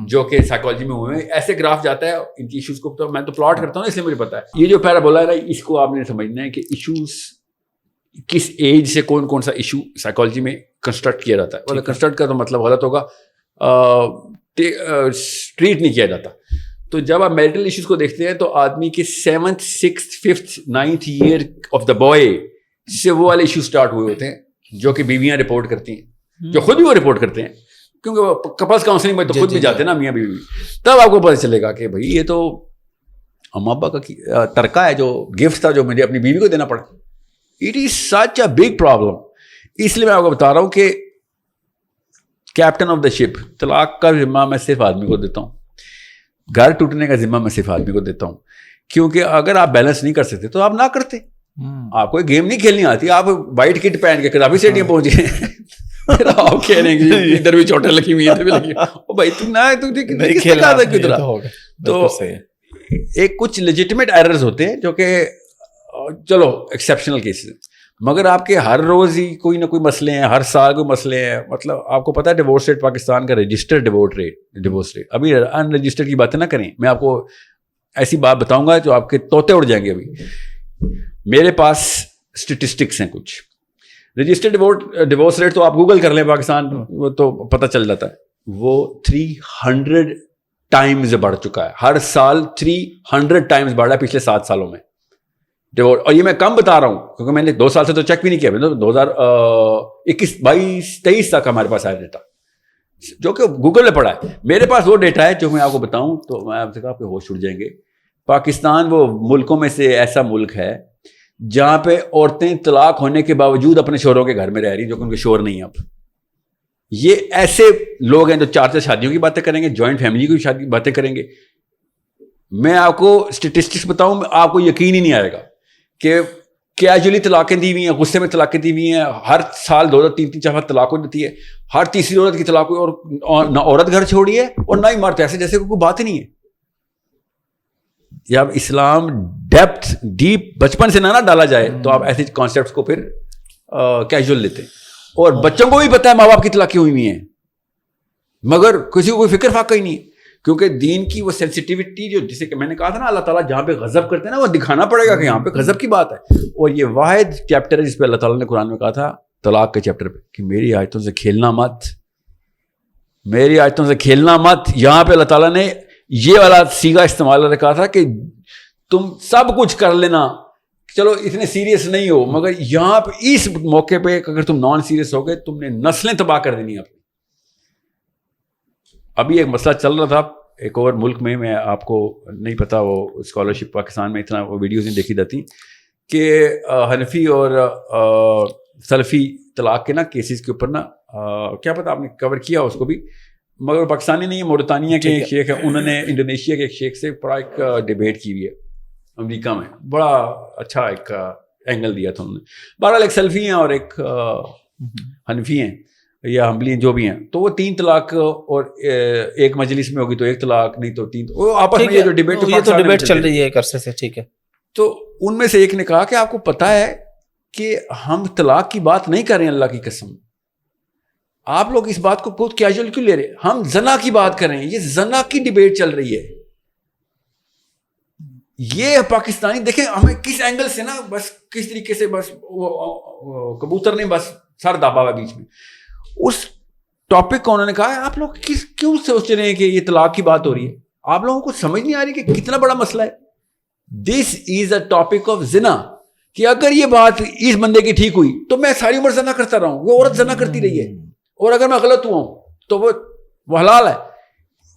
جو کہ سائیکالوجی میں ہوئے ہیں. ایسے گراف جاتا ہے ان کی ایشوز کو, تو میں تو پلاٹ کرتا ہوں اس لیے مجھے پتا ہے. یہ جو پیرابولا ہے نا, اس کو آپ نے سمجھنا ہے کہ ایشوز کس ایج سے کون سا ایشو سائیکالوجی میں کنسٹرکٹ کیا جاتا ہے. مطلب کنسٹرکٹ کا تو مطلب غلط ہوگا, ٹریٹ نہیں کیا جاتا. تو جب آپ میرٹل ایشوز کو دیکھتے ہیں, تو آدمی کے 7th 6th 5th 9th year of the boy سے وہ والے ایشو اسٹارٹ ہوئے ہوتے ہیں, جو کہ بیویاں رپورٹ کرتی ہیں, جو خود بھی وہ رپورٹ کرتے ہیں, کیونکہ کپلس کاؤنسلنگ میں تو خود بھی جاتے ہیں نا میاں بیوی. تب آپ کو پتہ چلے گا کہ بھائی یہ تو اما ابا کا ترکہ ہے, جو گفٹ تھا جو مجھے اپنی بیوی کو دینا پڑا. It is such a big problem. اس لیے میں آپ کو بتا رہا ہوں کہ کیپٹن آف دا شپ, طلاق کا ذمہ میں صرف آدمی کو دیتا ہوں, گھر ٹوٹنے کا ذمہ میں صرف آدمی کو دیتا ہوں. کیونکہ اگر آپ بیلنس نہیں کر سکتے تو آپ نہ کرتے. آپ کو گیم نہیں کھیلنی آتی, آپ وائٹ کٹ پہن کے کتابی سیٹیاں پہنچ گئے, آپ کہہ رہے ہیں ادھر بھی چوٹیں لگی ہوئی, ادھر بھی لگی ہوئی, بھائی تم نہ کھیلنا تھا کدھر. تو ایک کچھ لیجیٹمیٹ ایررز ہوتے ہیں جو کہ چلو ایکسیپشنل کیسز, مگر آپ کے ہر روز ہی کوئی نہ کوئی مسئلے ہیں, ہر سال کوئی مسئلے ہیں. مطلب آپ کو پتا ہے ڈیورس ریٹ پاکستان کا رجسٹرڈ ڈیورس ریٹ, ابھی ان رجسٹرڈ کی باتیں نہ کریں, میں آپ کو ایسی بات بتاؤں گا جو آپ کے طوطے اڑ جائیں گے. ابھی میرے پاس اسٹیٹسٹکس ہیں کچھ. رجسٹرڈ ڈیورس ریٹ تو آپ گوگل کر لیں پاکستان, وہ تو پتہ چل جاتا ہے, وہ 300 ٹائمز بڑھ چکا ہے. ہر سال 300 ٹائمز بڑھا ہے پچھلے 7 سالوں میں ڈیورس. اور یہ میں کم بتا رہا ہوں کیونکہ میں نے 2 سال سے تو چیک بھی نہیں کیا, 2021 22 23 تک ہمارے پاس آیا ڈیٹا, جو کہ گوگل میں پڑا ہے. میرے پاس وہ ڈیٹا ہے جو میں آپ کو بتاؤں تو میں آپ سے کہا آپ کے ہوش اڑ جائیں گے. پاکستان وہ ملکوں میں سے ایسا ملک ہے جہاں پہ عورتیں طلاق ہونے کے باوجود اپنے شوہروں کے گھر میں رہ رہی ہیں, جو کہ ان کے شوہر نہیں ہیں. اب یہ ایسے لوگ ہیں جو 4 شادیوں کی باتیں کریں گے, جوائنٹ فیملی کی شادی باتیں کریں گے. میں آپ کو اسٹیٹسٹکس بتاؤں, آپ کو یقین ہی نہیں آئے گا کہ کیجولی طلاقیں دی ہوئی ہیں, غصے میں طلاقیں دی ہوئی ہیں. ہر سال 2 3 4 طلاق ہو جاتی ہے, ہر تیسری عورت کی طلاق ہوئی, اور نہ عورت گھر چھوڑی ہے اور نہ ہی مرد, ایسے جیسے کوئی بات ہی نہیں ہے. جب اسلام ڈیپ بچپن سے نہ ڈالا جائے تو آپ ایسے کانسیپٹس کو پھر کیجول لیتے ہیں. اور بچوں کو بھی پتا ہے ماں باپ کی طلاقیں ہوئی ہوئی ہیں, مگر کسی کو کوئی فکر فاقہ ہی نہیں ہے, کیونکہ دین کی وہ سینسٹیوٹی جو جسے کہ میں نے کہا تھا نا, اللہ تعالیٰ جہاں پہ غضب کرتے ہیں نا وہ دکھانا پڑے گا کہ یہاں پہ غضب کی بات ہے. اور یہ واحد چیپٹر ہے جس پہ اللہ تعالیٰ نے قرآن میں کہا تھا طلاق کے چیپٹر پہ کہ میری آیتوں سے کھیلنا مت, میری آیتوں سے کھیلنا مت. یہاں پہ اللہ تعالیٰ نے یہ والا سیگا استعمال کہا تھا کہ تم سب کچھ کر لینا, چلو اتنے سیریس نہیں ہو, مگر یہاں پہ اس موقع پہ اگر تم نان سیریس ہو گئے تم نے نسلیں تباہ کر دینی اپنی. ابھی ایک مسئلہ چل رہا تھا ایک اور ملک میں آپ کو نہیں پتا, وہ اسکالرشپ پاکستان میں اتنا وہ ویڈیوز نہیں دیکھی جاتی کہ حنفی اور سلفی طلاق کے نا کیسز کے اوپر نا کیا پتا آپ نے کور کیا اس کو بھی, مگر پاکستانی نہیں ہے, موریتانیہ کے ایک شیخ ہے, انہوں نے انڈونیشیا کے ایک شیخ سے بڑا ایک ڈیبیٹ کی ہوئی ہے امریکہ میں, بڑا اچھا ایک اینگل دیا تھا انہوں نے. بہرحال ایک سلفی ہیں اور ایک حنفی ہیں یا حنبلی جو بھی ہیں, تو وہ 3 طلاق اور ایک مجلس میں ہوگی تو 1 طلاق, نہیں تو 3, وہ آپس میں یہ جو ڈیبیٹ
چل رہی ہے ایک عرصے سے. ٹھیک ہے,
تو ان میں سے ایک نے کہا کہ آپ کو پتا ہے کہ ہم طلاق کی بات نہیں کر رہے ہیں, اللہ کی قسم آپ لوگ اس بات کو بہت کیجول کیوں لے رہے, ہم زنا کی بات کر رہے ہیں, یہ زنا کی ڈیبیٹ چل رہی ہے. یہ پاکستانی دیکھیں ہمیں کس اینگل سے نا, بس کس طریقے سے بس کبوتر نے بس سر دابا ہوا بیچ میں. اس ٹاپک کو انہوں نے کہا آپ لوگ کیوں سوچ رہے ہیں کہ یہ طلاق کی بات ہو رہی ہے, آپ لوگوں کو سمجھ نہیں آ رہی کہ کتنا بڑا مسئلہ ہے. دس از اے ٹاپک آف زنا, کہ اگر یہ بات اس بندے کی ٹھیک ہوئی تو میں ساری عمر زنا کرتا رہا ہوں, وہ عورت زنا کرتی رہی ہے, اور اگر میں غلط ہوا ہوں تو وہ حلال ہے.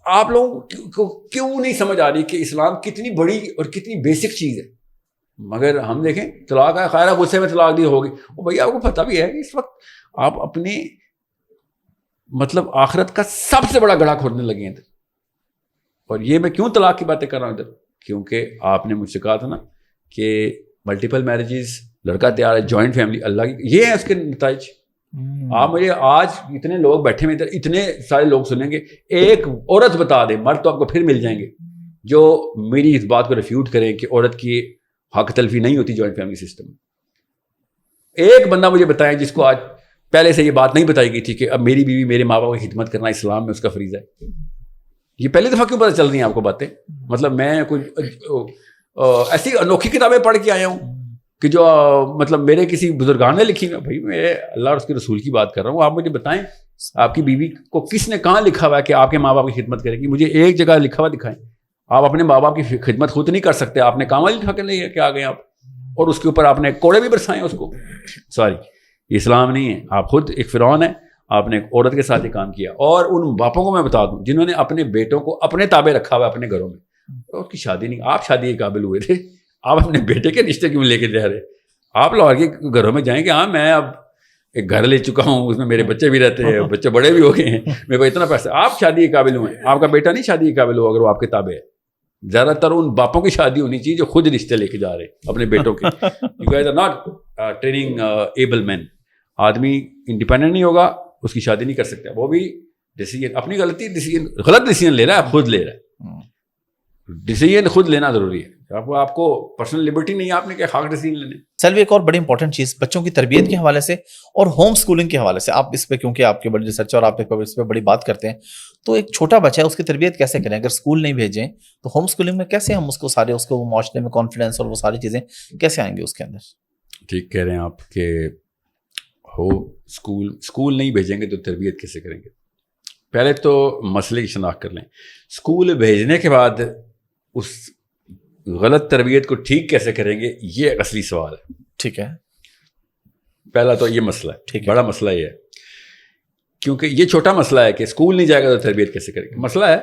آپ لوگوں کو کیوں نہیں سمجھ آ رہی کہ اسلام کتنی بڑی اور کتنی بیسک چیز ہے. مگر ہم دیکھیں طلاق ہے, خیر غصے میں طلاق دی ہوگی, وہ بھیا آپ کو پتہ بھی ہے کہ اس وقت آپ اپنے مطلب آخرت کا سب سے بڑا گڑھا کھودنے لگے ہیں ادھر. اور یہ میں کیوں طلاق کی باتیں کر رہا ہوں ادھر, کیونکہ آپ نے مجھ سے کہا تھا نا کہ ملٹیپل میرجز, لڑکا تیار ہے, جوائنٹ فیملی, اللہ کی یہ ہے اس کے نتائج. آپ مجھے آج اتنے لوگ بیٹھے ہوئے ادھر, اتنے سارے لوگ سنیں گے, ایک عورت بتا دے, مرد تو آپ کو پھر مل جائیں گے جو میری اس بات کو ریفیوٹ کریں کہ عورت کی حق تلفی نہیں ہوتی جوائنٹ فیملی سسٹم. ایک بندہ مجھے بتائیں جس کو آج پہلے سے یہ بات نہیں بتائی گئی تھی کہ اب میری بیوی میرے ماں باپ کی خدمت کرنا اسلام میں اس کا فریضہ ہے. یہ پہلی دفعہ کیوں پتہ چل رہی ہیں آپ کو باتیں؟ مطلب میں کوئی ایسی انوکھی کتابیں پڑھ کے آیا ہوں کہ جو مطلب میرے کسی بزرگان نے لکھی ہیں. بھائی میں اللہ اور اس کے رسول کی بات کر رہا ہوں, آپ مجھے بتائیں آپ کی بیوی کو کس نے کہاں لکھا ہوا ہے کہ آپ کے ماں باپ کی خدمت کرے گی؟ مجھے ایک جگہ لکھا ہوا دکھائیں. آپ اپنے ماں باپ کی خدمت خود نہیں کر سکتے, آپ نے کام والی لکھا کے لے کے آ گئے آپ, اور اس کے اوپر آپ نے کوڑے بھی برسائے اس کو. سوری, یہ اسلام نہیں ہے. آپ خود ایک فرعون ہے, آپ نے ایک عورت کے ساتھ یہ کام کیا. اور ان باپوں کو میں بتا دوں جنہوں نے اپنے بیٹوں کو اپنے تابع رکھا ہوا اپنے گھروں میں, اس کی شادی نہیں, آپ شادی کے قابل ہوئے تھے, آپ اپنے بیٹے کے رشتے کیوں لے کے جا رہے؟ آپ لاہور کے گھروں میں جائیں کہ ہاں میں اب ایک گھر لے چکا ہوں, اس میں میرے بچے بھی رہتے ہیں, بچے بڑے بھی ہو گئے ہیں, میرے پاس اتنا پیسہ. آپ شادی کے قابل ہوئے, آپ کا بیٹا نہیں شادی کے قابل ہو اگر وہ آپ کے تابع ہے. زیادہ تر ان باپوں کی شادی ہونی چاہیے جو خود رشتے لے کے جا رہے ہیں اپنے بیٹوں کے. You guys are not training able men. آدمی انڈیپینڈنٹ نہیں ہوگا, اس کی شادی نہیں کر سکتا. وہ بھی ڈیسیجن اپنی غلط ڈیسیجن لے رہا ہے, خود لے رہا ہے. ڈیسیجن خود لینا ضروری ہے. آپ کو پرسنل لبرٹی نہیں ہے, آپ نے کیا خاک ڈیسیجن لینے.
سلوی, ایک اور بڑی انپورٹنٹ چیز بچوں کی تربیت کے حوالے سے اور ہوم سکولنگ کے حوالے سے, آپ اس پہ کیونکہ آپ کے بڑے ریسرچر اور آپ اس پہ بڑی بات کرتے ہیں, تو ایک چھوٹا بچہ ہے اس کی تربیت کیسے کریں؟ اگر اسکول نہیں بھیجیں تو ہوم سکولنگ میں کیسے ہم اس کو سارے اس کو معاشرے میں کانفیڈنس اور وہ ساری چیزیں کیسے آئیں گے اس کے اندر؟
ٹھیک کہہ رہے ہیں آپ کہ ہو اسکول نہیں بھیجیں گے تو تربیت کیسے کریں گے؟ پہلے تو مسئلے کی شناخت کر لیں. اسکول بھیجنے کے بعد اس غلط تربیت کو ٹھیک کیسے کریں گے, یہ اصلی سوال ہے.
ٹھیک ہے,
پہلا تو یہ مسئلہ ہے, بڑا مسئلہ یہ ہے, کیونکہ یہ چھوٹا مسئلہ ہے کہ اسکول نہیں جائے گا تو تربیت کیسے کریں گے. مسئلہ ہے,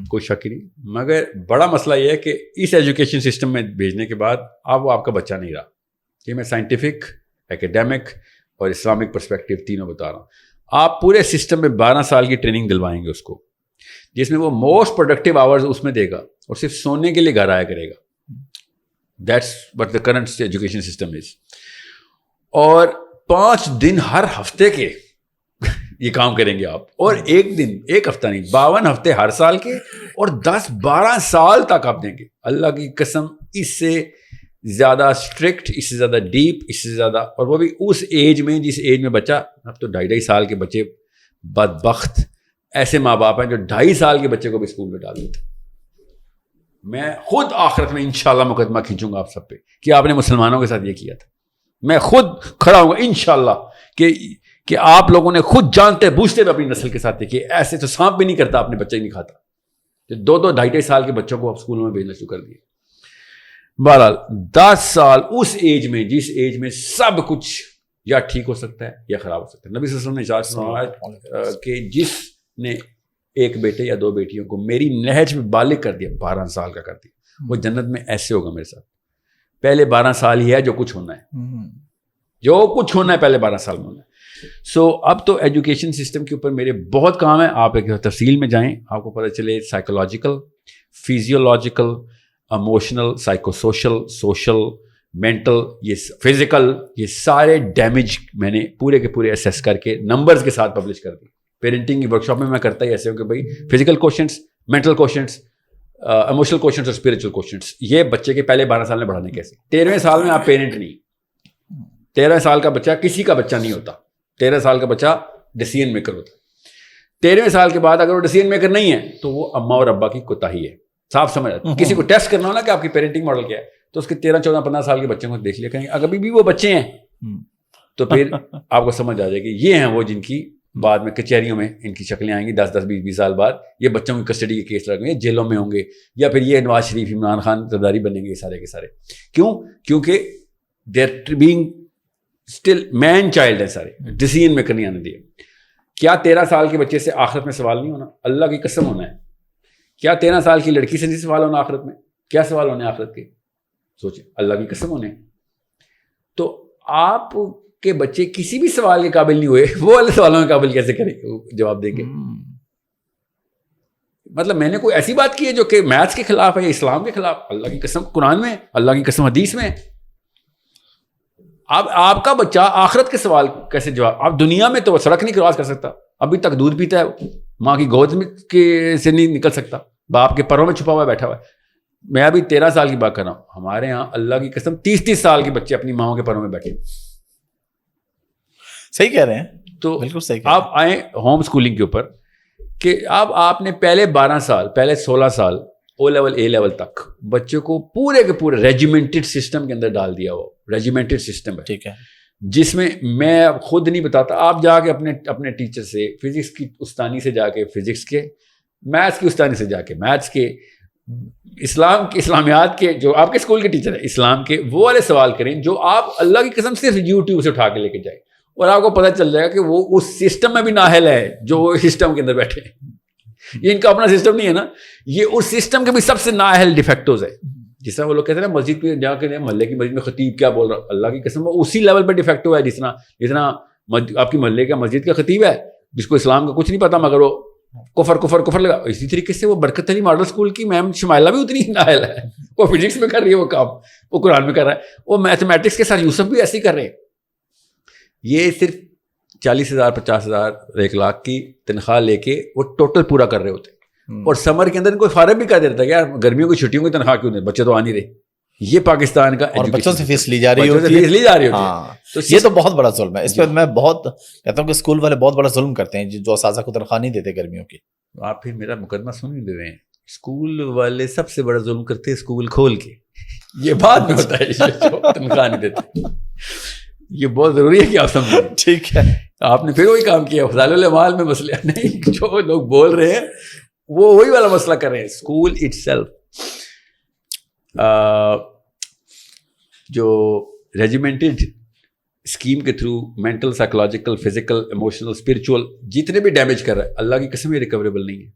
کوئی شک نہیں, مگر بڑا مسئلہ یہ ہے کہ اس ایجوکیشن سسٹم میں بھیجنے کے بعد اب وہ آپ کا بچہ نہیں رہا. یہ میں سائنٹیفک, ایکیڈیمک اور اسلامک پرسپیکٹیو تینوں بتا رہا ہوں. آپ پورے سسٹم میں 12 سال کی ٹریننگ دلوائیں گے اس کو, جس میں وہ موسٹ پروڈکٹیو آورز اس میں دے گا اور صرف سونے کے لیے گھر آیا کرے گا. That's what the current education system is. اور 5 دن ہر ہفتے کے یہ کام کریں گے آپ, اور ایک دن, ایک ہفتہ نہیں, 52 ہفتے ہر سال کے, اور 10-12 سال تک آپ دیں گے. اللہ کی قسم, اس سے زیادہ اسٹرکٹ، اس سے زیادہ ڈیپ، اس سے زیادہ، اور وہ بھی اس ایج میں جس ایج میں بچہ، اب تو 2.5 سال کے بچے بدبخت ایسے ماں باپ ہیں جو 2.5 سال کے بچے کو بھی اسکول میں ڈال دیتے. میں خود آخرت میں انشاءاللہ مقدمہ کھینچوں گا آپ سب پہ کہ آپ نے مسلمانوں کے ساتھ یہ کیا تھا. میں خود کھڑا ہوں گا انشاءاللہ کہ آپ لوگوں نے خود جانتے بوجھتے بھی اپنی نسل کے ساتھ کہ ایسے تو سانپ بھی نہیں کرتا، اپنے بچے نہیں کھاتا. 2-2 سال کے بچوں کو آپ اسکولوں میں بھیجنا شروع کر دیے. بہرحال 10 سال اس ایج میں، جس ایج میں سب کچھ یا ٹھیک ہو سکتا ہے یا خراب ہو سکتا ہے. نبی صلی اللہ علیہ وسلم نے فرمایا کہ جس نے ایک بیٹے یا 2 بیٹیوں کو میری نہج میں بالغ کر دیا، 12 سال کا کر دیا، وہ جنت میں ایسے ہوگا میرے ساتھ. پہلے 12 سال ہی ہے جو کچھ ہونا ہے، جو کچھ ہونا ہے پہلے 12 سال میں ہونا ہے. سو اب تو ایجوکیشن سسٹم کے اوپر میرے بہت کام ہے. آپ ایک تفصیل میں جائیں، آپ کو پتہ چلے psychological, physiological, emotional, psycho social, social, mental, یہ فزیکل، یہ سارے ڈیمیج میں نے پورے کے پورے اسیس کر کے نمبرز کے ساتھ پبلش کر دی. پیرنٹنگ کی ورک شاپ میں کرتا ہی ایسے ہوں کہ بھائی فزیکل کوشچنٹس، مینٹل کوشچنٹس، ایموشنل کوشچنٹس اور اسپریچول کوشچنٹس، یہ بچے کے پہلے 12 سال میں بڑھانے کیسے. 13ویں سال میں آپ پیرنٹ نہیں. 13 سال کا بچہ کسی کا بچہ نہیں ہوتا. 13 سال کا بچہ ڈیسیژن میکر ہوتا ہے. 13ویں سال کے بعد اگر وہ ڈیسیژن میکر نہیں ہے تو وہ اماں اور ابا کی کوتاہی ہے. صاف سمجھ. کسی کو ٹیسٹ کرنا ہو نا کہ آپ کی پیرنٹنگ ماڈل کیا ہے، تو اس کے 13, 14, 15 سال کے بچوں کو دیکھ لیا کہیں اگر بھی وہ بچے ہیں تو پھر آپ کو سمجھ آ جائے گی یہ ہیں وہ جن کی بعد میں کچہریوں میں ان کی شکلیں آئیں گی 10, 20 سال بعد. یہ بچوں کی کسٹڈی کے کیس لگیں گے، جیلوں میں ہوں گے، یا پھر یہ نواز شریف، عمران خان زرداری بنیں گے سارے کے سارے. کیوں؟ کیونکہ they are being still man child ہے سارے، ڈیسیژن میکر نہیں آنے دیے. کیا 13 سال کے بچے سے آخرت میں سوال نہیں ہونا؟ اللہ کی قسم ہونا ہے. کیا 13 سال کی لڑکی سے نہیں سوال ہونا آخرت میں؟ کیا سوال ہونے آخرت کے؟ سوچیں، اللہ کی قسم ہونے. تو آپ کے بچے کسی بھی سوال کے قابل نہیں ہوئے، وہ والے سوالوں کے قابل کیسے کریں گے، جواب دیں گے؟ مطلب میں نے کوئی ایسی بات کی ہے جو کہ میتھس کے خلاف ہے یا اسلام کے خلاف؟ اللہ کی قسم قرآن میں، اللہ کی قسم حدیث میں. اب آپ کا بچہ آخرت کے سوال کیسے جواب؟ آپ دنیا میں تو سڑک نہیں کراس کر سکتا، ابھی تک دودھ پیتا ہے، ماں کی گود میں سے نہیں نکل سکتا، باپ کے پروں میں چھپا ہوا بیٹھا ہوا ہے. میں ابھی 13 سال کی بات کر رہا ہوں. ہمارے ہاں اللہ کی قسم 30 سال کے بچے اپنی ماؤں کے پروں میں بیٹھے.
صحیح کہہ رہے ہیں.
تو
بالکل صحیح.
آپ آئیں ہوم اسکولنگ کے اوپر کہ اب آپ نے پہلے 12 سال، پہلے 16 سال او لیول اے لیول تک بچوں کو پورے کے پورے ریجیمنٹڈ سسٹم کے اندر ڈال دیا. وہ ریجیمنٹڈ سسٹم ہے،
ٹھیک ہے،
جس میں میں خود نہیں بتاتا، آپ جا کے اپنے ٹیچر سے، فزکس کی استانی سے جا کے فزکس کے، میتھس کی استانی سے جا کے میتھس کے، اسلامیات کے جو آپ کے اسکول کے ٹیچر ہیں اسلام کے، وہ والے سوال کریں جو آپ اللہ کی قسم صرف یوٹیوب سے اٹھا کے لے کے جائیں، اور آپ کو پتہ چل جائے گا کہ وہ اس سسٹم میں بھی نااہل ہے جو وہ سسٹم کے اندر بیٹھے ہیں. یہ ان کا اپنا سسٹم نہیں ہے نا، یہ اس سسٹم کے بھی سب سے نااہل ڈیفیکٹوز ہے. جس طرح وہ لوگ کہتے ہیں نا مسجد پہ جا کے محلے کی مسجد میں خطیب کیا بول رہا ہے، اللہ کی قسم وہ اسی لیول پہ ڈیفیکٹو ہے جتنا آپ کی محلے کا مسجد کا خطیب ہے جس کو اسلام کا کچھ نہیں پتا مگر وہ کفر لگا. اسی طریقے سے وہ برکت علی ماڈل اسکول کی میم شمائلہ بھی اتنی نااہل ہے، وہ فزکس میں کر رہی ہے وہ کام، وہ قرآن میں کر رہا ہے، وہ میتھمیٹکس کے ساتھ یوسف بھی ایسے ہی کر رہے ہیں. یہ صرف 40,000 50,000 1 لاکھ کی تنخواہ لے کے وہ ٹوٹل پورا کر رہے ہوتے ہیں. اور سمر کے اندر کوئی فارغ بھی کر دیتا ہے یار گرمیوں کی چھٹیوں کی تنخواہ کیوں نہیں، بچے تو آ نہیں رہے. یہ پاکستان کا
اور بچوں سے فیس لی جا رہی ہوتی ہے. یہ تو بہت بڑا ظلم ہے. اس پہ میں بہت کہتا ہوں کہ اسکول والے بہت بڑا ظلم کرتے ہیں جو اساتذہ کو تنخواہ نہیں دیتے گرمیوں کی.
آپ پھر میرا مقدمہ سن ہی لے رہے ہیں. اسکول والے سب سے بڑا ظلم کرتے ہیں اسکول کھول کے، یہ بعد میں ہوتا ہے تنخواہ نہیں دیتے. یہ بہت ضروری ہے کہ آپ سمجھیں.
ٹھیک ہے،
آپ نے پھر وہی کام کیا، فضائل الاعمال میں مسئلہ نہیں، جو لوگ بول رہے ہیں وہ وہی والا مسئلہ کر رہے ہیں. اسکول اٹ سیلف جو ریجیمنٹڈ اسکیم کے through mental, psychological, physical, emotional, spiritual جتنے بھی ڈیمیج کر رہا ہے، اللہ کی قسم یہ ریکوریبل نہیں ہے.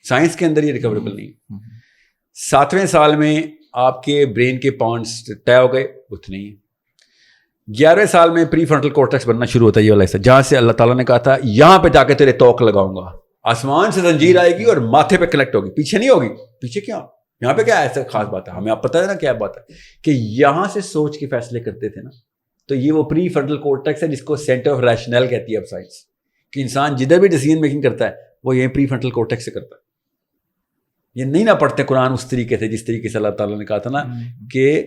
سائنس کے اندر یہ ریکوریبل نہیں ہے. 7ویں سال میں آپ کے برین کے پاؤنڈس طے ہو گئے اتنے ہی. 11ویں سال میں پری فرنٹل کورٹیکس بننا شروع ہوتا ہے، یہ والا حصہ جہاں سے اللہ تعالیٰ نے کہا تھا یہاں پہ جا کے تیرے توق لگاؤں گا. آسمان سے زنجیر آئے گی اور ماتھے پہ کنیکٹ ہوگی، پیچھے نہیں ہوگی. پیچھے کیا، یہاں پہ کیا ایسا خاص بات ہے، ہمیں آپ پتہ ہے نا کیا بات ہے کہ یہاں سے سوچ کے فیصلے کرتے تھے نا. تو یہ وہ پری فرنٹل کورٹیکس ہے جس کو سینٹر آف ریشنل کہتی ہے اب سائنس، کہ انسان جدھر بھی ڈیسیژن میکنگ کرتا ہے وہ یہ پری فرنٹل کورٹیکس سے کرتا ہے. یہ نہیں نہ پڑھتے قرآن اس طریقے سے جس طریقے سے اللہ تعالیٰ نے کہا تھا نا کہ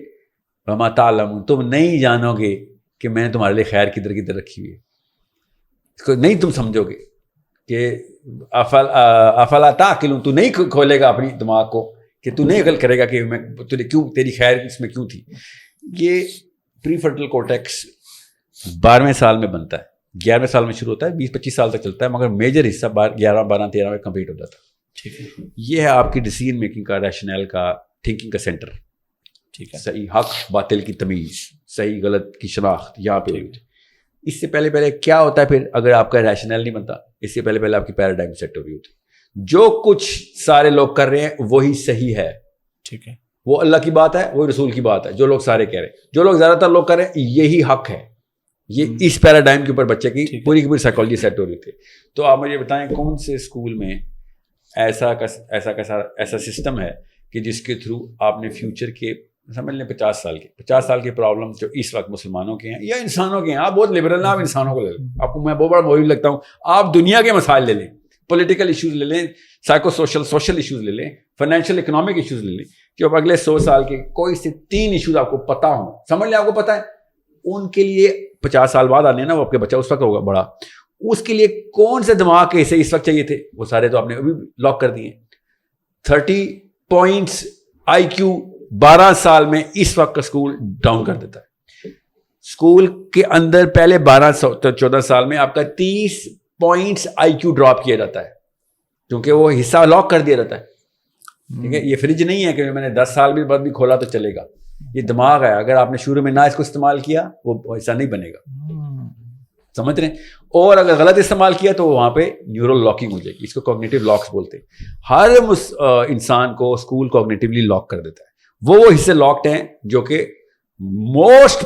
وما تعلمون، تم نہیں جانو گے کہ میں نے تمہارے لیے خیر کدھر کدھر رکھی ہوئی ہے. اس کو نہیں تم سمجھو گے کہ افلا تعقلون، تو نہیں کھولے گا اپنی دماغ کو کہ تو نہیں عقل کرے گا کہ میں تجھے کیوں، تیری خیر اس میں کیوں تھی. یہ پری فرنٹل کورٹیکس 12ویں سال میں بنتا ہے، 11ویں سال میں شروع ہوتا ہے، 20-25 سال تک چلتا ہے، مگر میجر حصہ 11, 12, 13 میں کمپلیٹ ہو جاتا ہے. یہ ہے آپ کی ڈیسیژن میکنگ کا، ریشنل کا، تھنکنگ کا سینٹر. ٹھیک ہے، صحیح حق باطل کی تمیز، صحیح غلط کی شناخت یہاں پہ ہوئی. اس سے پہلے کیا ہوتا ہے پھر اگر آپ کا ریشنل نہیں بنتا، اس سے پہلے آپ کی پیراڈائم سیٹ ہو رہی ہوتی. جو کچھ سارے لوگ کر رہے ہیں وہی صحیح ہے. ٹھیک ہے، وہ اللہ کی بات ہے، وہ رسول کی بات ہے. جو لوگ سارے کہہ رہے ہیں، جو لوگ زیادہ تر لوگ کر رہے ہیں، یہی حق ہے. یہ اس پیراڈائم کے اوپر بچے کی پوری کی پوری سائیکالوجی سیٹ ہو رہی تھی. تو آپ مجھے بتائیں کون سے اسکول میں ایسا سسٹم ہے کہ جس کے تھرو آپ نے فیوچر کے سمجھ لیں 50 سال کے پرابلم جو اس وقت مسلمانوں کے ہیں یا انسانوں کے ہیں. آپ بہت لبرل ہیں، آپ انسانوں کو لے لیں. آپ کو میں بہت بڑا موجود لگتا ہوں. آپ دنیا کے مسائل لے لیں، پولیٹیکل ایشوز لے لیں، سائیکو سوشل ایشوز لے لیں، فائنینشیل اکنامک ایشوز لے لیں، کہ اب اگلے 100 سال کے کوئی سے 3 ایشوز آپ کو پتہ ہوں، سمجھ لیں آپ کو پتہ ہے. ان کے لیے 50 سال بعد آنے نا، وہ آپ کے بچہ اس وقت ہوگا بڑا، اس کے لیے کون سے دماغ کے حصے اس وقت چاہیے تھے، وہ سارے تو آپ نے ابھی لاک کر دیے. 30 پوائنٹس IQ 12 سال میں اس وقت کا اسکول ڈاؤن کر دیتا ہے. اسکول کے اندر پہلے 14 سال میں آپ کا 30 پوائنٹس IQ ڈراپ کیا جاتا ہے، کیونکہ وہ حصہ لاک کر دیا جاتا ہے. ٹھیک ہے، یہ فریج نہیں ہے کہ میں نے 10 سال بھی بعد بھی کھولا تو چلے گا. یہ دماغ ہے، اگر آپ نے شروع میں نہ اس کو استعمال کیا وہ ایسا نہیں بنے گا. سمجھ رہے ہیں؟ اور اگر غلط استعمال کیا تو وہاں پہ نیورل لاکنگ ہو جائے گی. اس کو کوگنیٹو لاکس بولتے ہیں. ہر انسان کو اسکول کوگنیٹیولی لاک کر دیتا ہے. وہ حصے لاکڈ ہیں جو کہ موسٹ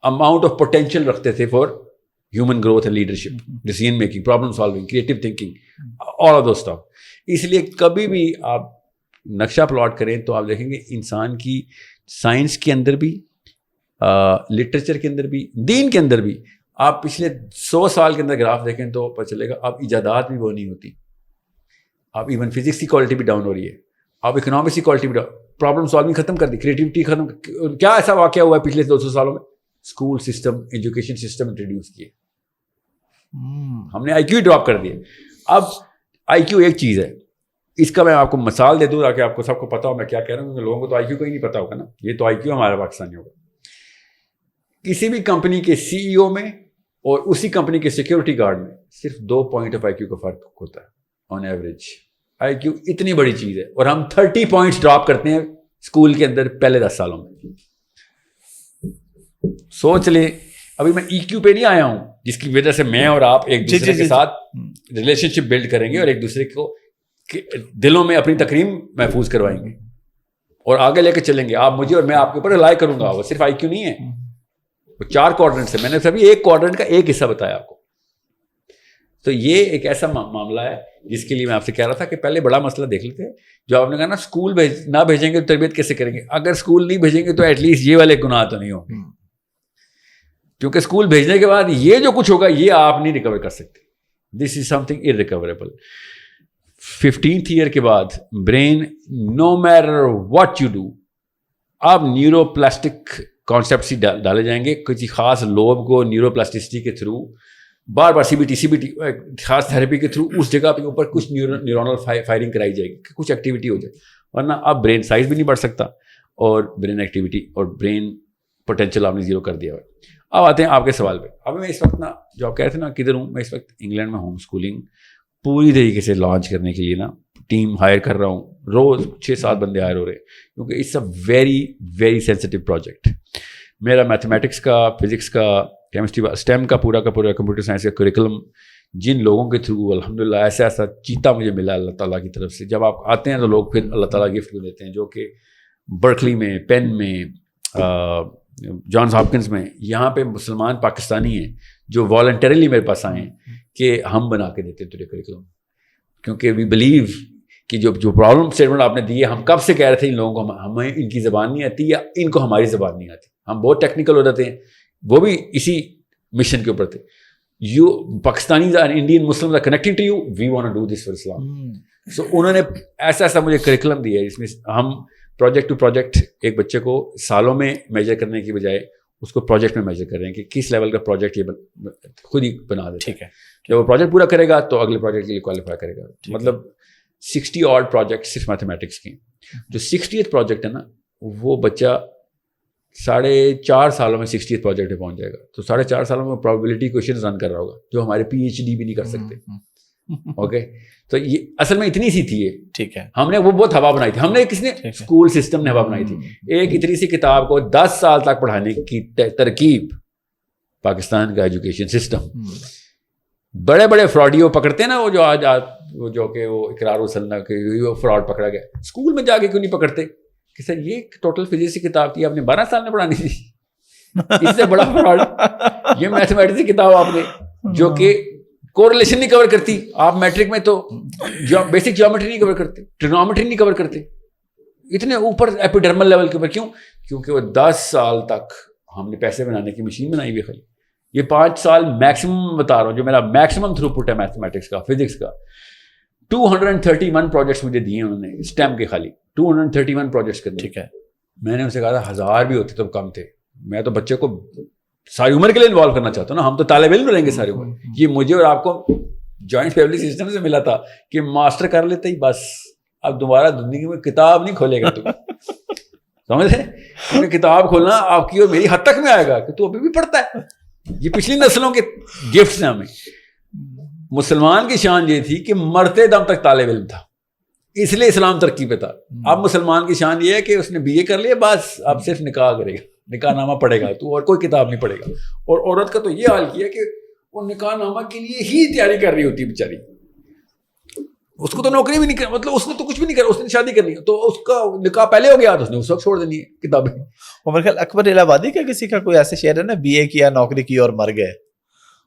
اماؤنٹ آف پوٹینشیل رکھتے تھے for human growth and leadership, decision making, problem solving, creative thinking, all of those stuff. اس لیے کبھی بھی آپ نقشہ پلاٹ کریں تو آپ دیکھیں گے انسان کی سائنس کے اندر بھی، لٹریچر کے اندر بھی، دین کے اندر بھی، آپ پچھلے 100 سال کے اندر گراف دیکھیں تو پتہ چلے گا اب ایجادات بھی وہ نہیں ہوتی. اب ایون فزکس کی کوالٹی بھی ڈاؤن ہو رہی ہے، اب اکنامکس کی کوالٹی بھی ڈاؤن، پرابلم سالونگ ختم کر دی، کریٹیوٹی ختم. کیا ایسا واقعہ ہوا ہے پچھلے 200 سالوں میں؟ School system, education system introduce کیے، ہم نے IQ ڈراپ کر دیے. اب IQ ایک چیز ہے، اس کا میں آپ کو مثال دے دوں تاکہ آپ کو سب کو پتا ہو میں کیا کہہ رہا ہوں، کیونکہ لوگوں کو تو IQ کا ہی نہیں پتا ہوگا نا. یہ تو IQ ہمارا پاکستانی ہوگا. کسی بھی کمپنی کے CEO میں اور اسی کمپنی کے سیکیورٹی گارڈ میں صرف 2 پوائنٹ آف IQ کا فرق ہوتا ہے آن ایوریج. IQ اتنی بڑی چیز ہے اور ہم 30 پوائنٹس ڈراپ کرتے ہیں اسکول کے اندر پہلے 10 سالوں میں. سوچ لیں، ابھی میں EQ پہ نہیں آیا ہوں جس کی وجہ سے میں اور آپ ایک دوسرے کے ساتھ ریلیشن شپ بلڈ کریں گے اور ایک دوسرے کو دلوں میں اپنی تکریم محفوظ کروائیں گے اور آگے لے کے چلیں گے. آپ مجھے اور میں آپ کے اوپر ریلائی کروں گا. وہ صرف IQ نہیں ہے، وہ 4 کوارڈرنٹس ہے. میں نے سبھی ایک کوارڈرنٹ کا ایک حصہ بتایا آپ کو. تو یہ ایک ایسا معاملہ ہے جس کے لیے میں آپ سے کہہ رہا تھا کہ پہلے بڑا مسئلہ دیکھ لیتے ہیں. جو آپ نے کہا نا اسکول نہ بھیجیں گے تو تربیت کیسے کریں گے؟ اگر اسکول نہیں بھیجیں گے تو ایٹ لیسٹ یہ والے گناہ تو نہیں ہوں گے، کیونکہ اسکول بھیجنے کے بعد یہ جو کچھ ہوگا یہ آپ نہیں ریکور کر سکتے. دس is some thing ارریکوریبل. 15th year کے بعد brain no matter what you do, آپ نیورو پلاسٹک کانسیپٹس ہی ڈالے جائیں گے. کسی خاص لوب کو نیورو پلاسٹسٹی کے تھرو بار بار CBT خاص تھراپی کے تھرو اس جگہ پہ اوپر کچھ نیورونل فائرنگ کرائی جائے گی، کچھ ایکٹیویٹی ہو جائے، ورنہ اب برین سائز بھی نہیں بڑھ سکتا اور برین ایکٹیویٹی اور برین پوٹینشیل آپ نے 0 کر دیا ہوا. اب آتے ہیں آپ کے سوال پہ. اب میں اس وقت نا جو آپ کہہ رہے تھے نا کدھر ہوں، میں اس وقت انگلینڈ میں ہوم اسکولنگ پوری طریقے سے لانچ کرنے کے لیے نا ٹیم ہائر کر رہا ہوں. روز 6-7 بندے ہائر ہو رہے ہیں کیونکہ it's a very very sensitive project. میرا میتھمیٹکس کا، فزکس کا، کیمسٹری، اسٹیم کا پورا کمپیوٹر سائنس کا کریکولم جن لوگوں کے تھرو الحمدللہ ایسا چیتا مجھے ملا اللہ تعالیٰ کی طرف سے. جب آپ آتے ہیں تو لوگ پھر اللہ تعالیٰ گفٹ کو دیتے ہیں، جو کہ برکلی میں، پین میں، جانس ہاپکنس میں، یہاں پہ مسلمان پاکستانی ہیں جو والنٹریلی میرے پاس آئے ہیں کہ ہم بنا کے دیتے ہیں تجھے کریکولم، کیونکہ وی بلیو کہ جو پرابلم اسٹیٹمنٹ آپ نے دی ہے، ہم کب سے کہہ رہے تھے ان لوگوں کو ہمیں ان کی زبان نہیں آتی یا ان کو ہماری زبان نہیں آتی. ہم بہت ٹیکنیکل ہو جاتے ہیں، وہ بھی اسی مشن کے اوپر تھے. You Pakistanis and Indian Muslims are connecting to you, we want to do this for Islam. So انہوں نے ایسا مجھے کریکولم دیا ہے جس میں ہم پروجیکٹ ٹو پروجیکٹ ایک بچے کو سالوں میں میجر کرنے کی بجائے اس کو پروجیکٹ میں میجر کر رہے ہیں کہ کس لیول کا پروجیکٹ یہ خود ہی بنا دے.
ٹھیک ہے,
جب وہ پروجیکٹ پورا کرے گا تو اگلے پروجیکٹ کے لیے کوالیفائی کرے گا. مطلب 60 آڈ پروجیکٹ صرف میتھمیٹکس کے. جو 60th پروجیکٹ ہے نا وہ بچہ 4.5 سالوں میں 60th پروجیکٹ پہ پہنچ جائے گا. تو 4.5 سالوں میں پرابیبلٹی کوشچن رن کر رہا ہوگا جو ہمارے PhD بھی نہیں کر سکتے. اوکے, تو یہ اصل میں اتنی سی تھی یہ.
ٹھیک ہے,
ہم نے وہ بہت ہوا بنائی تھی. ہم نے کس نے اسکول سسٹم نے ہوا بنائی تھی. ایک اتنی سی کتاب کو 10 سال تک پڑھانے کی ترکیب پاکستان کا ایجوکیشن سسٹم. بڑے بڑے فراڈیوں پکڑتے ہیں نا وہ جو آج جو کہ وہ اقرار وسلنا کہ وہ فراڈ پکڑا گیا, اسکول میں جا کے کیوں نہیں پکڑتے کہ سر یہ ٹوٹل فزکس کی کتاب تھی آپ نے 12 سال میں پڑھانی تھی. اس سے بڑا فراڈ یہ میتھمیٹکس کی کتاب آپ نے جو کہ کوریلیشن نہیں کور کرتی. آپ میٹرک میں تو بیسک جیومیٹری نہیں کور کرتے, ٹرگنومیٹری نہیں کور کرتے, اتنے اوپر ایپیڈرمل لیول کے اوپر. کیوں؟ کیونکہ وہ 10 سال تک ہم نے پیسے بنانے کی مشین بنائی ہوئی خالی. یہ 5 سال میکسیمم بتا رہا ہوں جو میرا میکسیمم تھرو پٹ ہے میتھمیٹکس کا, فزکس کا. 231 پروجیکٹس مجھے دیے انہوں نے اسٹیم کے خالی 231 پروجیکٹس کرنے.
ٹھیک ہے,
میں نے ان سے کہا تھا 1000 بھی ہوتے تو کم تھے. میں تو بچے کو ساری عمر کے لیے انوالو کرنا چاہتا ہوں نا. ہم تو طالب علم رہیں گے ساری عمر. یہ مجھے اور آپ کو جوائنٹ فیملی سسٹم سے ملا تھا کہ ماسٹر کر لیتے ہی بس اب دوبارہ زندگی میں کتاب نہیں کھولے گا تو سمجھ رہے. کیونکہ کتاب کھولنا آپ کی اور میری حد تک میں آئے گا کہ تو ابھی بھی پڑھتا ہے. یہ پچھلی نسلوں کے گفٹس ہیں ہمیں. مسلمان کی شان یہ تھی کہ مرتے دم تک طالب علم تھا, اس لیے اسلام ترقی پہ تھا. اب مسلمان کی شان یہ ہے کہ اس نے BA کر لیا بس اب صرف نکاح کرے گا, نکاح نامہ پڑھے گا تو, اور کوئی کتاب نہیں پڑھے گا. اور عورت کا تو یہ حال کیا کہ وہ نکاح نامہ کے لیے ہی تیاری کر رہی ہوتی ہے بیچاری. اس کو تو نوکری بھی نہیں کر, مطلب اس نے تو کچھ بھی نہیں کرا, اس نے شادی کرنی ہے تو اس کا نکاح پہلے ہو گیا تو اس نے اس وقت چھوڑ دینی ہے کتابیں.
وہ میرے خیال اکبر الہ آبادی کا کسی کا کوئی ایسے شعر ہے نا, BA کیا نوکری کی اور مر گئے,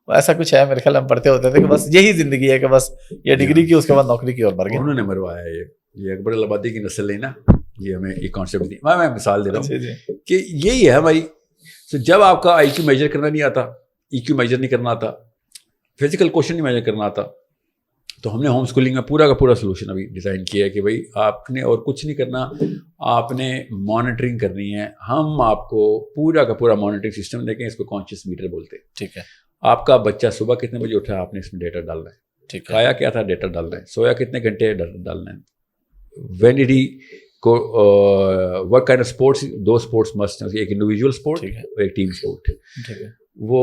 ایسا کچھ ہے میرے خیال ہم پڑھتے ہوتے تھے کہ بس یہی زندگی ہے کہ بس یہ ڈگری کی اس کے بعد نوکری کی اور مر گئے.
انہوں نے مروایا ہے یہ اکبر الہ آبادی کی نسل نہیں نا, یہ ہمیں یہ کانسیپٹ دی. میں مثال دے رہا ہوں کہ یہی ہے ہماری. جب آپ کا IQ میجر کرنا نہیں آتا, EQ میجر نہیں کرنا آتا, فزیکل کوشچن نہیں میجر کرنا آتا, تو ہم نے ہوم اسکولنگ میں پورا کا پورا سولوشن ابھی ڈیزائن کیا ہے کہ بھائی آپ نے اور کچھ نہیں کرنا, آپ نے مانیٹرنگ کرنی ہے. ہم آپ کو پورا کا پورا مانیٹرنگ سسٹم دیں گے, اس کو کانشیس میٹر بولتے ہیں.
ٹھیک ہے,
آپ کا بچہ صبح کتنے بجے اٹھا آپ نے اس میں ڈیٹا ڈالنا ہے.
ٹھیک ہے,
کھایا کیا تھا ڈیٹا ڈالنا ہے, سویا کتنے گھنٹے ڈالنا ہے, وین ڈیڈ ہی کو work kind of sports. 2 sports must ہیں, ایک انڈیویجول اسپورٹ اور ایک ٹیم اسپورٹ.
ٹھیک ہے,
وہ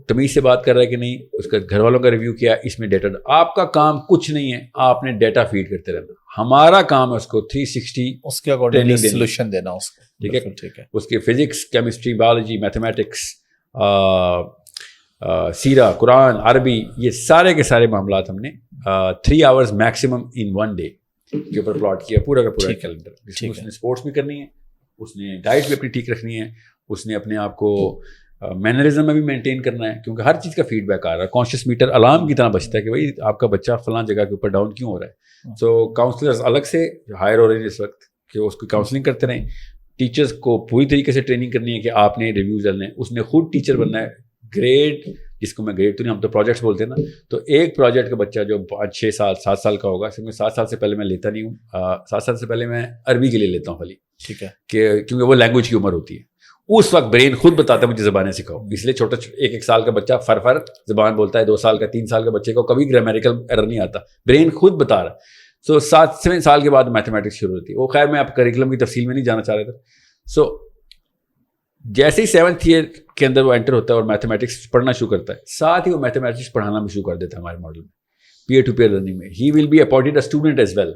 تمیز سے بات کر رہا ہے کہ نہیں, اس کا گھر والوں کا ریویو کیا, اس میں ڈیٹا. آپ کا کام کچھ نہیں ہے, آپ نے ڈیٹا فیڈ کرتے رہنا. ہمارا کام ہے اس کو 360
اس کے اکارڈنگ سولوشن دینا اس کو.
ٹھیک ہے, ٹھیک ہے. اس کے فزکس, کیمسٹری, بایولوجی, میتھمیٹکس, سیرہ, قرآن, عربی, یہ سارے کے سارے معاملات ہم نے 3 hours میکسیمم ان 1 day کے اوپر پلاٹ کیا, پورا کا پورا کیلنڈر. اس میں اس نے اسپورٹس بھی کرنی ہے, اس نے ڈائٹ بھی اپنی ٹھیک رکھنی ہے, اس نے اپنے آپ کو مینرزم میں بھی مینٹین کرنا ہے, کیونکہ ہر چیز کا فیڈ بیک آ رہا ہے. کانشیس میٹر الارم کی طرح بچتا ہے کہ بھائی آپ کا بچہ فلاں جگہ کے اوپر ڈاؤن کیوں ہو رہا ہے. سو کاؤنسلرز الگ سے ہائر ہو رہے ہیں اس وقت کہ اس کو کاؤنسلنگ کرتے رہیں. ٹیچرز کو پوری طریقے سے ٹریننگ کرنی ہے کہ آپ نے ریویوز ڈالنے ہیں, اس نے خود ٹیچر بننا ہے. گریڈ جس کو میں گریڈ تو نہیں, ہم تو پروجیکٹس بولتے ہیں نا, تو ایک پروجیکٹ کا بچہ جو 5 6 سال 7 سال کا ہوگا, اس میں 7 سال سے پہلے میں لیتا نہیں ہوں. 7 سال سے پہلے میں عربی کے لیے لیتا ہوں خالی.
ٹھیک ہے,
کہ کیونکہ وہ لینگویج کی عمر ہوتی ہے. اس وقت برین خود بتاتا ہے مجھے زبانیں سکھاؤ, اس لیے چھوٹا 1 سال کا بچہ فر زبان بولتا ہے, 2 سال کا 3 سال کا بچے کو کبھی گرامیریکل ایرر نہیں آتا, برین خود بتا رہا ہے. سو 7 سال کے بعد میتھمیٹکس شروع ہوتی ہے. وہ خیر میں آپ کریکولم کی تفصیل میں نہیں جانا چاہ رہا تھا. سو جیسے ہی 7th ایئر کے اندر وہ انٹر ہوتا ہے اور میتھمیٹکس پڑھنا شروع کرتا ہے, ساتھ ہی وہ میتھمیٹکس پڑھانا بھی شروع کر دیتا ہے ہمارے ماڈل میں. پیئر ٹو پیئر لرننگ میں he will be appointed a student as well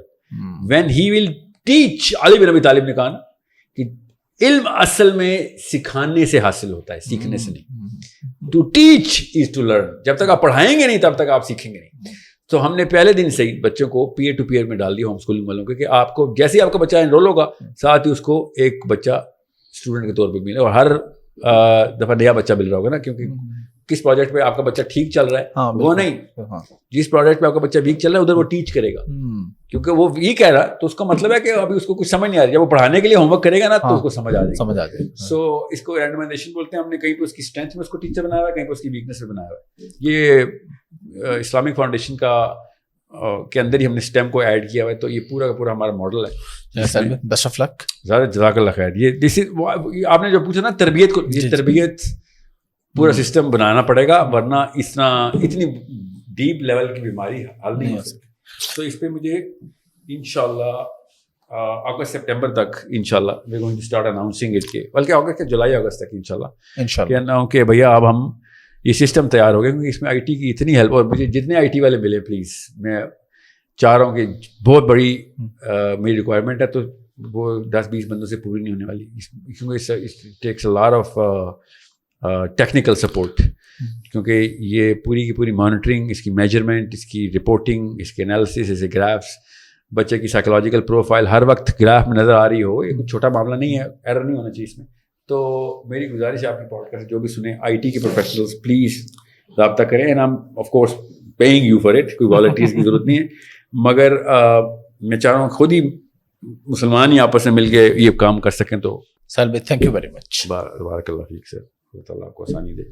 when he will teach. Ali bin Abi Talib نے کہا کہ علم اصل میں سکھانے سے حاصل ہوتا ہے, سیکھنے سے نہیں. To teach is to learn. جب تک آپ پڑھائیں گے نہیں تب تک آپ سیکھیں گے نہیں. تو ہم نے پہلے دن سے ہی بچوں کو پیئر ٹو پیئر میں ڈال دیا ہوم اسکولنگ والوں کے, کہ آپ کو جیسے ہی آپ کا بچہ انرول ہوگا ساتھ ہی اس کو ایک بچہ اسٹوڈنٹ کے طور پہ ملے. اور ہر دفعہ نیا بچہ مل رہا ہوگا نا, کیونکہ کس پروجیکٹ پہ آپ کا بچہ ٹھیک چل رہا ہے وہ نہیں, جس پروجیکٹ پہ آپ کا بچہ ویک چل رہا ہے ادھر وہ ٹیچ کرے گا. کیونکہ وہ یہ کہہ رہا تو اس کا مطلب ہے کہ ابھی اس کو کچھ سمجھ نہیں آ رہی. جب وہ پڑھانے کے لیے ہوم ورک کرے گا نا تو اس کو سمجھ آ جائے گی. سو اس کو رینڈمائزیشن بولتے ہیں. ہم نے کہیں پہ اس کی اسٹرینتھ میں اس کو ٹیچر بنایا ہوا ہے, کہیں پہ اس کی ویکنیس میں بنایا ہوا ہے. یہ اسلامک فاؤنڈیشن کا کے اندر ہی ہم نے اسٹیم کو ایڈ کیا ہوا ہے. تو یہ پورا کا پورا ہمارا ماڈل ہے.
بیسٹ آف لک.
زیادہ جزاک اللہ خیر. یہ دس از آپ نے جو پوچھا نا تربیت کو, یہ تربیت پورا سسٹم بنانا پڑے گا, ورنہ اس طرح اتنی ڈیپ لیول کی بیماری حل نہیں ہو سکتی. تو اس پہ مجھے انشاءاللہ اگست سپٹمبر تک انشاءاللہ we going to start announcing it, کے بلکہ اگست کے جولائی اگست تک انشاءاللہ کہنا ہوں کہ بھیا اب ہم یہ سسٹم تیار ہو گیا, کیونکہ اس میں آئی ٹی کی اتنی ہیلپ, اور مجھے جتنے آئی ٹی والے ملے پلیز میں چاہ رہا ہوں کہ بہت بڑی میری ریکوائرمنٹ ہے, تو وہ 10-20 بندوں سے پوری نہیں ہونے والی, کیونکہ it takes a lot of technical support, کیونکہ یہ پوری کی پوری مانیٹرنگ, اس کی میجرمنٹ, اس کی رپورٹنگ, اس کے انالیسس, اس کے گرافس, بچے کی سائیکولوجیکل پروفائل ہر وقت گراف میں نظر آ رہی ہو, یہ کچھ چھوٹا معاملہ نہیں ہے, ایرر نہیں ہونا چاہیے اس میں. تو میری گزارش ہے آپ کی پوڈکاسٹ جو بھی سنیں آئی ٹی کے پروفیشنلز پلیز رابطہ کریں, and I am of course paying you for it, کوئی والنٹیئرز کی ضرورت نہیں ہے, مگر میں چاہ رہا ہوں خود ہی مسلمان ہی آپس میں مل کے یہ کام کر سکیں. تو
سہیل بھائی تھینک یو ویری مچ.
بارک اللہ فیک سر, اللہ آپ کو آسانی دے.